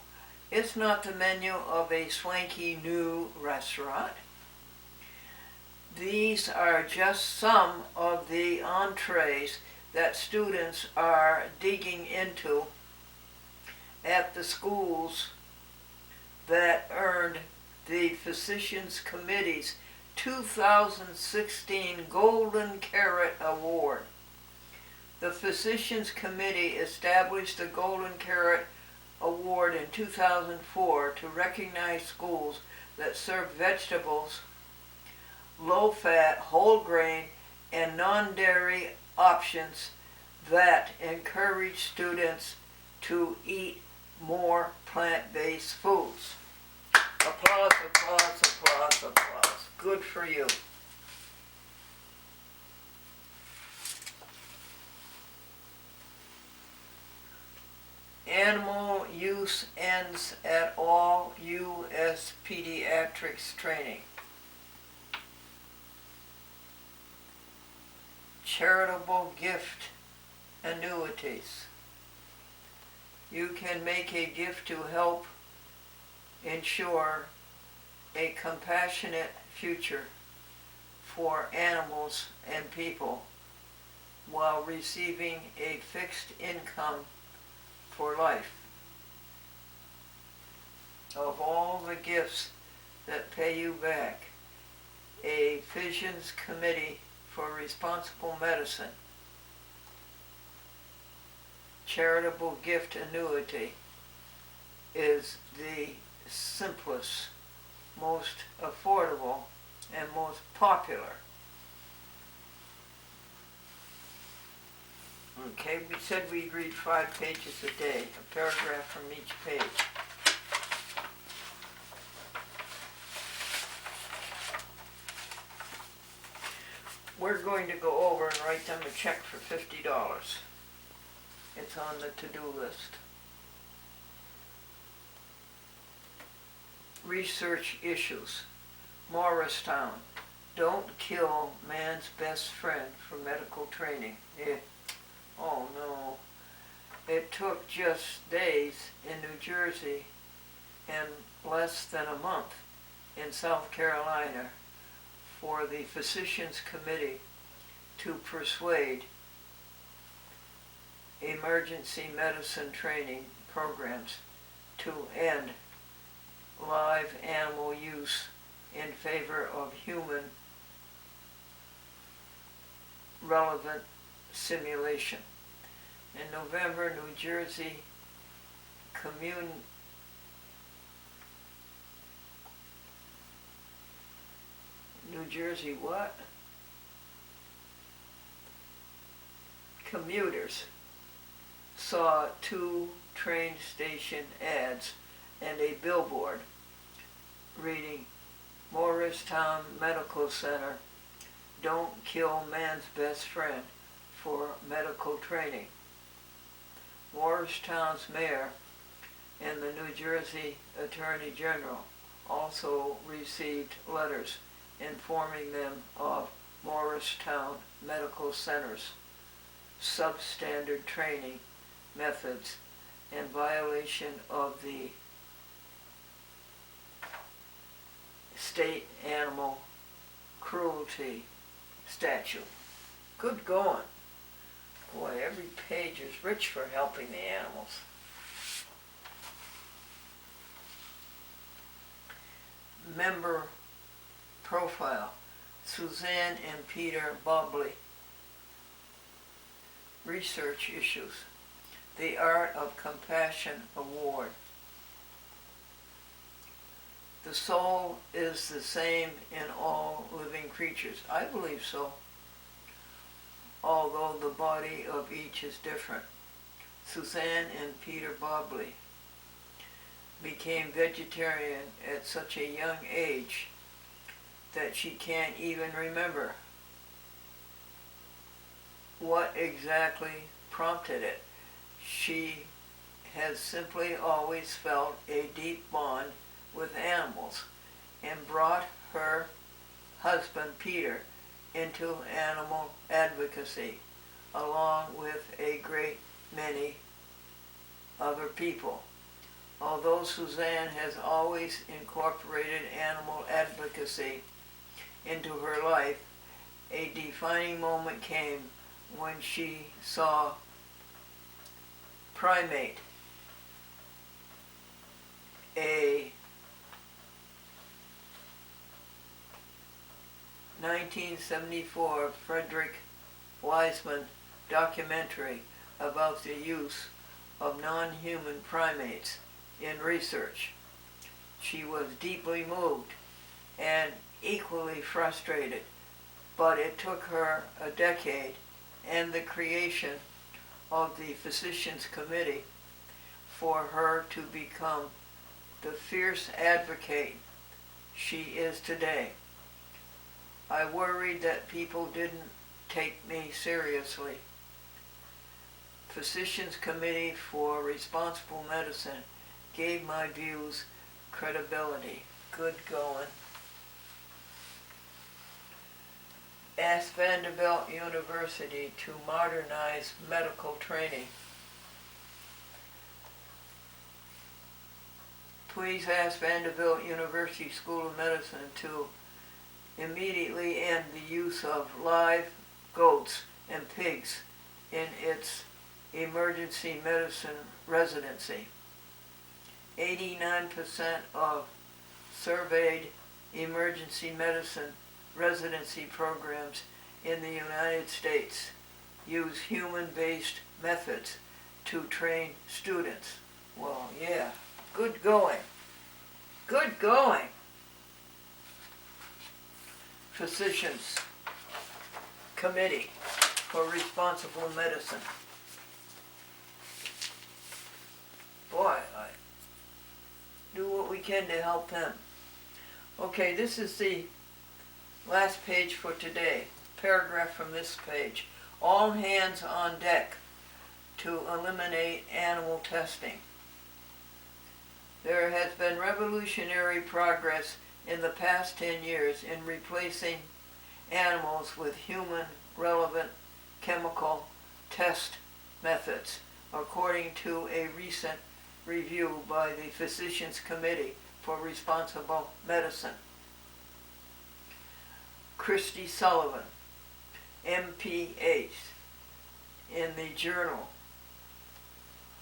it's not the menu of a swanky new restaurant. These are just some of the entrees that students are digging into at the schools that earned the Physicians Committee's 2016 Golden Carrot Award. The Physicians Committee established the Golden Carrot Award in 2004 to recognize schools that serve vegetables, low-fat, whole grain, and non-dairy options that encourage students to eat more plant-based foods. Applause, applause, applause, applause. Good for you. Animal use ends at all U.S. pediatrics training. Charitable gift annuities. You can make a gift to help ensure a compassionate future for animals and people while receiving a fixed income for life. Of all the gifts that pay you back, a Physicians Committee for Responsible Medicine charitable gift annuity is the simplest, most affordable, and most popular. Okay, we said we'd read 5 pages a day, a paragraph from each page. We're going to go over and write them a check for $50. It's on the to-do list. Research issues. Morristown. Don't kill man's best friend for medical training. Oh no. It took just days in New Jersey and less than a month in South Carolina for the Physicians Committee to persuade emergency medicine training programs to end live animal use in favor of human relevant simulation. In November, New Jersey commuters saw 2 train station ads and a billboard reading, Morristown Medical Center, don't kill man's best friend for medical training. Morristown's mayor and the New Jersey Attorney General also received letters informing them of Morristown Medical Center's substandard training methods and violation of the state animal cruelty statute. Good going. Boy, every page is rich for helping the animals. Member profile, Suzanne and Peter Bobley. Research issues, the Art of Compassion Award. The soul is the same in all living creatures. I believe so, although the body of each is different. Suzanne and Peter Bobley became vegetarian at such a young age that she can't even remember what exactly prompted it. She has simply always felt a deep bond with animals and brought her husband Peter into animal advocacy along with a great many other people. Although Suzanne has always incorporated animal advocacy into her life, a defining moment came when she saw Primate, a 1974 Frederick Wiseman documentary about the use of non-human primates in research. She was deeply moved and equally frustrated, but it took her a decade and the creation of the Physicians Committee for her to become the fierce advocate she is today. I worried that people didn't take me seriously. Physicians Committee for Responsible Medicine gave my views credibility. Good going. Asked Vanderbilt University to modernize medical training. Please ask Vanderbilt University School of Medicine to immediately end the use of live goats and pigs in its emergency medicine residency. 89% of surveyed emergency medicine residency programs in the United States use human-based methods to train students. Well, yeah, good going. Good going. Physicians Committee for Responsible Medicine. Boy, I do what we can to help them. Okay, this is the last page for today. Paragraph from this page. All hands on deck to eliminate animal testing. There has been revolutionary progress in the past 10 years in replacing animals with human relevant chemical test methods, according to a recent review by the Physicians Committee for Responsible Medicine. Christy Sullivan, MPH, in the journal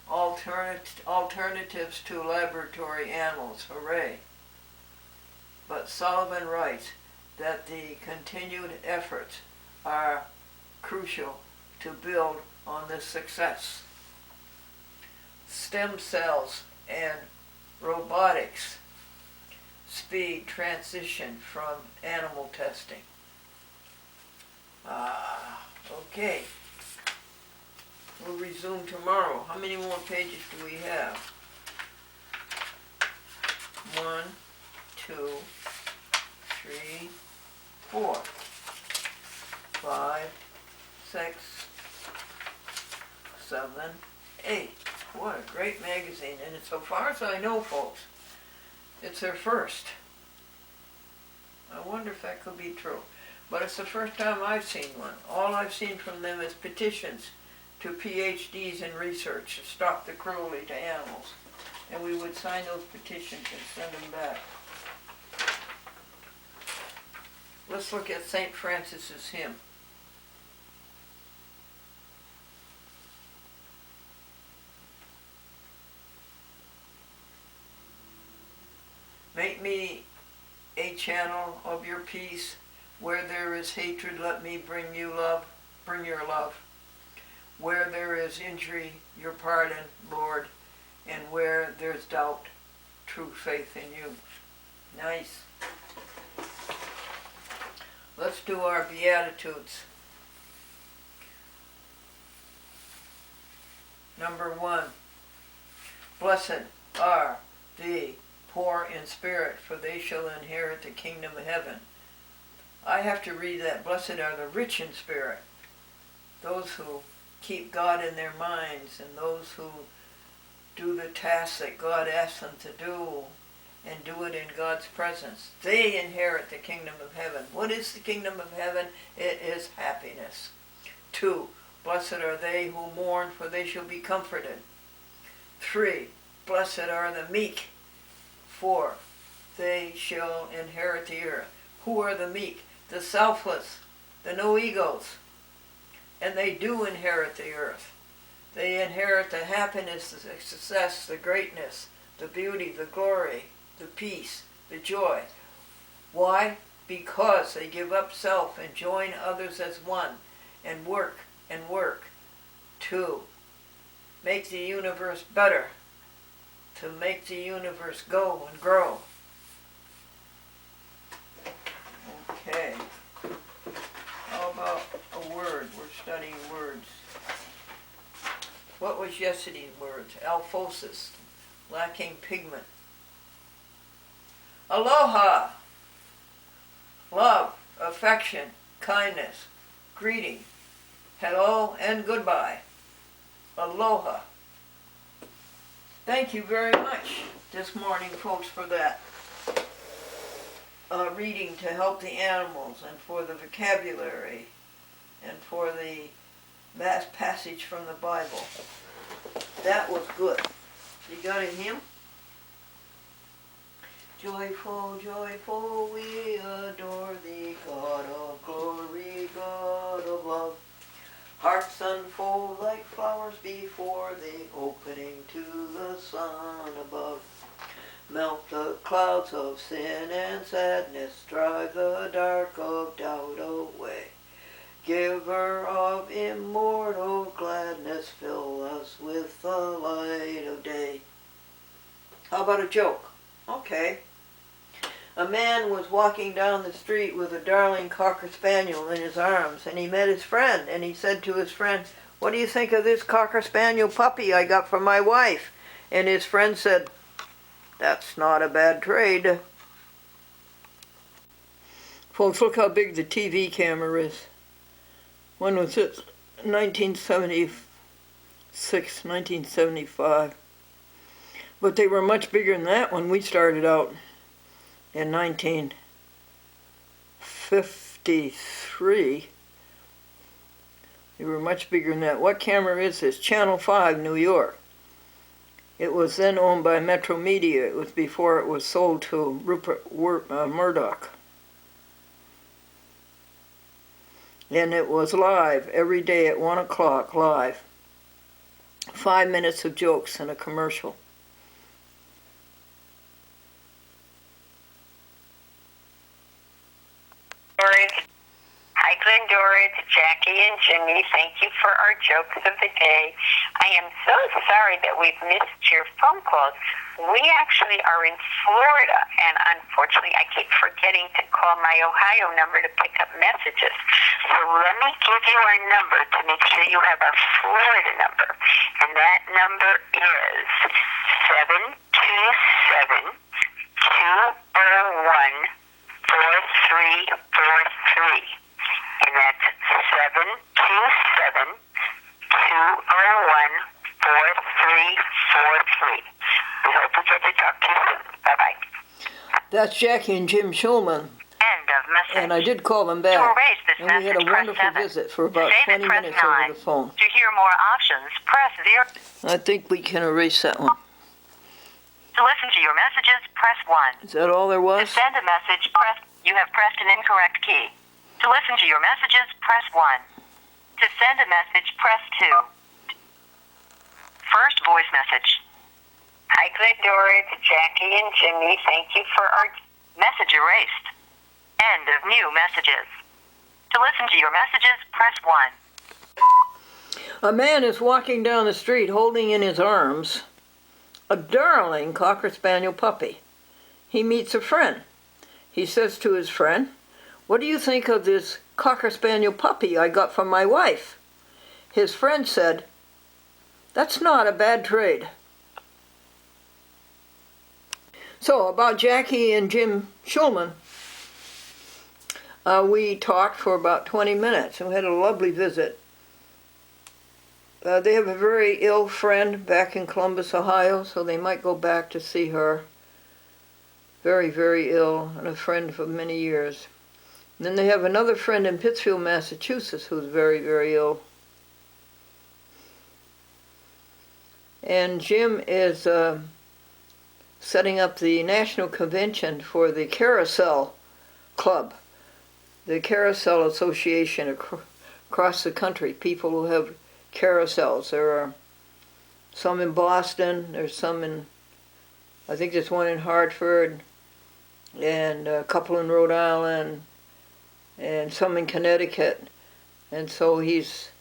Alternatives to Laboratory Animals, hooray. But Sullivan writes that the continued efforts are crucial to build on this success. Stem cells and robotics speed transition from animal testing. Okay. We'll resume tomorrow. How many more pages do we have? 1, 2, 3, 4, 5, 6, 7, Hey, what a great magazine. And so far as I know, folks, it's their first. I wonder if that could be true. But it's the first time I've seen one. All I've seen from them is petitions to PhDs in research to stop the cruelty to animals. And we would sign those petitions and send them back. Let's look at St. Francis's hymn. Make me a channel of your peace. Where there is hatred, let me bring you love, bring your love. Where there is injury, your pardon, Lord. And where there's doubt, true faith in you. Nice. Let's do our Beatitudes. Number 1. Blessed are the poor in spirit, for they shall inherit the kingdom of heaven. I have to read that. Blessed are the rich in spirit, those who keep God in their minds and those who do the tasks that God asks them to do and do it in God's presence. They inherit the kingdom of heaven. What is the kingdom of heaven? It is happiness. 2. Blessed are they who mourn, for they shall be comforted. 3. Blessed are the meek, for they shall inherit the earth. Who are the meek? The selfless, the no egos. And they do inherit the earth. They inherit the happiness, the success, the greatness, the beauty, the glory, the peace, the joy. Why? Because they give up self and join others as one and work to make the universe better, to make the universe go and grow. Okay. How about a word? We're studying words. What was yesterday's words? Alphosis, lacking pigment. Aloha, love, affection, kindness, greeting, hello, and goodbye. Aloha. Thank you very much this morning, folks, for that reading to help the animals and for the vocabulary and for the vast passage from the Bible. That was good. You got a hymn? Joyful, joyful, we adore thee, God of glory, God of love. Hearts unfold like flowers before the opening to the sun above. Melt the clouds of sin and sadness, drive the dark of doubt away. Giver of immortal gladness, fill us with the light of day. How about a joke? Okay. A man was walking down the street with a darling cocker spaniel in his arms, and he met his friend, and he said to his friend, "What do you think of this cocker spaniel puppy I got from my wife?" And his friend said, "That's not a bad trade." Folks, look how big the TV camera is. When was it? 1976, 1975. But they were much bigger than that when we started out in 1953. They were much bigger than that. What camera is this? Channel 5, New York. It was then owned by Metro Media. It was before it was sold to Rupert Murdoch. And it was live every day at 1 o'clock, live. 5 minutes of jokes and a commercial. Hi, Glendora, it's Jackie and Jimmy. Thank you for our jokes of the day. I am so sorry that we've missed your phone calls. We actually are in Florida, and unfortunately, I keep forgetting to call my Ohio number to pick up messages. So let me give you our number to make sure you have our Florida number. And that number is 727-201-4343. And that's 727-201-4343. That's Jackie and Jim Schulman. End of message. And I did call them To back. erase this And we had a message, press wonderful 7. visit for about Save 20 it, press minutes 9. over the phone. To hear more options, press 0. I think we can erase that one. To listen to your messages, press 1. Is that all there To was? send a message, you have pressed an incorrect key. To listen to your messages, press 1. To send a message, press 2. First voice message. Hi, Glendora. It's Jackie and Jimmy. Thank you for our message erased. End of new messages. To listen to your messages, press 1. A man is walking down the street holding in his arms a darling Cocker Spaniel puppy. He meets a friend. He says to his friend, "What do you think of this Cocker Spaniel puppy I got from my wife?" His friend said, "That's not a bad trade." So, about Jackie and Jim Schulman, we talked for about 20 minutes and we had a lovely visit. They have a very ill friend back in Columbus, Ohio, so they might go back to see her. Very, very ill, and a friend for many years. And then they have another friend in Pittsfield, Massachusetts, who's very, very ill. And Jim is setting up the national convention for the Carousel Club, the Carousel Association across the country, people who have carousels. There are some in Boston, there's some in, I think there's one in Hartford, and a couple in Rhode Island, and some in Connecticut. And so he's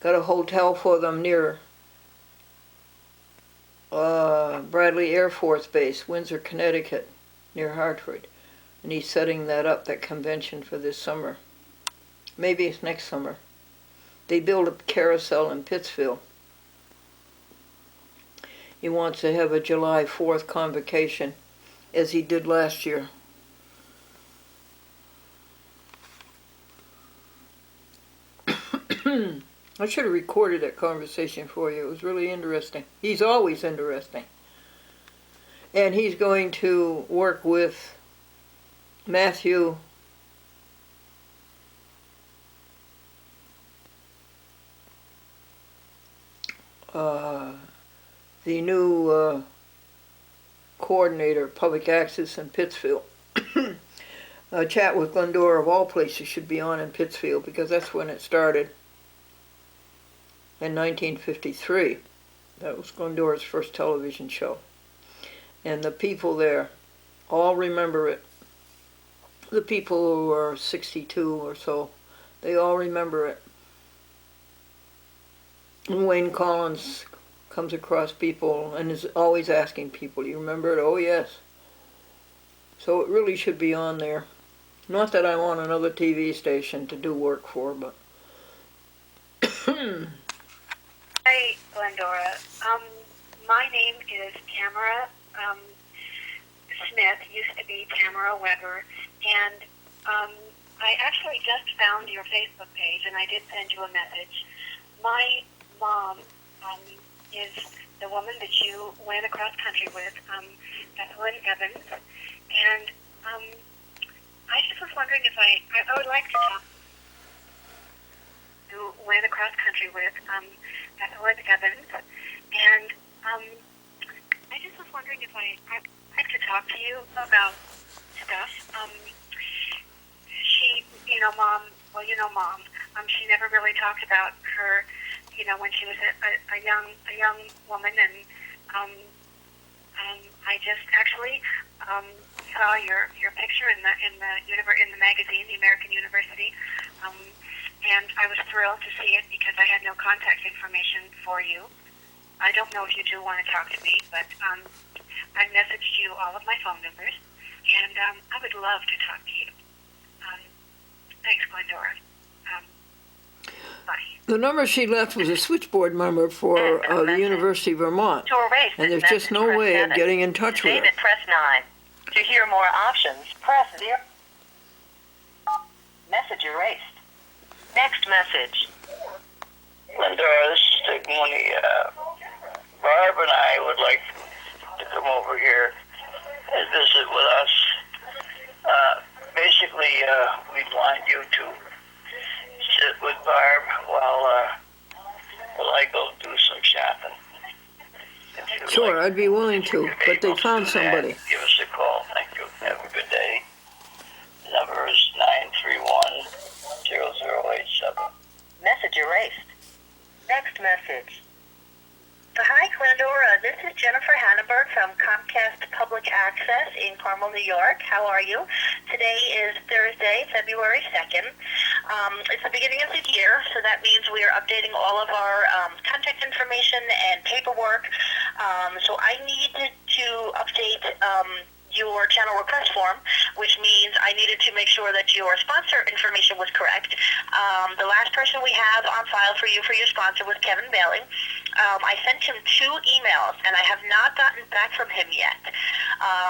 got a hotel for them near Bradley Air Force Base, Windsor, Connecticut, near Hartford. And he's setting that up, that convention, for this summer. Maybe it's next summer. They build a carousel in Pittsfield. He wants to have a July 4th convocation, as he did last year. I should have recorded that conversation for you. It was really interesting. He's always interesting. And he's going to work with Matthew the new coordinator, public access in Pittsfield. A chat with Glendora, of all places, should be on in Pittsfield, because that's when it started in 1953. That was Glendora's first television show. And the people there all remember it. The people who are 62 or so, they all remember it. And Wayne Collins comes across people and is always asking people, "You remember it?" "Oh, yes." So it really should be on there. Not that I want another TV station to do work for, but... Hi, Glendora. My name is Tamara Smith, used to be Tamara Weber, and I actually just found your Facebook page, and I did send you a message. My mom is the woman that you went across country with, Evelyn Evans, and I just was wondering if I would like to talk to went across country with Evelyn Evans, and I just was wondering if I'd like to talk to you about stuff. She, Mom, Mom, she never really talked about her, when she was a young woman, and I just actually saw your picture in the magazine, the American University, and I was thrilled to see it because I had no contact information for you. I don't know if you do want to talk to me, but I messaged you all of my phone numbers, and I would love to talk to you. Thanks, Glendora. Bye. The number she left was a switchboard number for the University of Vermont. To erase And there's this just no message, way press of 7. getting in touch To with save her. it, press 9. To hear more options, press 0. Message erased. Next message. Glendora, this is Dick Mooney. Barb and I would like to come over here and visit with us. we'd want you to sit with Barb while I go do some shopping. If you'd Sure, like I'd be willing if to, you're but they able to found do that, somebody. give us a call. Thank you. Have a good day. Number is 931-0087. Message erased. Next message. Hi, Glendora. This is Jennifer Hannenberg from Comcast Public Access in Carmel, New York. How are you? Today is Thursday, February 2nd. It's the beginning of the year, so that means we are updating all of our contact information and paperwork. So I needed to update your channel request form, which means I needed to make sure that your sponsor information was correct. The last person we have on file for your sponsor was Kevin Bailey. I sent him 2 emails, and I have not gotten back from him yet.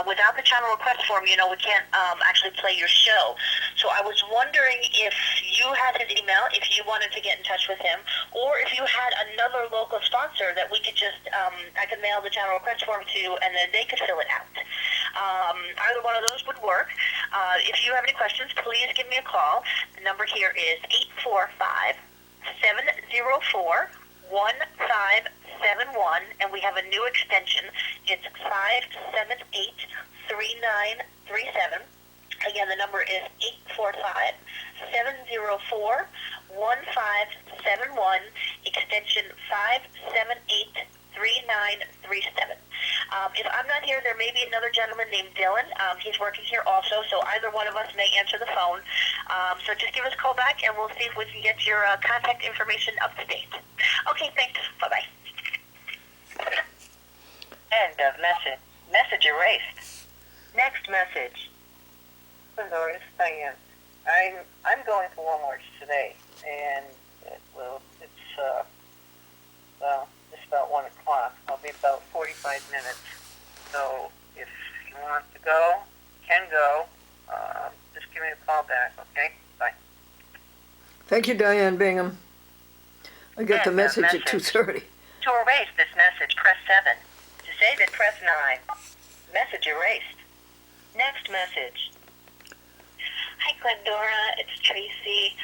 Without the channel request form, we can't actually play your show. So I was wondering if you had his email, if you wanted to get in touch with him, or if you had another local sponsor that we could just, I could mail the channel request form to, and then they could fill it out. Either one of those would work. If you have any questions, please give me a call. The number here is 845-704-1571, and we have a new extension. It's 578-3937. Again, the number is 845-704-1571, extension 578-3937. If I'm not here, there may be another gentleman named Dylan. He's working here also, so either one of us may answer the phone. So just give us a call back, and we'll see if we can get your contact information up to date. Okay, thanks. Bye-bye. End of message. Message erased. Next message. Doris, Diane. I'm going to Walmart today, and it's about 1 o'clock. I'll be about 45 minutes. So if you want to go, can go. Just give me a call back, okay? Bye. Thank you, Diane Bingham. I got the message at 2:30. To erase this message, press 7. To save it, press 9. Message erased. Next message. Hi, Glendora. It's Tracy.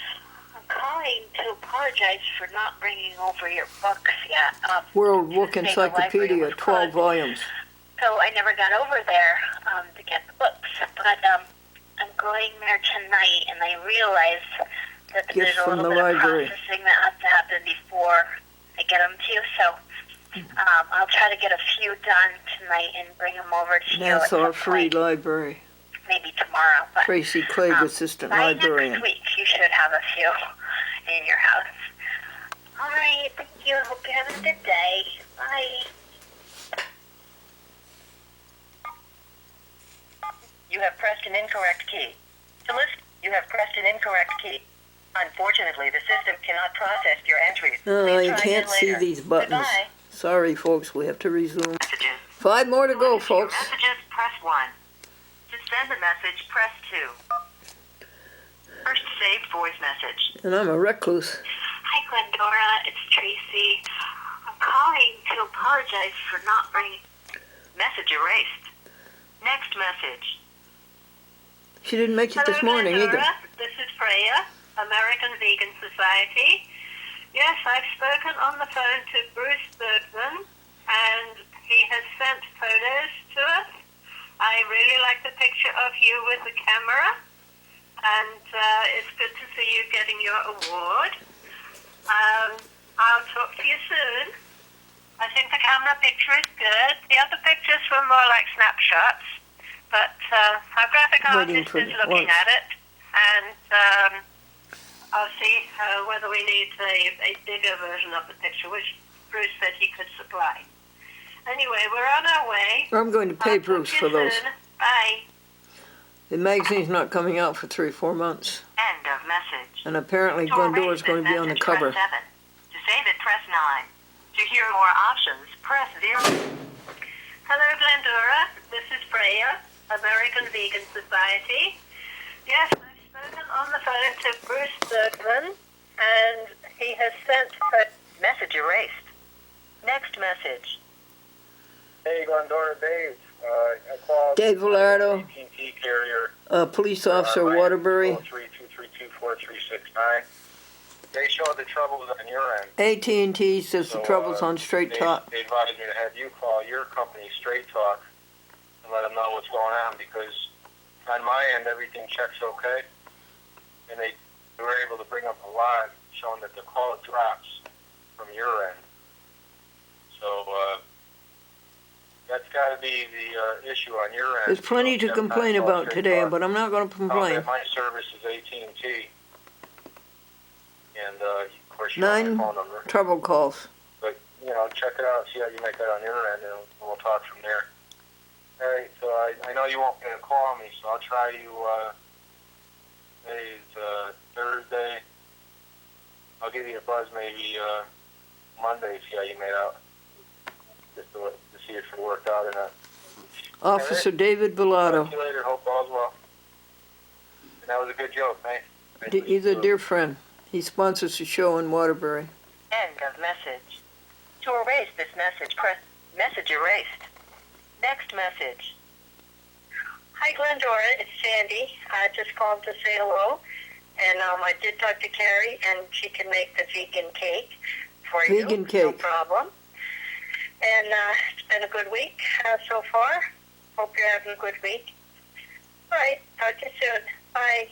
I'm calling to apologize for not bringing over your books yet. World Book Encyclopedia, 12 volumes. So I never got over there to get the books. But I'm going there tonight, and I realize that there's a little bit of processing that has to happen before I get them to you. So I'll try to get a few done tonight and bring them over to you. That's our free library. Maybe tomorrow. But, Tracy Clegg, assistant librarian. Next week, you should have a few in your house. All right, thank you. Hope you have a good day. Bye. You have pressed an incorrect key. To list, you have pressed an incorrect key. Unfortunately, the system cannot process your entries. Oh, you can't see these buttons. Goodbye. Sorry, folks, we have to resume. Messages. 5 more to go, folks. Messages, press 1. To send a message, press 2. First saved voice message. And I'm a recluse. Hi, Glendora. It's Tracy. I'm calling to apologize for not bringing... Message erased. Next message. She didn't make it this morning Glendora. either. This is Freya, American Vegan Society. Yes, I've spoken on the phone to Bruce Bergman, and he has sent photos to us. I really like the picture of you with the camera, and it's good to see you getting your award. I'll talk to you soon. I think the camera picture is good. The other pictures were more like snapshots, but our graphic artist is looking at it, and I'll see whether we need a bigger version of the picture, which Bruce said he could supply. Anyway, we're on our way. I'm going to pay Bruce for those. Bye. The magazine's not coming out for 3 or 4 months. End of message. And apparently Glendora's going to be on the cover. Press 7. To save it, press 9. To hear more options, press 0. Hello, Glendora. This is Freya, American Vegan Society. Yes, I've spoken on the phone to Bruce Bergman, and he has sent... Message erased. Next message. Hey, Glendora, Dave. I called Dave Villardo. AT&T carrier Police Officer Waterbury. 03-232-4369. They showed the troubles on your end. AT&T says the trouble's on Straight Talk. They advised me to have you call your company, Straight Talk, and let them know what's going on, because on my end, everything checks okay. And they were able to bring up a log showing that the call drops from your end. So that's got to be the issue on your end. There's plenty to complain about today, but I'm not going to complain. My service is AT&T. And, of course, you know my 9 phone number. trouble calls. But, you know, check it out, see how you make that on your end, and we'll talk from there. All right, so I know you won't be able to call me, so I'll try you, today's Thursday. I'll give you a buzz maybe Monday, see how you made out. Just to see if it worked out or not. Officer David Bellato. Talk to you later, hope all's well. And that was a good joke, mate. He's a dear friend. He sponsors the show in Waterbury. End of message. To erase this message, press message erased. Next message. Hi, Glendora. It's Sandy. I just called to say hello. And I did talk to Carrie, and she can make the vegan cake for you. Vegan cake. No problem. And it's been a good week so far. Hope you're having a good week. All right. Talk to you soon. Bye.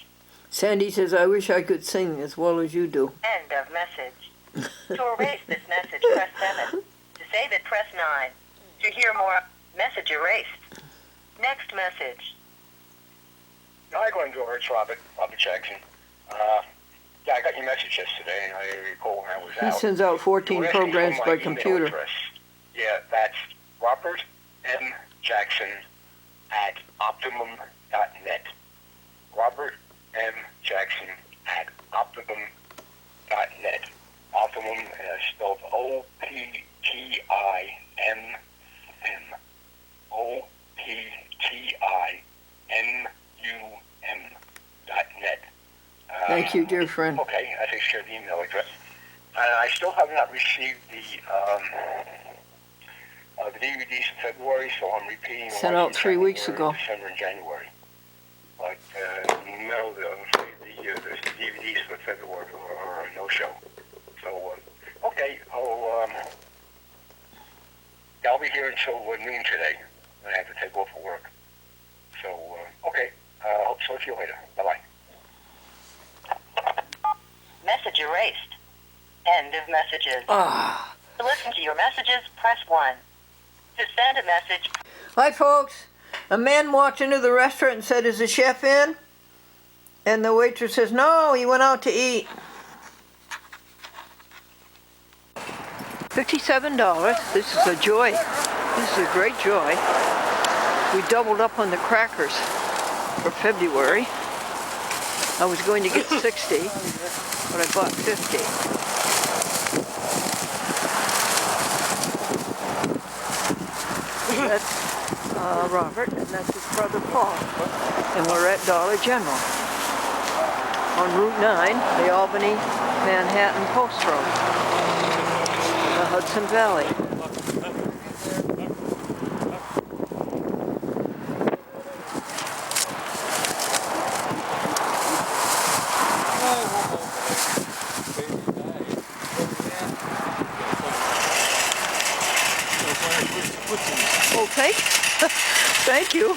Sandy says, I wish I could sing as well as you do. End of message. To erase this message, press 7. To save it, press 9. To hear more, message erased. Next message. Hi, Glendora. It's Robert Jackson. Yeah, I got your message yesterday, and I recall when I was He out. sends out 14 programs by computer. Address. Yeah, that's Robert M. Jackson at optimum.net. Robert M. Jackson at optimum.net. Optimum spelled O-P-T-I-M-M. O-P-T-I-M-U-M.net. Thank you, dear friend. Okay, I take care of the email address. I still have not received the DVDs for February, so I'm repeating. Sent out 3 weeks ago. December and January. But no, the DVDs for February are a no-show. So, okay, I'll be here until noon today. I have to take off for work. So, okay, hope so. See you later. Bye-bye. Message erased. End of messages. To listen to your messages, press 1. To send a message... Hi, folks. A man walked into the restaurant and said, is the chef in? And the waitress says, no, he went out to eat. $57. This is a joy. This is a great joy. We doubled up on the crackers for February. I was going to get 60, but I bought 50. That's Robert, and that's his brother Paul. And we're at Dollar General on Route 9, the Albany-Manhattan Post Road, in the Hudson Valley. Okay. Thank you.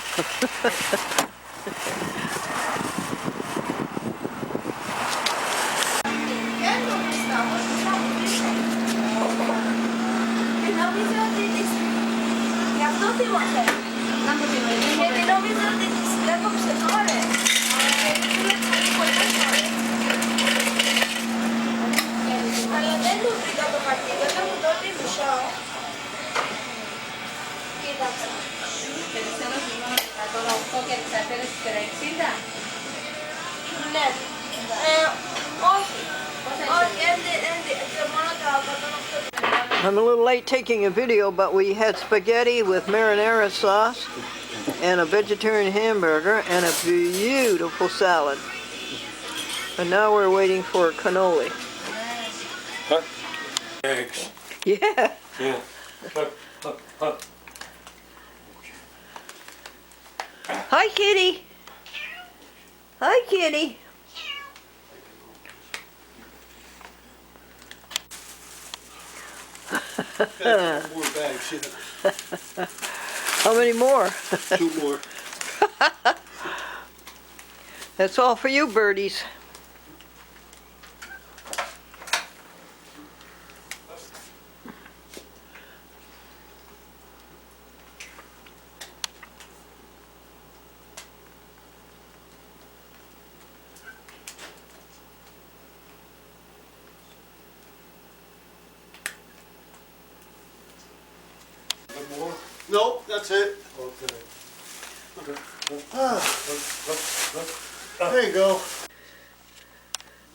I'm a little late taking a video, but we had spaghetti with marinara sauce and a vegetarian hamburger and a beautiful salad. And now we're waiting for cannoli. Huh? Eggs. Yeah. Yeah. Hi, kitty. Hi, kitty. Got more bags, yeah. How many more? 2 more. That's all for you, birdies. One more? No, that's it. Okay. There you go.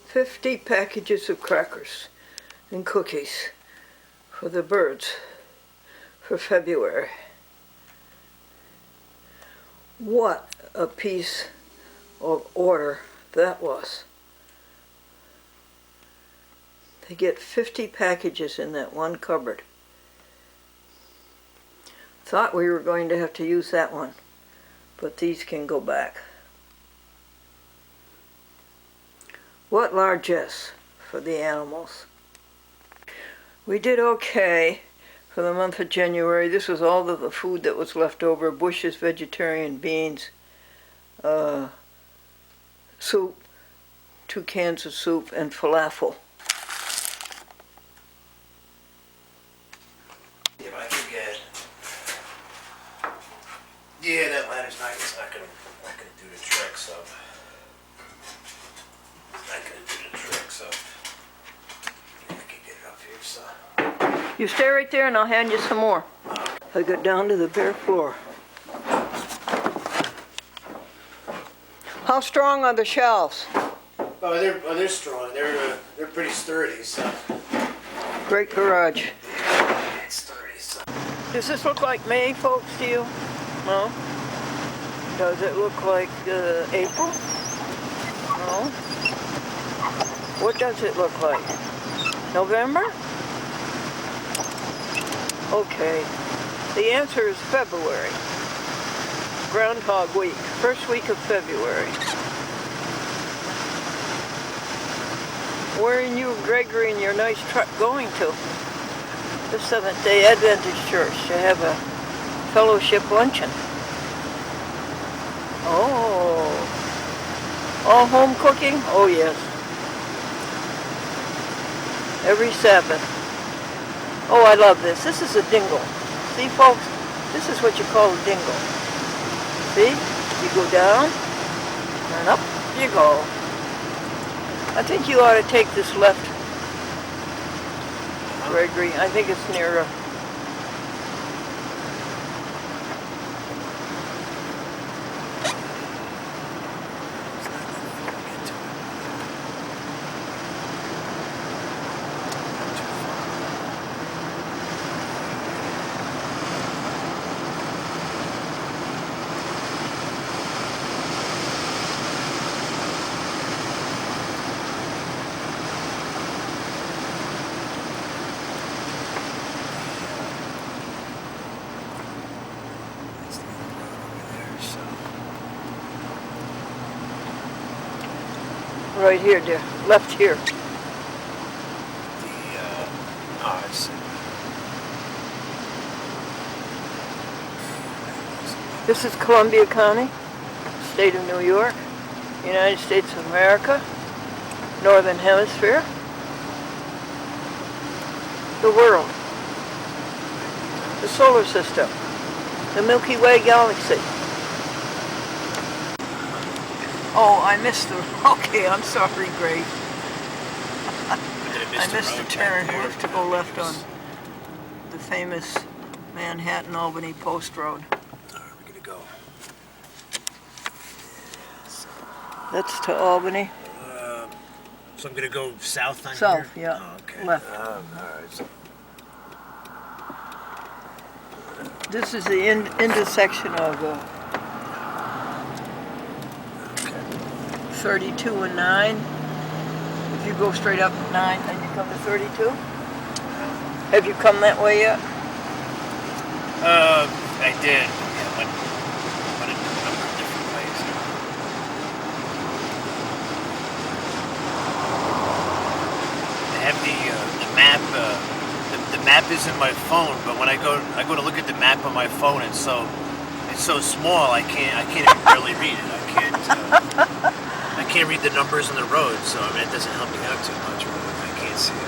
50 packages of crackers and cookies for the birds for February. What a piece of order that was. They get 50 packages in that one cupboard. Thought we were going to have to use that one, but these can go back. What largesse for the animals. We did okay for the month of January. This was all of the food that was left over. Bush's vegetarian beans, soup, 2 cans of soup, and falafel. If I could get... Yeah, that ladder's not gonna do the trick, so... Not gonna do the trick, so... Yeah, I can get it up here, so... You stay right there and I'll hand you some more. I got down to the bare floor. How strong are the shelves? Oh, they're strong. They're pretty sturdy, so... Great garage. It's sturdy, so... Does this look like May, folks, to you? No? Does it look like April? No? What does it look like? November? Okay. The answer is February. Groundhog Week. First week of February. Where are you, Gregory, in your nice truck going to? The Seventh-day Adventist Church to have a fellowship luncheon. Oh. All home cooking? Oh, yes. Every Sabbath. Oh, I love this. This is a dingle. See, folks? This is what you call a dingle. See? You go down, and up you go. I think you ought to take this left, Gregory. I think it's near right here, dear. Left here. Oh, I see. This is Columbia County, state of New York, United States of America, Northern Hemisphere, the world, the solar system, the Milky Way galaxy. Oh, I missed the... Okay, I'm sorry, Greg. I missed the turn. We'll have to go left on the famous Manhattan-Albany Post Road. We're gonna go. That's to Albany. So I'm gonna go south on South, here? yeah. Oh, okay. Left. Alright, so... This is the intersection of 32 and 9. If you go straight up 9, then you come to 32. Have you come that way yet? I did. Yeah, but in a number of different ways. map. The map is in my phone, but when I go to look at the map on my phone, it's so small. I can't even barely read it. I can't read the numbers on the road, so I mean, it doesn't help me out too much. But I can't see it.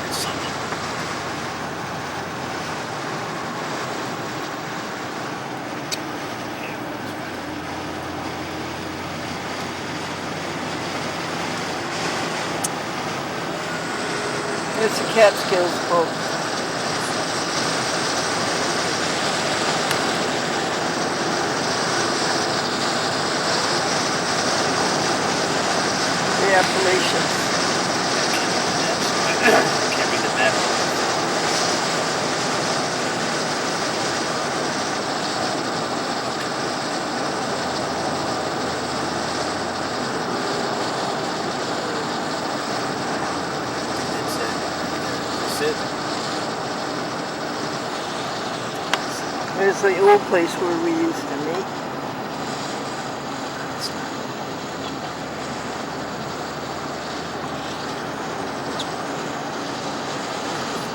It's something. It's the Catskills, folks. The Appalachians. Can't read the map. There's the old place where we used to meet.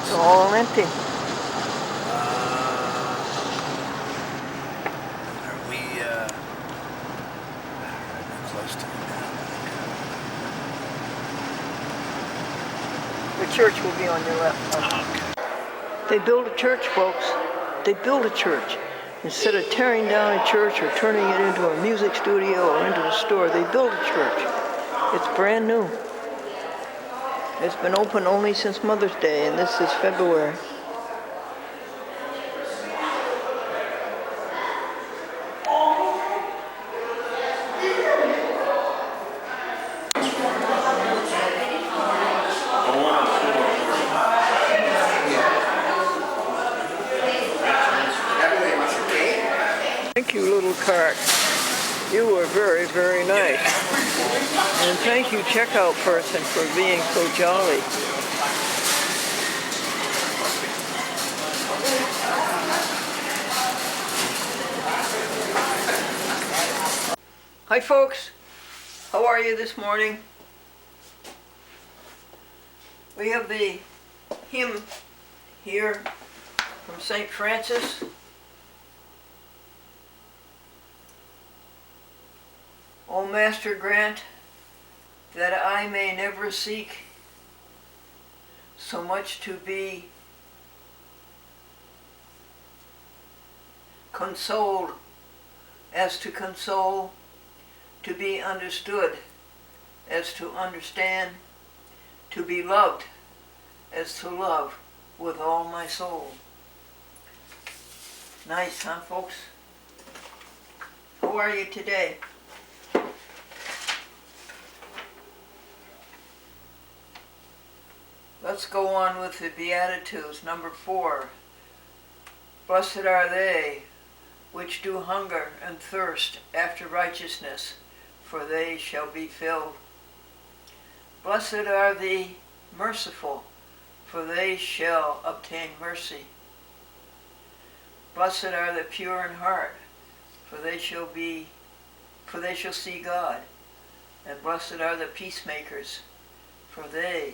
It's all empty. Are we close to it now? The church will be on your left. They build a church, folks. They build a church. Instead of tearing down a church or turning it into a music studio or into a store, they build a church. It's brand new. It's been open only since Mother's Day, and this is February. Thank you, little cart. You were very, very nice. And thank you, checkout person, for being so jolly. Hi, folks. How are you this morning? We have the hymn here from St. Francis. O Master, grant that I may never seek so much to be consoled as to console, to be understood as to understand, to be loved as to love with all my soul. Nice, huh, folks? How are you today? Let's go on with the Beatitudes, number 4. Blessed are they which do hunger and thirst after righteousness, for they shall be filled. Blessed are the merciful, for they shall obtain mercy. Blessed are the pure in heart, for they shall see God. And blessed are the peacemakers, for they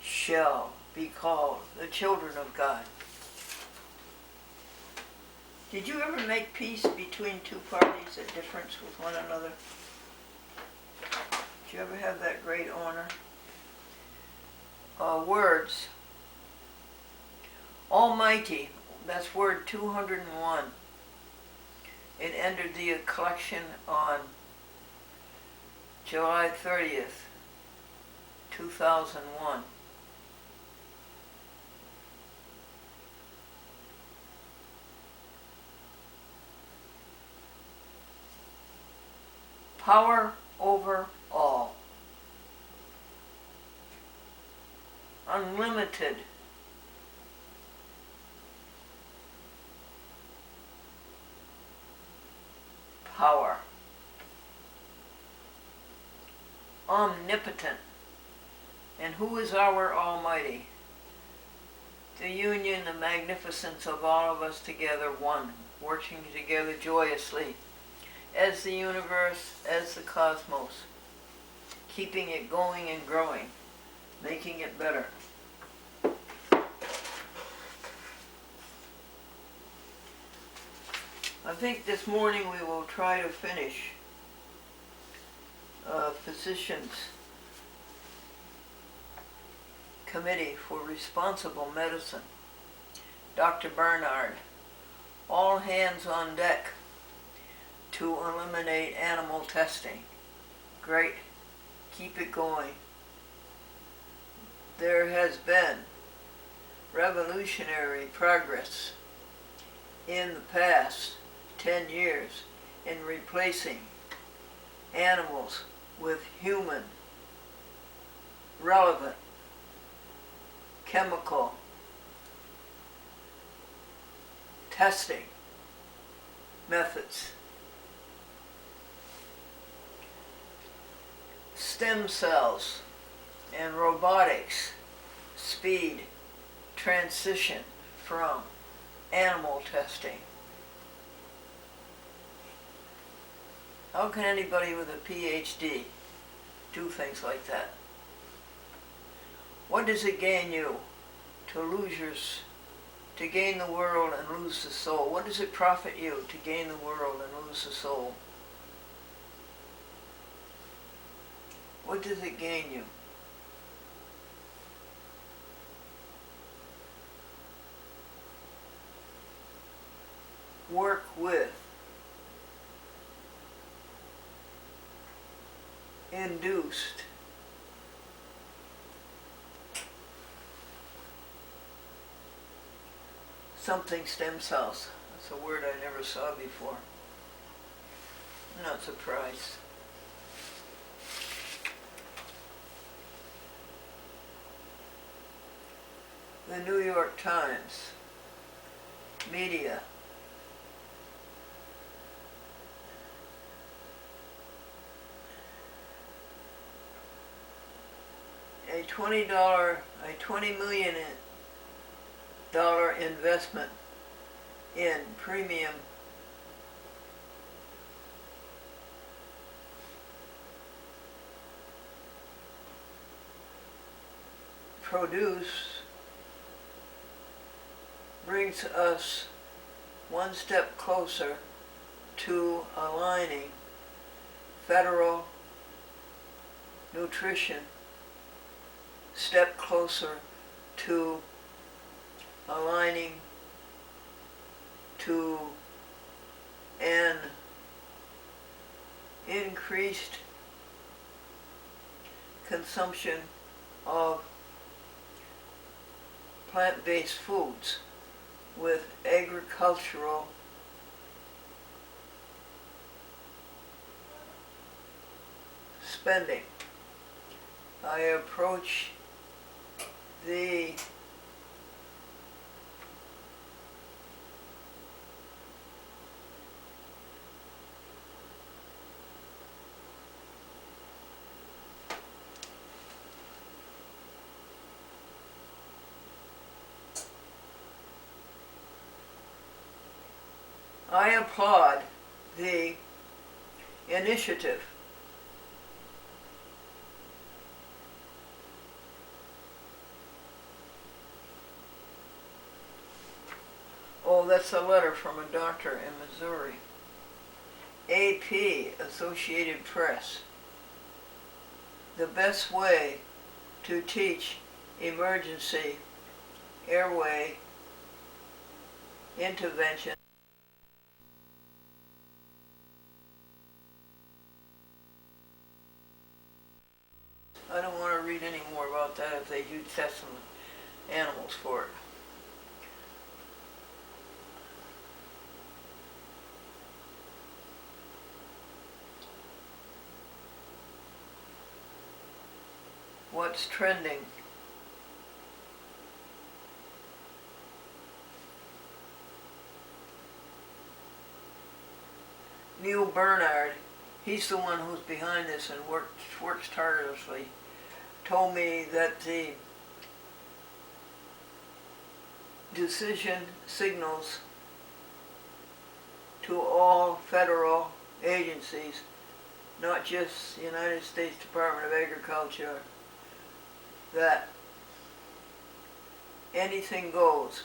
shall be called the children of God. Did you ever make peace between two parties at difference with one another? Did you ever have that great honor? Words. Almighty, that's word 201. It entered the collection on July 30th, 2001. Power over all. Unlimited. Power. Omnipotent. And who is our Almighty? The union, the magnificence of all of us together, one, working together joyously, as the universe, as the cosmos, keeping it going and growing, making it better. I think this morning we will try to finish physicians committee for responsible medicine. Dr. Bernard, all hands on deck to eliminate animal testing. Great, keep it going. There has been revolutionary progress in the past 10 years in replacing animals with human relevant chemical testing methods. Stem cells and robotics speed transition from animal testing. How can anybody with a PhD do things like that? What does it gain you to gain the world and lose the soul? What does it profit you to gain the world and lose the soul? What does it gain you? Work with, induced, something stem cells. That's a word I never saw before. I'm not surprised. The New York Times, media, a $20 million investment in premium produce brings us one step closer to aligning federal nutrition, step closer to aligning to an increased consumption of plant-based foods with agricultural spending. I approach the I applaud the initiative Oh, that's a letter from a doctor in Missouri. AP, Associated Press. The best way to teach emergency airway intervention I don't want to read any more about that if they do test some animals for it. What's trending? Neil Bernard, he's the one who's behind this and works tirelessly, told me that the decision signals to all federal agencies, not just the United States Department of Agriculture, that anything goes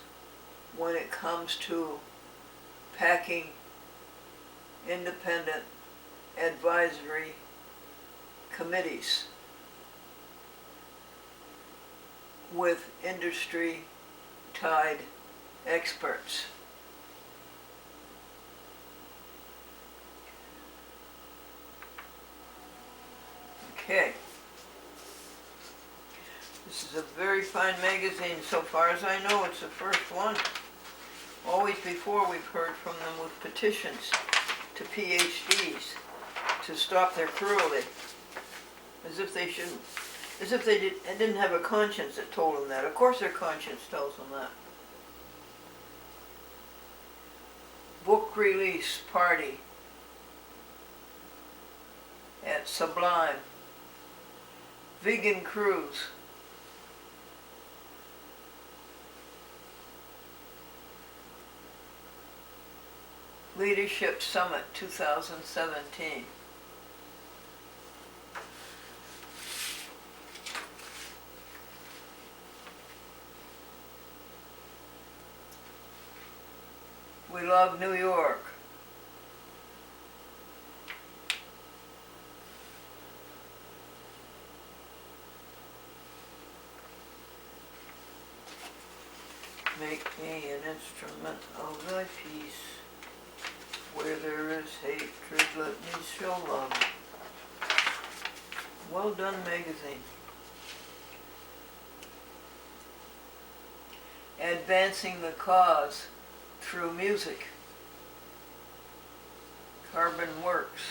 when it comes to packing independent advisory committees with industry-tied experts. Okay. This is a very fine magazine. So far as I know, it's the first one. Always before we've heard from them with petitions to PhDs to stop their cruelty. As if they shouldn't, as if they didn't have a conscience that told them that. Of course their conscience tells them that. Book release party at Sublime. Vegan cruise. Leadership Summit 2017. We love New York. Make me an instrument of thy peace. Where there is hatred, let me show love. Well done, magazine. Advancing the cause through music. Carbon Works.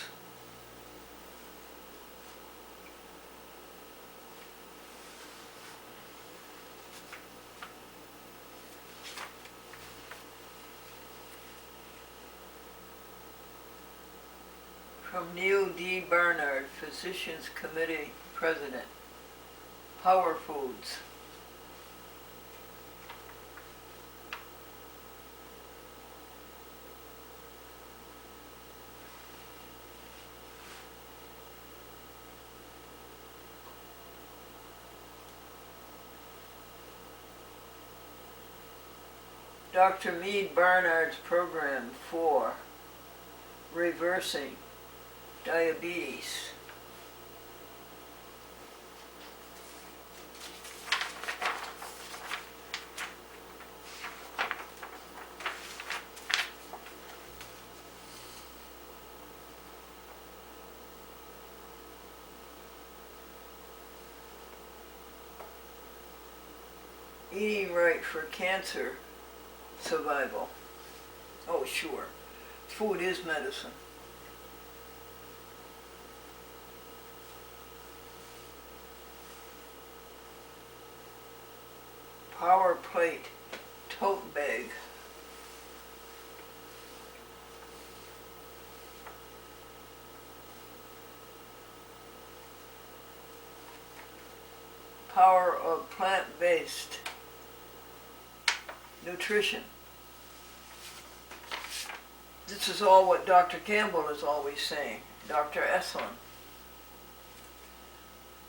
From Neil D. Barnard, Physicians Committee President. Power Foods. Dr. Meade Barnard's program for reversing diabetes. Eating right for cancer survival. Oh, sure. Food is medicine. Power plate tote bag. Power of plant-based nutrition. This is all what Dr. Campbell is always saying, Dr. Esselin.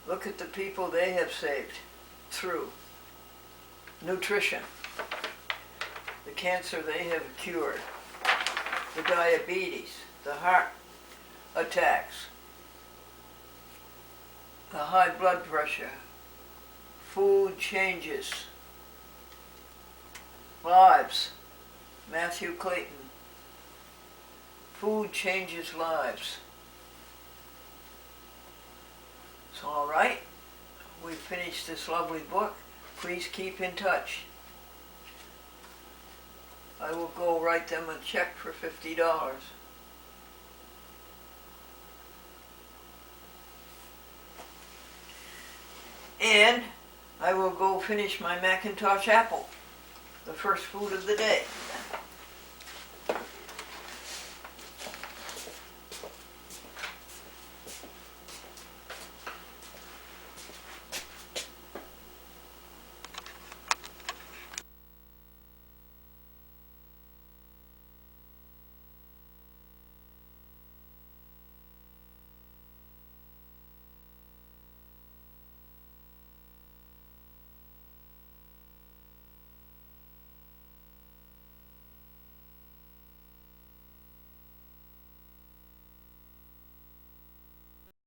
Look at the people they have saved through nutrition, the cancer they have cured, the diabetes, the heart attacks, the high blood pressure. Food changes lives. Matthew Clayton. Food changes lives. So all right, we've finished this lovely book. Please keep in touch. I will go write them a check for $50. And I will go finish my Macintosh apple, the first food of the day.